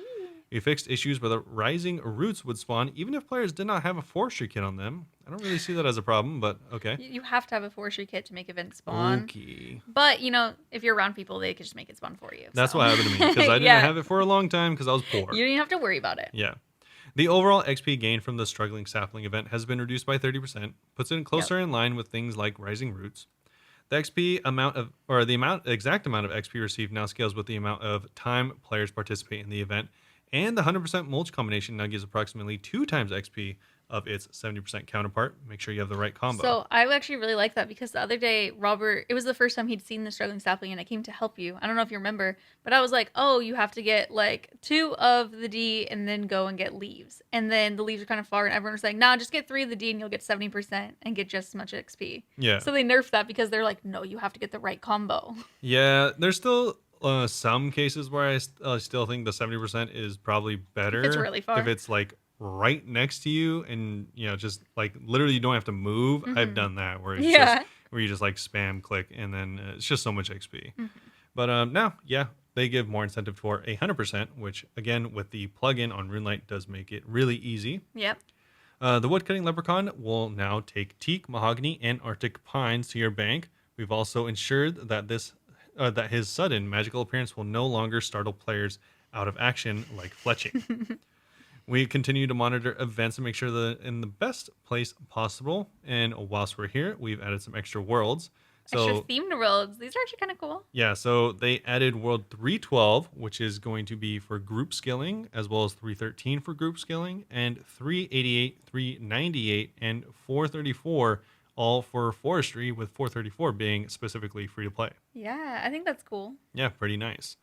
We fixed issues where the rising roots would spawn even if players did not have a forestry kit on them. I don't really see that as a problem, but okay. You have to have a forestry kit to make events spawn. Okay. But, if you're around people, they could just make it spawn for you. That's what happened to me, because I didn't have it for a long time because I was poor. You didn't have to worry about it. Yeah. The overall XP gain from the struggling sapling event has been reduced by 30%, puts it closer in line with things like rising roots. The exact amount of XP received now scales with the amount of time players participate in the event, and the 100% mulch combination now gives approximately 2 times XP of its 70% counterpart. Make sure you have the right combo. So I actually really like that because the other day, Robert, it was the first time he'd seen the struggling sapling and I came to help you. I don't know if you remember, but I was like, oh, you have to get like 2 of the D and then go and get leaves. And then the leaves are kind of far and everyone was like, nah, just get 3 of the D and you'll get 70% and get just as much XP. Yeah. So they nerfed that because they're like, no, you have to get the right combo. Yeah, there's still some cases where I still think the 70% is probably better. If it's really far. If it's like right next to you and just like literally you don't have to move. I've done that where it's just where you just like spam click and then it's just so much XP. But now they give more incentive for 100%, which again with the plugin on Runelite does make it really easy. Yep. The woodcutting leprechaun will now take teak, mahogany, and arctic pines to your bank. We've also ensured that that his sudden magical appearance will no longer startle players out of action like fletching. We continue to monitor events and make sure that in the best place possible. And whilst we're here, we've added some extra worlds. Extra themed worlds. These are actually kind of cool. Yeah, so they added world 312, which is going to be for group skilling, as well as 313 for group skilling, and 388, 398, and 434, all for forestry, with 434 being specifically free to play. Yeah, I think that's cool. Yeah, pretty nice.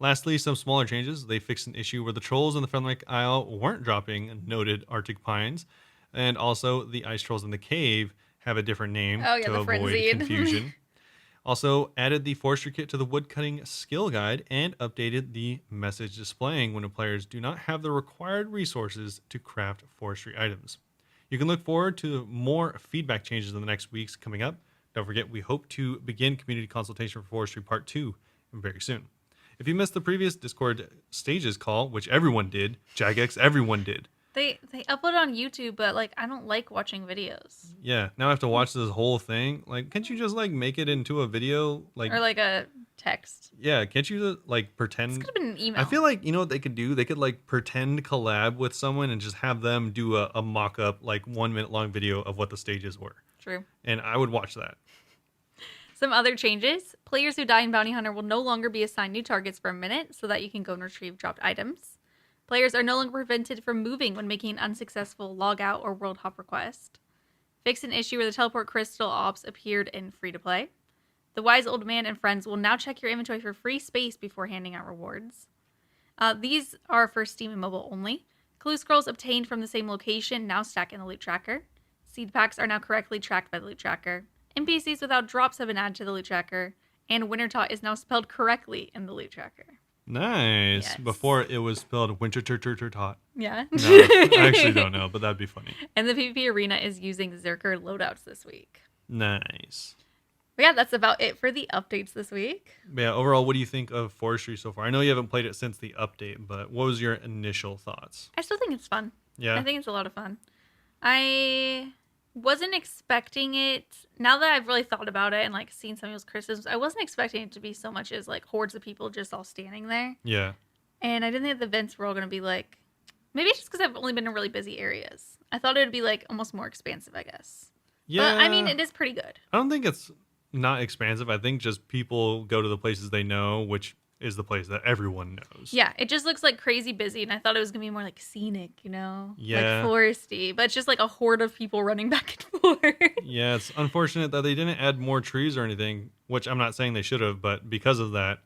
Lastly, some smaller changes. They fixed an issue where the trolls in the Fenwick Isle weren't dropping noted Arctic pines, and also the ice trolls in the cave have a different name to avoid frenzied confusion. Also added the forestry kit to the woodcutting skill guide and updated the message displaying when the players do not have the required resources to craft forestry items. You can look forward to more feedback changes in the next weeks coming up. Don't forget, we hope to begin community consultation for Forestry Part 2 very soon. If you missed the previous Discord stages call, which everyone did, Jagex, everyone did. They upload on YouTube, but like I don't like watching videos. Yeah, now I have to watch this whole thing. Like, can't you just like make it into a video, or like a text? Yeah, can't you like pretend? This could have been an email. I feel like what they could do. They could like pretend collab with someone and just have them do a mock-up, like 1 minute long video of what the stages were. True. And I would watch that. Some other changes. Players who die in Bounty Hunter will no longer be assigned new targets for a minute so that you can go and retrieve dropped items. Players are no longer prevented from moving when making an unsuccessful logout or world hop request. Fix an issue where the teleport crystal ops appeared in free-to-play. The wise old man and friends will now check your inventory for free space before handing out rewards. These are for Steam and mobile only. Clue scrolls obtained from the same location now stack in the loot tracker. Seed packs are now correctly tracked by the loot tracker. NPCs without drops have been added to the loot tracker. And Wintertot is now spelled correctly in the loot tracker. Nice. Yes. Before it was spelled Wintertot. Yeah. No, I actually don't know, but that'd be funny. And the PvP arena is using Zerker loadouts this week. Nice. But yeah, that's about it for the updates this week. But yeah, overall, what do you think of Forestry so far? I know you haven't played it since the update, but what was your initial thoughts? I still think it's fun. Yeah. I think it's a lot of fun. I wasn't expecting it. Now that I've really thought about it and like seen some of those criticisms, I wasn't expecting it to be so much as like hordes of people just all standing there. Yeah. And I didn't think the events were all going to be like, maybe it's just because I've only been in really busy areas. I thought it would be like almost more expansive, I guess. Yeah. But I mean, it is pretty good. I don't think it's not expansive. I think just people go to the places they know, which is the place that everyone knows. Yeah, it just looks like crazy busy, and I thought it was gonna be more like scenic, you know, yeah, like foresty. But it's just like a horde of people running back and forth. Yeah, it's unfortunate that they didn't add more trees or anything, which I'm not saying they should have, but because of that,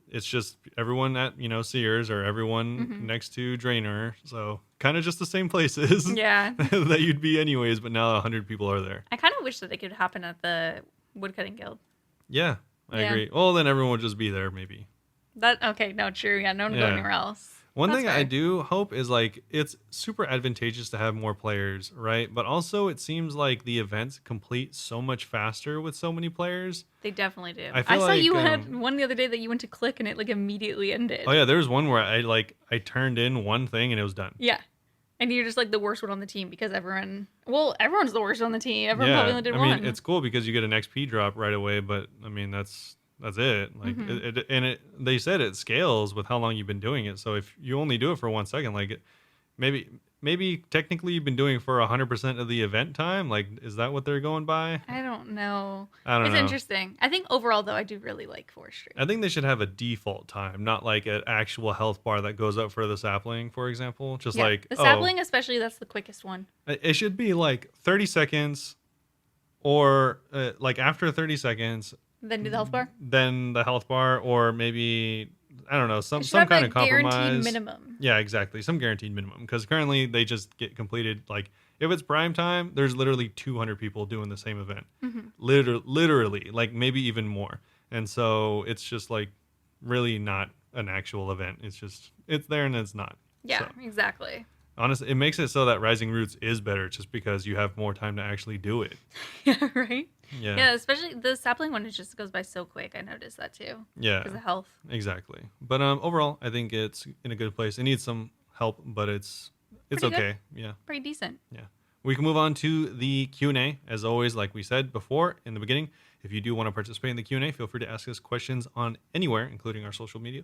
it's just everyone at Sears or everyone next to Drainer, so kind of just the same places. Yeah, that you'd be anyways, but now 100 people are there. I kind of wish that it could happen at the Woodcutting Guild. Yeah. I agree. Well, then everyone would just be there, maybe. Okay, no, true. Yeah, no one would go anywhere else. One thing I do hope is like it's super advantageous to have more players, right? But also it seems like the events complete so much faster with so many players. They definitely do. I saw you had one the other day that you went to click and it like immediately ended. Oh yeah, there was one where I turned in one thing and it was done. Yeah. And you're just like the worst one on the team because everyone's the worst on the team. Everyone probably only did one. I mean, it's cool because you get an XP drop right away, but I mean, that's it. Like, they said it scales with how long you've been doing it. So if you only do it for 1 second, maybe maybe technically you've been doing for 100% of the event time. Like, is that what they're going by? I don't know. I don't It's know. interesting. I think overall, though, I do really like Forestry. I think they should have a default time, not like an actual health bar that goes up for the sapling, for example. Just like, the sapling, especially, that's the quickest one. It should be like 30 seconds or like after 30 seconds. Then do the health bar? Then the health bar, or maybe, I don't know, some kind of compromise. Guaranteed minimum. Yeah, exactly. Some guaranteed minimum. Because currently they just get completed. Like, if it's prime time, there's literally 200 people doing the same event. Mm-hmm. Literally, like maybe even more. And so it's just like really not an actual event. It's there and it's not. Yeah, so, exactly. honestly, it makes it so that Rising Roots is better just because you have more time to actually do it. Yeah, right? Yeah. Yeah, especially the sapling one, it just goes by so quick. I noticed that too. Yeah. Because of health. Exactly. But overall, I think it's in a good place. It needs some help, but it's Pretty okay. Good. Yeah. Pretty decent. Yeah. We can move on to the Q&A. As always, like we said before in the beginning, if you do want to participate in the Q&A, feel free to ask us questions on anywhere, including our social media.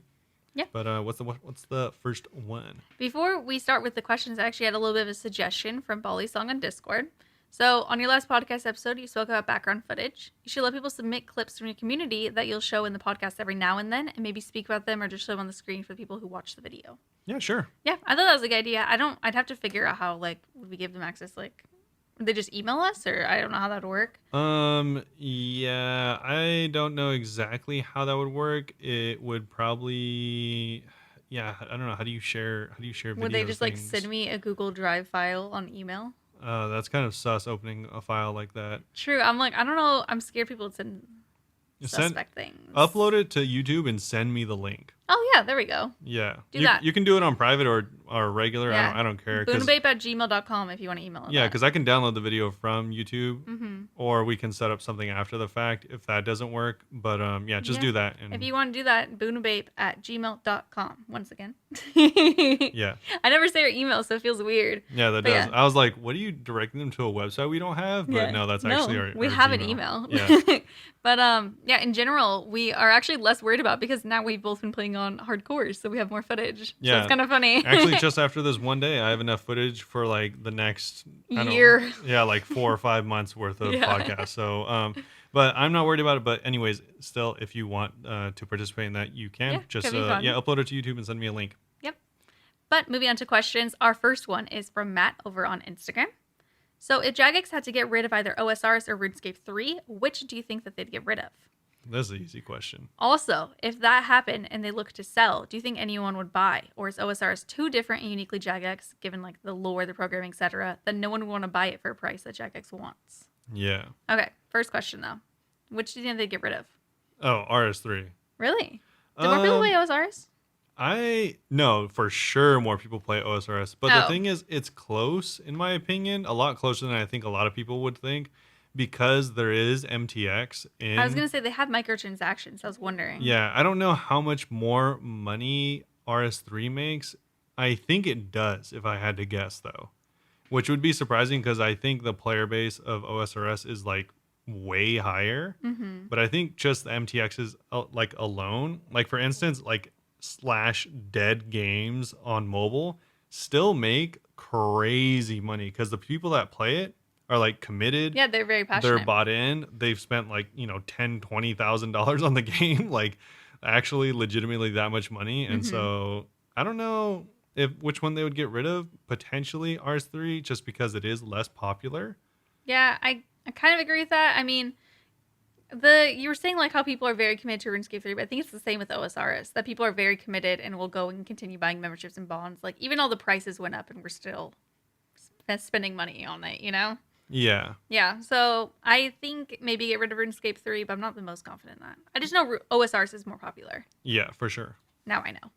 Yeah. But what's the first one? Before we start with the questions, I actually had a little bit of a suggestion from Bali Song on Discord. So on your last podcast episode, you spoke about background footage. You should let people submit clips from your community that you'll show in the podcast every now and then, and maybe speak about them or just show them on the screen for the people who watch the video. Yeah, sure. Yeah, I thought that was a good idea. I'd have to figure out how, like, would we give them access? Like, would they just email us, or I don't know how that would work. Yeah, I don't know exactly how that would work. It would probably, yeah, I don't know. How do you share video Would they just things? like send me a Google Drive file on email? That's kind of sus opening a file like that. True. I'm like, I don't know. I'm scared people would send suspect things. Upload it to YouTube and send me the link. Oh yeah, there we go. Yeah. Do that. You can do it on private or regular. Yeah. I don't care. Bunebape@gmail.com if you want to email it. Yeah, because I can download the video from YouTube, Mm-hmm. or we can set up something after the fact if that doesn't work. But yeah, just do that. And if you want to do that, bunebape@gmail.com. Once again. Yeah. I never say your email, so it feels weird. Yeah, that does. Yeah. I was like, what are you directing them to a website we don't have? But no, that's actually we our have Gmail. An email. Yeah. But yeah, in general, we are actually less worried about because now we've both been playing on hardcore, so we have more footage. Yeah. So it's kind of funny. Actually, just after this one day, I have enough footage for like the next year. Yeah, like 4 or 5 months worth of podcasts. So, but I'm not worried about it. But anyways, still, if you want to participate in that, you can. Yeah, just upload it to YouTube and send me a link. Yep. But moving on to questions, our first one is from Matt over on Instagram. So if Jagex had to get rid of either OSRS or RuneScape 3, which do you think that they'd get rid of? That's an easy question. Also, if that happened and they look to sell, do you think anyone would buy? Or is OSRS too different and uniquely Jagex, given like the lore, the programming, etc., that no one would want to buy it for a price that Jagex wants? Yeah. Okay, first question though. Which do you think they'd get rid of? Oh, RS3. Really? Do more people play OSRS? I know for sure more people play OSRS, but the thing is, it's close in my opinion, a lot closer than I think a lot of people would think, because there is MTX in. I was gonna say they have microtransactions. I was wondering. Yeah, I don't know how much more money RS3 makes. I think it does, if I had to guess though, which would be surprising because I think the player base of OSRS is like way higher. Mm-hmm. But I think just the MTX is like alone, like for instance, like /dead games on mobile still make crazy money because the people that play it are like committed. Yeah, they're very passionate. They're bought in. They've spent like, $10,000-$20,000 on the game, like actually legitimately that much money. And so I don't know which one they would get rid of. Potentially RS3, just because it is less popular. Yeah, I kind of agree with that. I mean, you were saying like how people are very committed to RuneScape 3, but I think it's the same with OSRS, that people are very committed and will go and continue buying memberships and bonds. Like even all the prices went up and we're still spending money on it, Yeah. Yeah, so I think maybe get rid of RuneScape 3, but I'm not the most confident in that. I just know OSRS is more popular. Yeah, for sure. Now I know.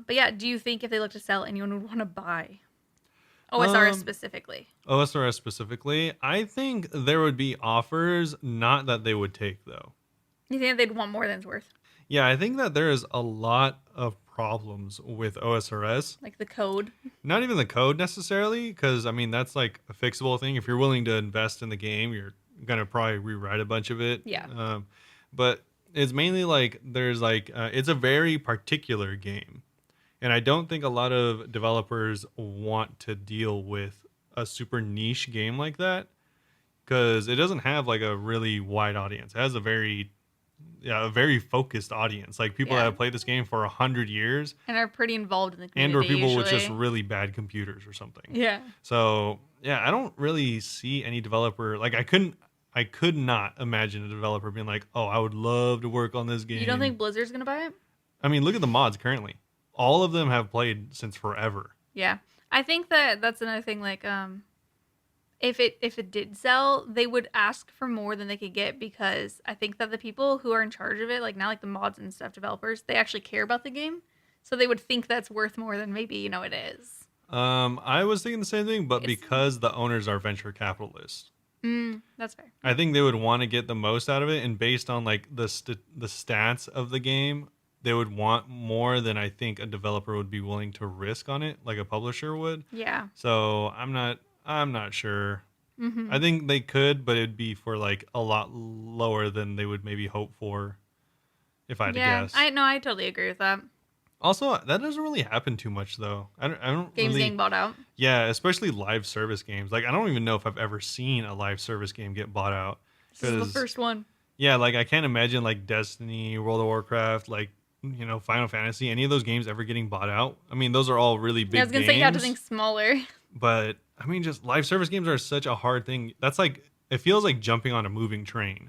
But yeah, do you think if they look to sell, anyone would want to buy OSRS specifically? OSRS specifically, I think there would be offers, not that they would take though. You think they'd want more than it's worth? Yeah, I think that there is a lot of problems with OSRS. Like the code? Not even the code necessarily, because I mean that's like a fixable thing. If you're willing to invest in the game, you're gonna probably rewrite a bunch of it. Yeah. But it's mainly like there's like it's a very particular game, And I don't think a lot of developers want to deal with a super niche game like that because it doesn't have like a really wide audience. It has a very focused audience, like people that Yeah. have played this game for 100 years And are pretty involved in the and community or people with just usually. really bad computers or something. Yeah. So yeah, I don't really see any developer like I could not imagine a developer being like, oh, I would love to work on this You don't game. think Blizzard's gonna buy it? I mean, look at the mods currently. All of them have played since forever. Yeah. I think that that's another thing. Like, if it did sell, they would ask for more than they could get because I think that the people who are in charge of it, like now, like the mods and stuff developers, they actually care about the game, so they would think that's worth more than maybe it is. I was thinking the same thing, but It's, because the owners are venture capitalists, that's fair. I think they would want to get the most out of it, and based on like the stats of the game, they would want more than I think a developer would be willing to risk on it, like a publisher would. Yeah. So I'm not sure. Mm-hmm. I think they could, but it'd be for like a lot lower than they would maybe hope for, if I had to guess. I totally agree with that. Also, that doesn't really happen too much though. I don't Games really, getting bought out. yeah, especially live service games. Like I don't even know if I've ever seen a live service game get bought out. This is the first one. Yeah, like I can't imagine like Destiny, World of Warcraft, like Final Fantasy, any of those games ever getting bought out. I mean, those are all really big. Yeah, I was gonna say you have to think smaller. But I mean, just live service games are such a hard thing. That's like it feels like jumping on a moving train.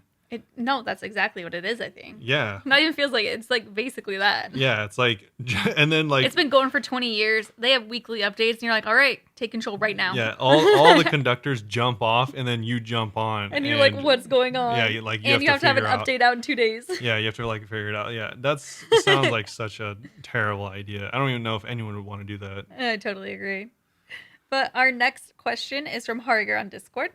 No, that's exactly what it is, I think. Yeah. Not even feels like it. It's like basically that. Yeah, it's like, and then like it's been going for 20 years. They have weekly updates, and you're like, all right, take control right now. Yeah, all the conductors jump off, and then you jump on, and you're like, what's going on? Yeah, you have to have an update out in 2 days. Yeah, you have to like figure it out. Yeah, sounds like such a terrible idea. I don't even know if anyone would want to do that. I totally agree. But our next question is from Harger on Discord.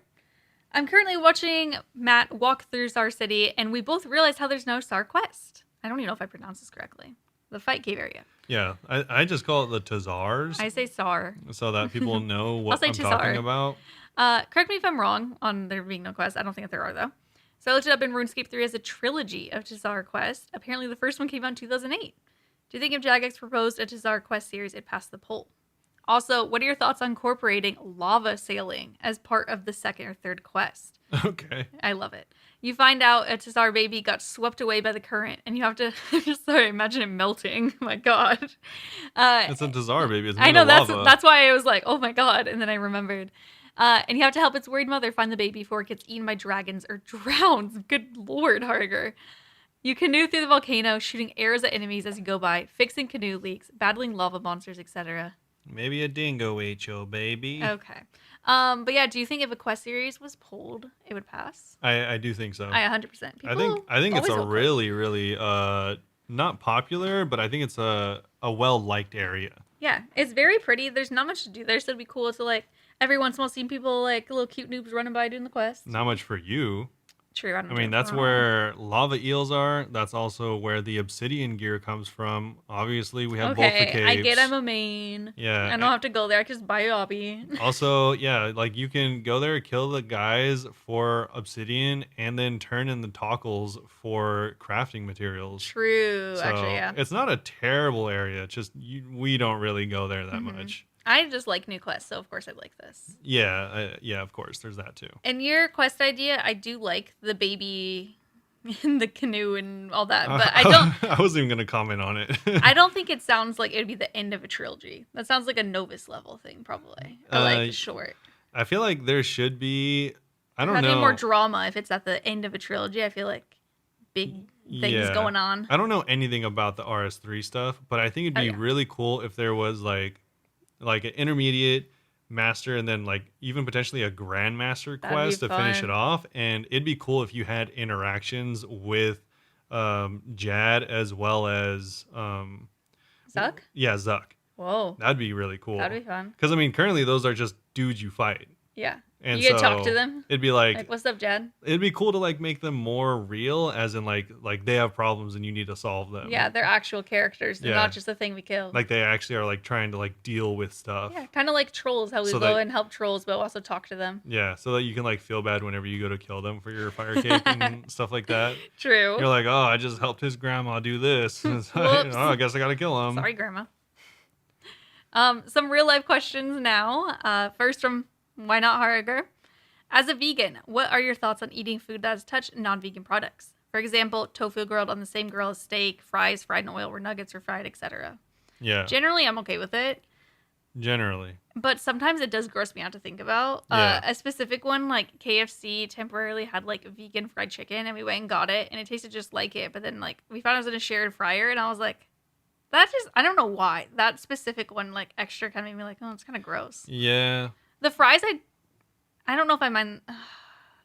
I'm currently watching Matt walk through Star City, and we both realized how there's no Star Quest. I don't even know if I pronounced this correctly. The fight cave area. Yeah, I just call it the Tazars. I say Sar. So that people know what I'm Tazar. talking about. Correct me if I'm wrong on there being no quest. I don't think that there are, though. So I looked it up in RuneScape 3 as a trilogy of Tazar quests. Apparently the first one came out in 2008. Do you think if Jagex proposed a Tazar quest series, it'd pass the poll? Also, what are your thoughts on incorporating lava sailing as part of the second or third quest? Okay. I love it. You find out a Tazar baby got swept away by the current, and you have to sorry, imagine it melting. Oh my god. It's a Tazar baby. It's made I know of lava. that's why I was like, oh my god, and then I remembered. And you have to help its worried mother find the baby before it gets eaten by dragons or drowns. Good lord, Harger. You canoe through the volcano, shooting arrows at enemies as you go by, fixing canoe leaks, battling lava monsters, etc. Maybe a dingo ate your baby. Okay. But yeah, do you think if a quest series was pulled, it would pass? I do think so. I 100%. I think it's a really, really not popular, but I think it's a well-liked area. Yeah, it's very pretty. There's not much to do there, so it'd be cool to like every once in a while see people like little cute noobs running by doing the quest. Not much for you. True. I mean, that's where lava eels are. That's also where the obsidian gear comes from. Obviously, we have both the caves. I get I'm a main. Yeah. I don't have to go there. I can just buy a hobby. Also, yeah, like you can go there, kill the guys for obsidian, and then turn in the toggles for crafting materials. True. So actually, yeah. It's not a terrible area. It's just we don't really go there that much. I just like new quests, so of course I like this. Yeah, of course. There's that too. And your quest idea, I do like the baby in the canoe and all that, but I don't. I wasn't even gonna comment on it. I don't think it sounds like it'd be the end of a trilogy. That sounds like a novice level thing, probably, or like short. I feel like there should be. I don't know. Probably more drama if it's at the end of a trilogy. I feel like big things going on. I don't know anything about the RS3 stuff, but I think it'd be really cool if there was like an intermediate, master, and then like even potentially a grandmaster quest to finish it off. And it'd be cool if you had interactions with Jad as well as Zuck. Yeah, Zuck. Whoa, that'd be really cool. That'd be fun. Because I mean, currently those are just dudes you fight. Yeah. And you get to talk to them. It'd be like, what's up, Jad? It'd be cool to like make them more real, as in like they have problems and you need to solve them. Yeah, they're actual characters. They're not just a thing we kill. Like they actually are like trying to like deal with stuff. Yeah, kind of like trolls, how we go and help trolls, but also talk to them. Yeah, so that you can like feel bad whenever you go to kill them for your fire cake and stuff like that. True. You're like, oh, I just helped his grandma do this. Oh, I guess I gotta kill him. Sorry, grandma. Some real life questions now. First from Why Not Harger. As a vegan, what are your thoughts on eating food that has touched non-vegan products? For example, tofu grilled on the same grill as steak, fries fried in oil where nuggets are fried, etc. Yeah. Generally, I'm okay with it. Generally. But sometimes it does gross me out to think about. Yeah. A specific one, like KFC temporarily had like vegan fried chicken and we went and got it and it tasted just like it. But then like we found it was in a shared fryer and I was like, that just, I don't know why. That specific one like extra kind of made me like, oh, it's kind of gross. Yeah. The fries, I don't know if I mind.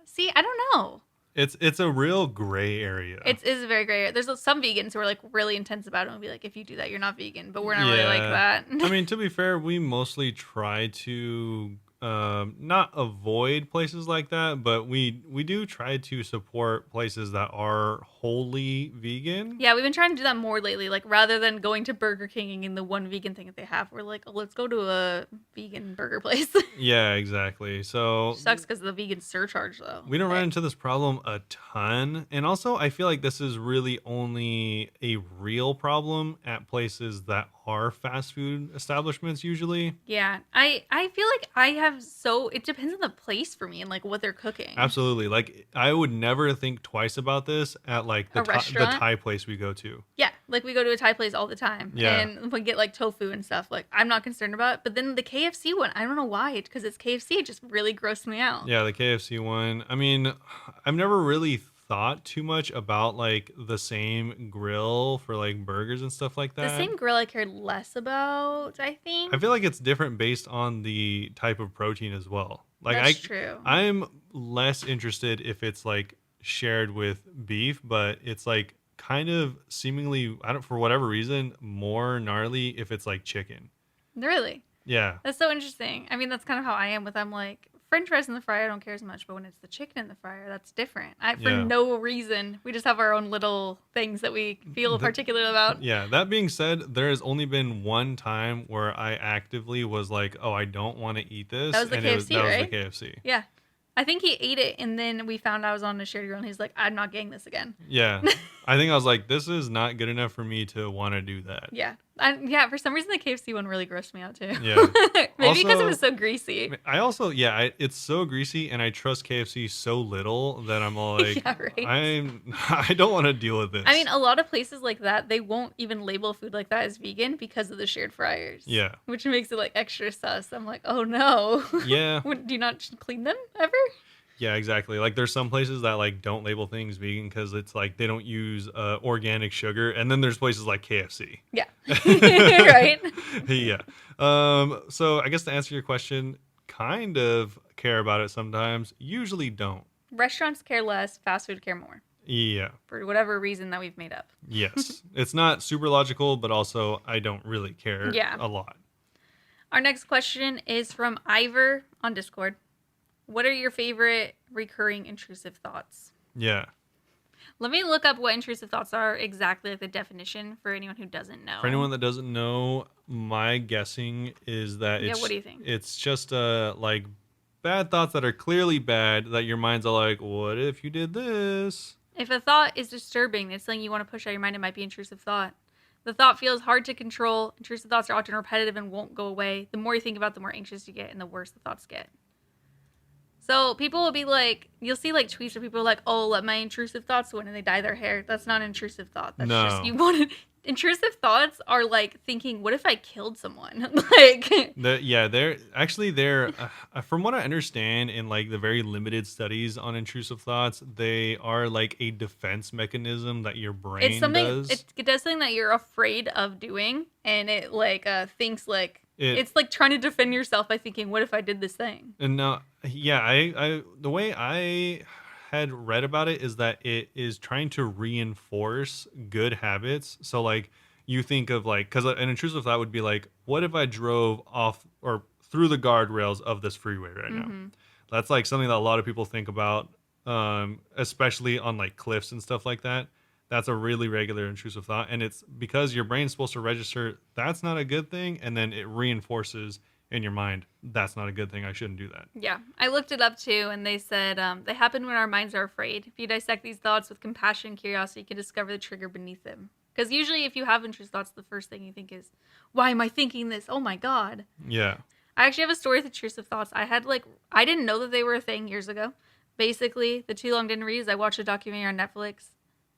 See, I don't know. It's a real gray area. It is a very gray area. There's some vegans who are like really intense about it and be like, if you do that, you're not vegan. But we're not really like that. I mean, to be fair, we mostly try to not avoid places like that, but we do try to support places that are wholly vegan. Yeah, we've been trying to do that more lately. Like rather than going to Burger King and the one vegan thing that they have, we're like, oh, let's go to a vegan burger place. Yeah, exactly. So sucks because of the vegan surcharge though. We don't run into this problem a ton. And also I feel like this is really only a real problem at places that are fast food establishments usually. Yeah. I feel like it depends on the place for me and like what they're cooking. Absolutely. Like I would never think twice about this at like the Thai place we go to. Yeah, like we go to a Thai place all the time. Yeah. And we get like tofu and stuff. Like I'm not concerned about it. But then the KFC one, I don't know why. Because it's KFC, it just really grossed me out. Yeah, the KFC one. I mean, I've never really thought too much about like the same grill for like burgers and stuff like that. The same grill I cared less about, I think. I feel like it's different based on the type of protein as well. Like That's true. I'm less interested if it's like shared with beef, but it's like kind of seemingly, for whatever reason, more gnarly if it's like chicken. Really? Yeah. That's so interesting. I mean, that's kind of how I am with, I'm like, French fries in the fryer, I don't care as much, but when it's the chicken in the fryer, that's different. For no reason. We just have our own little things that we feel particular about. Yeah. That being said, there has only been one time where I actively was like, oh, I don't want to eat this. That was the KFC, right? That was the KFC. Yeah. I think he ate it, and then we found I was on a shared grill, and he's like, I'm not getting this again. Yeah. I think I was like, this is not good enough for me to want to do that. Yeah. For some reason, the KFC one really grossed me out, too. Yeah. Maybe because it was so greasy. It's so greasy, and I trust KFC so little that I'm all like, yeah, right. I don't want to deal with this. I mean, a lot of places like that, they won't even label food like that as vegan because of the shared fryers. Yeah. Which makes it like extra sus. I'm like, oh no. Yeah. Do you not clean them ever? Yeah, exactly. Like there's some places that like don't label things vegan because it's like they don't use organic sugar, and then there's places like KFC. Yeah, right. Yeah. So I guess to answer your question, kind of care about it sometimes. Usually don't. Restaurants care less. Fast food care more. Yeah. For whatever reason that we've made up. Yes. It's not super logical, but also I don't really care a lot. Our next question is from Ivor on Discord. What are your favorite recurring intrusive thoughts? Yeah. Let me look up what intrusive thoughts are exactly, like the definition for anyone who doesn't know. For anyone that doesn't know, my guessing is that what do you think? It's just like bad thoughts that are clearly bad that your mind's all like, what if you did this? If a thought is disturbing, it's something you want to push out your mind, it might be intrusive thought. The thought feels hard to control. Intrusive thoughts are often repetitive and won't go away. The more you think about it, the more anxious you get and the worse the thoughts get. So people will be like, you'll see like tweets where people are like, oh, let my intrusive thoughts win, and they dye their hair. That's not an intrusive thought. That's just you wanted. Intrusive thoughts are like thinking, what if I killed someone? They're from what I understand in like the very limited studies on intrusive thoughts, they are like a defense mechanism that your brain does. It does something that you're afraid of doing, and it like thinks like it's like trying to defend yourself by thinking, what if I did this thing? And I the way I had read about it is that it is trying to reinforce good habits. So like you think of like, because an intrusive thought would be like, what if I drove off or through the guardrails of this freeway right now? That's like something that a lot of people think about, especially on like cliffs and stuff like that. That's a really regular intrusive thought, and it's because your brain's supposed to register that's not a good thing, and then it reinforces in your mind, that's not a good thing, I shouldn't do that. Yeah, I looked it up too, and they said they happen when our minds are afraid. If you dissect these thoughts with compassion and curiosity, you can discover the trigger beneath them. Because usually if you have intrusive thoughts, the first thing you think is, why am I thinking this? Oh my God. Yeah. I actually have a story with intrusive thoughts. I didn't know that they were a thing years ago. Basically, the Too Long Didn't Read is I watched a documentary on Netflix.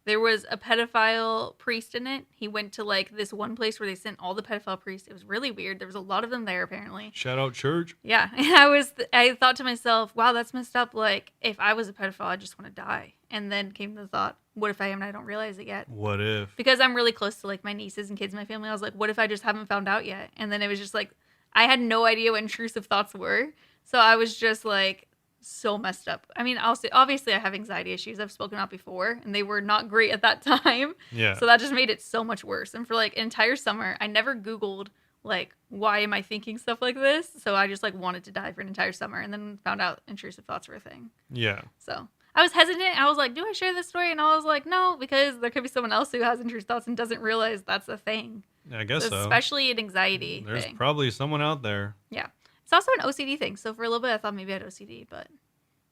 There was a pedophile priest in it. He went to like this one place where they sent all the pedophile priests. It was really weird. There was a lot of them there apparently. Shout out church. Yeah. And I thought to myself, wow, that's messed up. Like if I was a pedophile, I just want to die. And then came the thought, what if I am and I don't realize it yet? What if? Because I'm really close to like my nieces and kids in my family. I was like, what if I just haven't found out yet? And then it was just like, I had no idea what intrusive thoughts were. So I was just like so messed up. I mean, obviously I have anxiety issues I've spoken about before, and they were not great at that time. Yeah. So that just made it so much worse. And for like an entire summer, I never Googled like, why am I thinking stuff like this? So I just like wanted to die for an entire summer and then found out intrusive thoughts were a thing. Yeah. So I was hesitant. I was like, do I share this story? And I was like, no, because there could be someone else who has intrusive thoughts and doesn't realize that's a thing. I guess so. Especially an anxiety There's thing. probably someone out there. Yeah. It's also an OCD thing. So for a little bit, I thought maybe I had OCD, but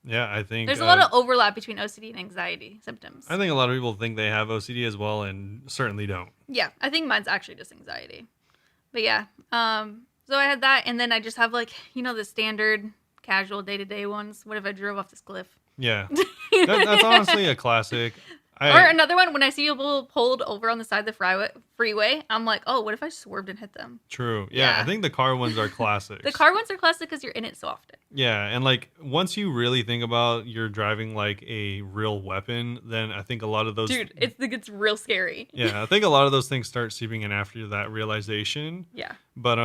yeah, I think there's a lot of overlap between OCD and anxiety symptoms. I think a lot of people think they have OCD as well, and certainly don't. Yeah, I think mine's actually just anxiety. But yeah, so I had that, and then I just have like, you know, the standard casual day-to-day ones. What if I drove off this cliff? Yeah, that's honestly a classic. Or another one, when I see people pulled over on the side of the freeway, I'm like, oh, what if I swerved and hit them? True. Yeah, I think the car ones are classics. The car ones are classic because you're in it so often. Yeah, and like once you really think about you're driving like a real weapon, then I think a lot of those... Dude, it's real scary. Yeah, I think a lot of those things start seeping in after that realization. Yeah. But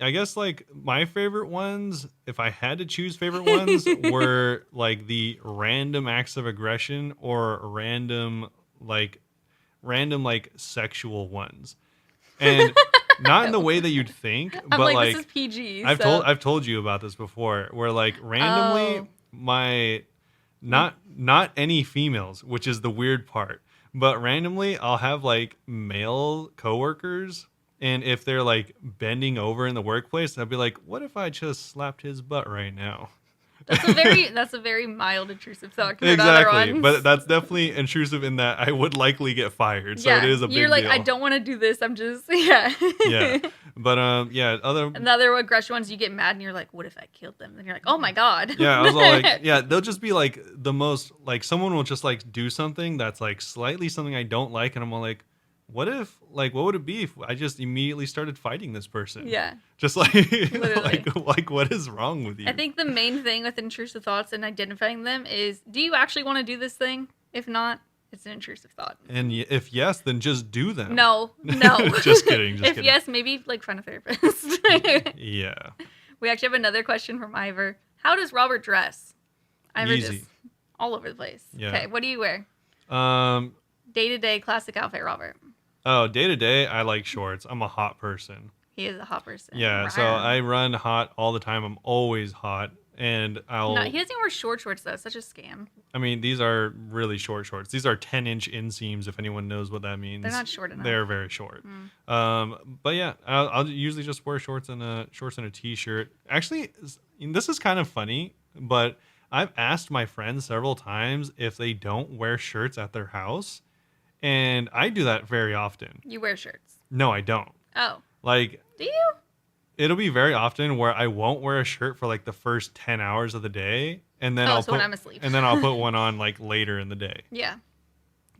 I guess like my favorite ones, if I had to choose favorite ones, were like the random acts of aggression or random like sexual ones. And not in the way that you'd think, but like this is PG. I've told you about this before, where like randomly my not any females, which is the weird part, but randomly I'll have like male coworkers. And if they're like bending over in the workplace, I'd be like, what if I just slapped his butt right now? That's a very mild intrusive thought. Exactly. But that's definitely intrusive in that I would likely get fired. So it is a big deal. You're like, I don't want to do this. I'm just, yeah. Yeah. But another aggression ones, you get mad and you're like, what if I killed them? And you're like, oh my God. Yeah. I was all like, yeah, they'll just be like the most, like someone will just like do something that's like slightly something I don't like. And I'm all like, what would it be if I just immediately started fighting this person? Yeah. Just like, like what is wrong with you? I think the main thing with intrusive thoughts and identifying them is, do you actually want to do this thing? If not, it's an intrusive thought. And if yes, then just do them. No. Just kidding. Just if kidding. Yes, maybe like find a therapist. Yeah. We actually have another question from Ivor. How does Robert dress? Ivor Easy. just all over the place. Yeah. Okay, what do you wear? Day-to-day classic outfit, Robert. Oh, day to day, I like shorts. I'm a hot person. He is a hot person. Yeah, so I run hot all the time. I'm always hot, and he doesn't wear shorts though. It's such a scam. I mean, these are really short shorts. These are 10-inch inseams. If anyone knows what that means, they're not short enough. They're very short. But yeah, I'll usually just wear shorts and a t-shirt. Actually, this is kind of funny, but I've asked my friends several times if they don't wear shirts at their house. And I do that very often. You wear shirts? No, I don't. Oh. Like, do you? It'll be very often where I won't wear a shirt for like the first 10 hours of the day. And then when I'm asleep. And then I'll put one on like later in the day. Yeah.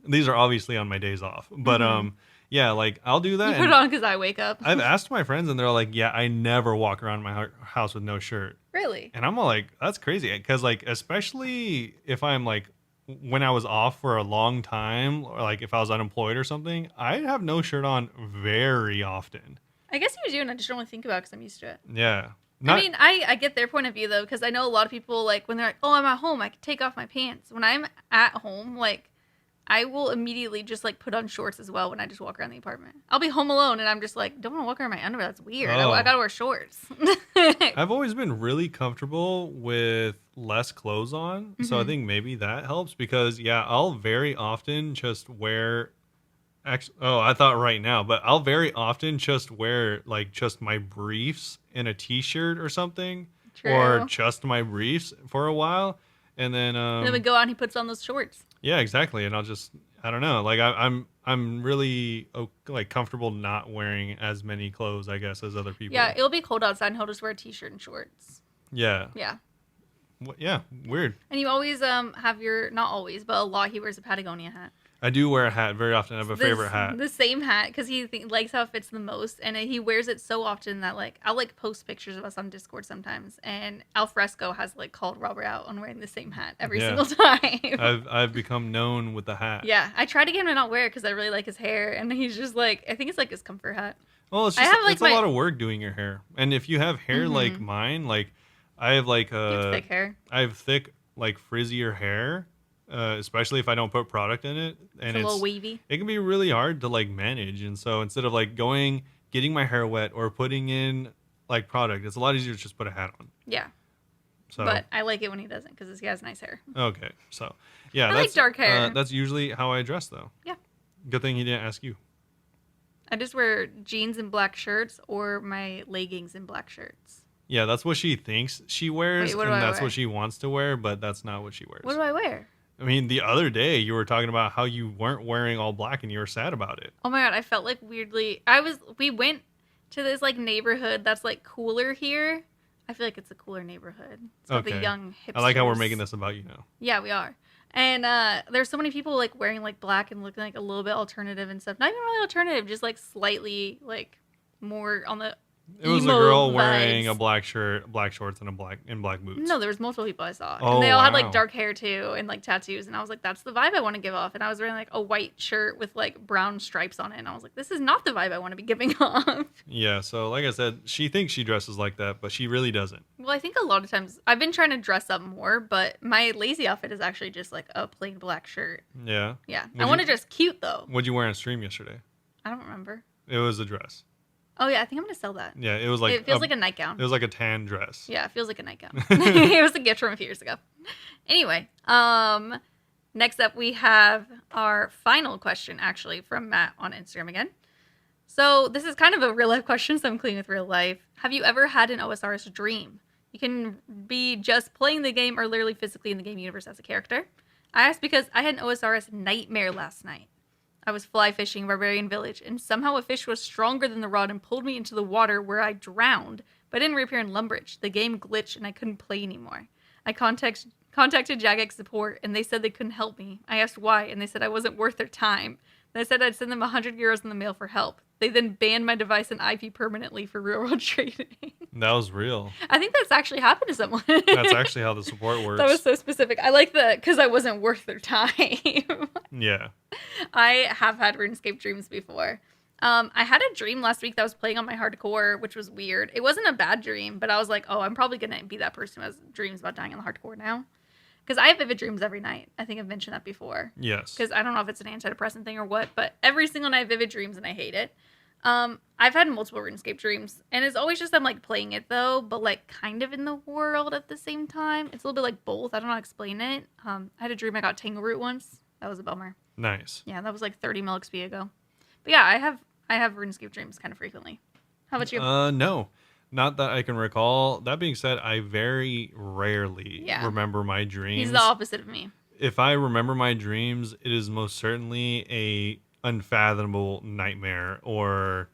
These are obviously on my days off. But yeah, like I'll do that. You put it on because I wake up. I've asked my friends and they're like, yeah, I never walk around my house with no shirt. Really? And I'm all like, that's crazy. Because like, especially if I'm like, when I was off for a long time, or like if I was unemployed or something, I have no shirt on very often. I guess you do, and I just don't really think about it because I'm used to it. Yeah. I mean, I get their point of view, though, because I know a lot of people, like, when they're like, oh, I'm at home, I can take off my pants. When I'm at home, like, I will immediately just, like, put on shorts as well when I just walk around the apartment. I'll be home alone, and I'm just like, don't want to walk around my underwear. That's weird. Oh. I gotta wear shorts. I've always been really comfortable with less clothes on, so I think maybe that helps because, yeah, I'll very often just wear... I thought right now, but I'll very often just wear like just my briefs and a t-shirt or something. True. Or just my briefs for a while. And then we go out and he puts on those shorts. Yeah, exactly. And I don't know. Like I'm really like comfortable not wearing as many clothes, I guess, as other people. Yeah, it'll be cold outside, and he'll just wear a t-shirt and shorts. Yeah. Yeah. Yeah. Weird. And you always have your, not always, but a lot, he wears a Patagonia hat. I do wear a hat very often. I have a favorite hat. The same hat, because he likes how it fits the most, and he wears it so often that like I'll like post pictures of us on Discord sometimes, and Alfresco has like called Robert out on wearing the same hat every single time. I've become known with the hat. Yeah, I try to get him to not wear it because I really like his hair, and he's just like, I think it's like his comfort hat. Well, it's just it's a lot of work doing your hair, and if you have hair like mine, like I have like you have thick hair. I have thick like frizzier hair. Especially if I don't put product in it, and it's a little wavy. It can be really hard to like manage. And so instead of like getting my hair wet or putting in like product, it's a lot easier to just put a hat on. Yeah. So, but I like it when he doesn't because he has nice hair. Okay, so yeah, I like dark hair. That's usually how I dress, though. Yeah. Good thing he didn't ask you. I just wear jeans and black shirts or my leggings and black shirts. Yeah, that's what she thinks she wears, and that's what she wants to wear, but that's not what she wears. What do I wear? I mean, the other day you were talking about how you weren't wearing all black and you were sad about it. Oh my god, I felt like weirdly. We went to this like neighborhood that's like cooler here. I feel like it's a cooler neighborhood. It's got the young hipsters. I like how we're making this about you now. Yeah, we are. And there's so many people like wearing like black and looking like a little bit alternative and stuff. Not even really alternative, just like slightly like more on the It was a girl wearing a black shirt, black shorts, and black boots. No, there was multiple people I saw. And they all had like dark hair too and like tattoos. And I was like, that's the vibe I want to give off. And I was wearing like a white shirt with like brown stripes on it. And I was like, this is not the vibe I want to be giving off. Yeah, so like I said, she thinks she dresses like that, but she really doesn't. Well, I think a lot of times I've been trying to dress up more, but my lazy outfit is actually just like a plain black shirt. Yeah. Yeah. I want to dress cute though. What'd you wear on stream yesterday? I don't remember. It was a dress. Oh yeah, I think I'm gonna sell that. Yeah, it was like it feels like a nightgown. It was like a tan dress. Yeah, it feels like a nightgown. It was a gift from a few years ago. Anyway, next up we have our final question, actually from Matt on Instagram again. So this is kind of a real life question, so I'm clean with real life. Have you ever had an OSRS dream? You can be just playing the game or literally physically in the game universe as a character. I asked because I had an OSRS nightmare last night. I was fly fishing Barbarian Village, and somehow a fish was stronger than the rod and pulled me into the water where I drowned, but didn't reappear in Lumbridge. The game glitched, and I couldn't play anymore. I contacted Jagex support, and they said they couldn't help me. I asked why, and they said I wasn't worth their time. Then I said I'd send them 100 euros in the mail for help. They then banned my device and IP permanently for real-world trading. That was real. I think that's actually happened to someone. That's actually how the support works. That was so specific. I like the, because I wasn't worth their time. Yeah. I have had RuneScape dreams before. I had a dream last week that I was playing on my hardcore, which was weird. It wasn't a bad dream, but I was like, oh, I'm probably going to be that person who has dreams about dying on the hardcore now. Because I have vivid dreams every night. I think I've mentioned that before. Yes. Because I don't know if it's an antidepressant thing or what, but every single night I have vivid dreams and I hate it. I've had multiple RuneScape dreams, and it's always just I'm like playing it though, but like kind of in the world at the same time. It's a little bit like both. I don't know how to explain it. I had a dream I got Tangle Root once. That was a bummer. Nice. Yeah, that was like 30 mil XP ago. But yeah, I have RuneScape dreams kind of frequently. How about you? No. Not that I can recall. That being said, I very rarely remember my dreams. He's the opposite of me. If I remember my dreams, it is most certainly a unfathomable nightmare or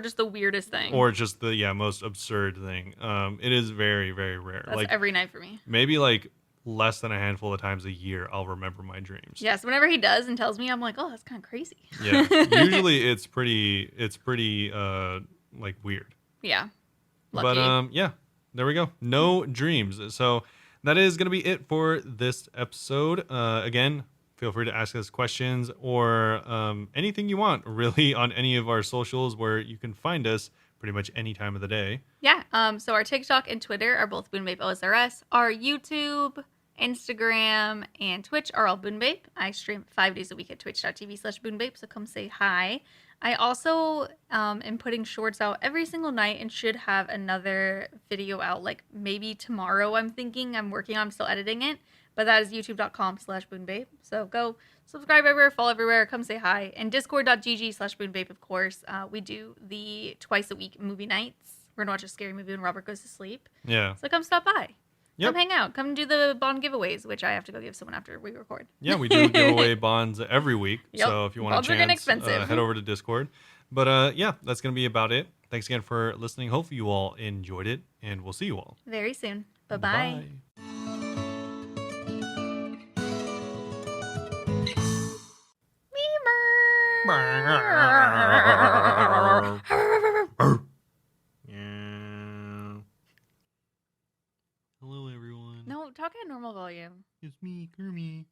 just the weirdest thing. Or just the most absurd thing. It is very, very rare. That's like every night for me. Maybe like less than a handful of times a year I'll remember my dreams. Yes, whenever he does and tells me, I'm like, oh, that's kind of crazy. Yeah. Usually it's pretty like weird. Yeah. Lucky. But yeah, there we go. No dreams. So that is going to be it for this episode. Again, feel free to ask us questions or anything you want, really, on any of our socials where you can find us pretty much any time of the day. Yeah. So our TikTok and Twitter are both Bunebape OSRS. Our YouTube, Instagram, and Twitch are all Bunebape. I stream 5 days a week at twitch.tv/Bunebape, so come say hi. I also am putting shorts out every single night and should have another video out like maybe tomorrow. I'm working on, I'm still editing it, but that is youtube.com/Bunebape. So go subscribe everywhere, follow everywhere, come say hi. And discord.gg/Bunebape, of course. We do the twice a week movie nights. We're going to watch a scary movie when Robert goes to sleep. Yeah. So come stop by. Come hang out. Come do the bond giveaways, which I have to go give someone after we record. Yeah, we do give away bonds every week. Yep. So if you want bonds a chance, expensive. Head over to Discord. But yeah, that's going to be about it. Thanks again for listening. Hopefully you all enjoyed it, and we'll see you all very soon. Bye-bye. Hello, everyone. No, talk at normal volume. It's me, Kermie.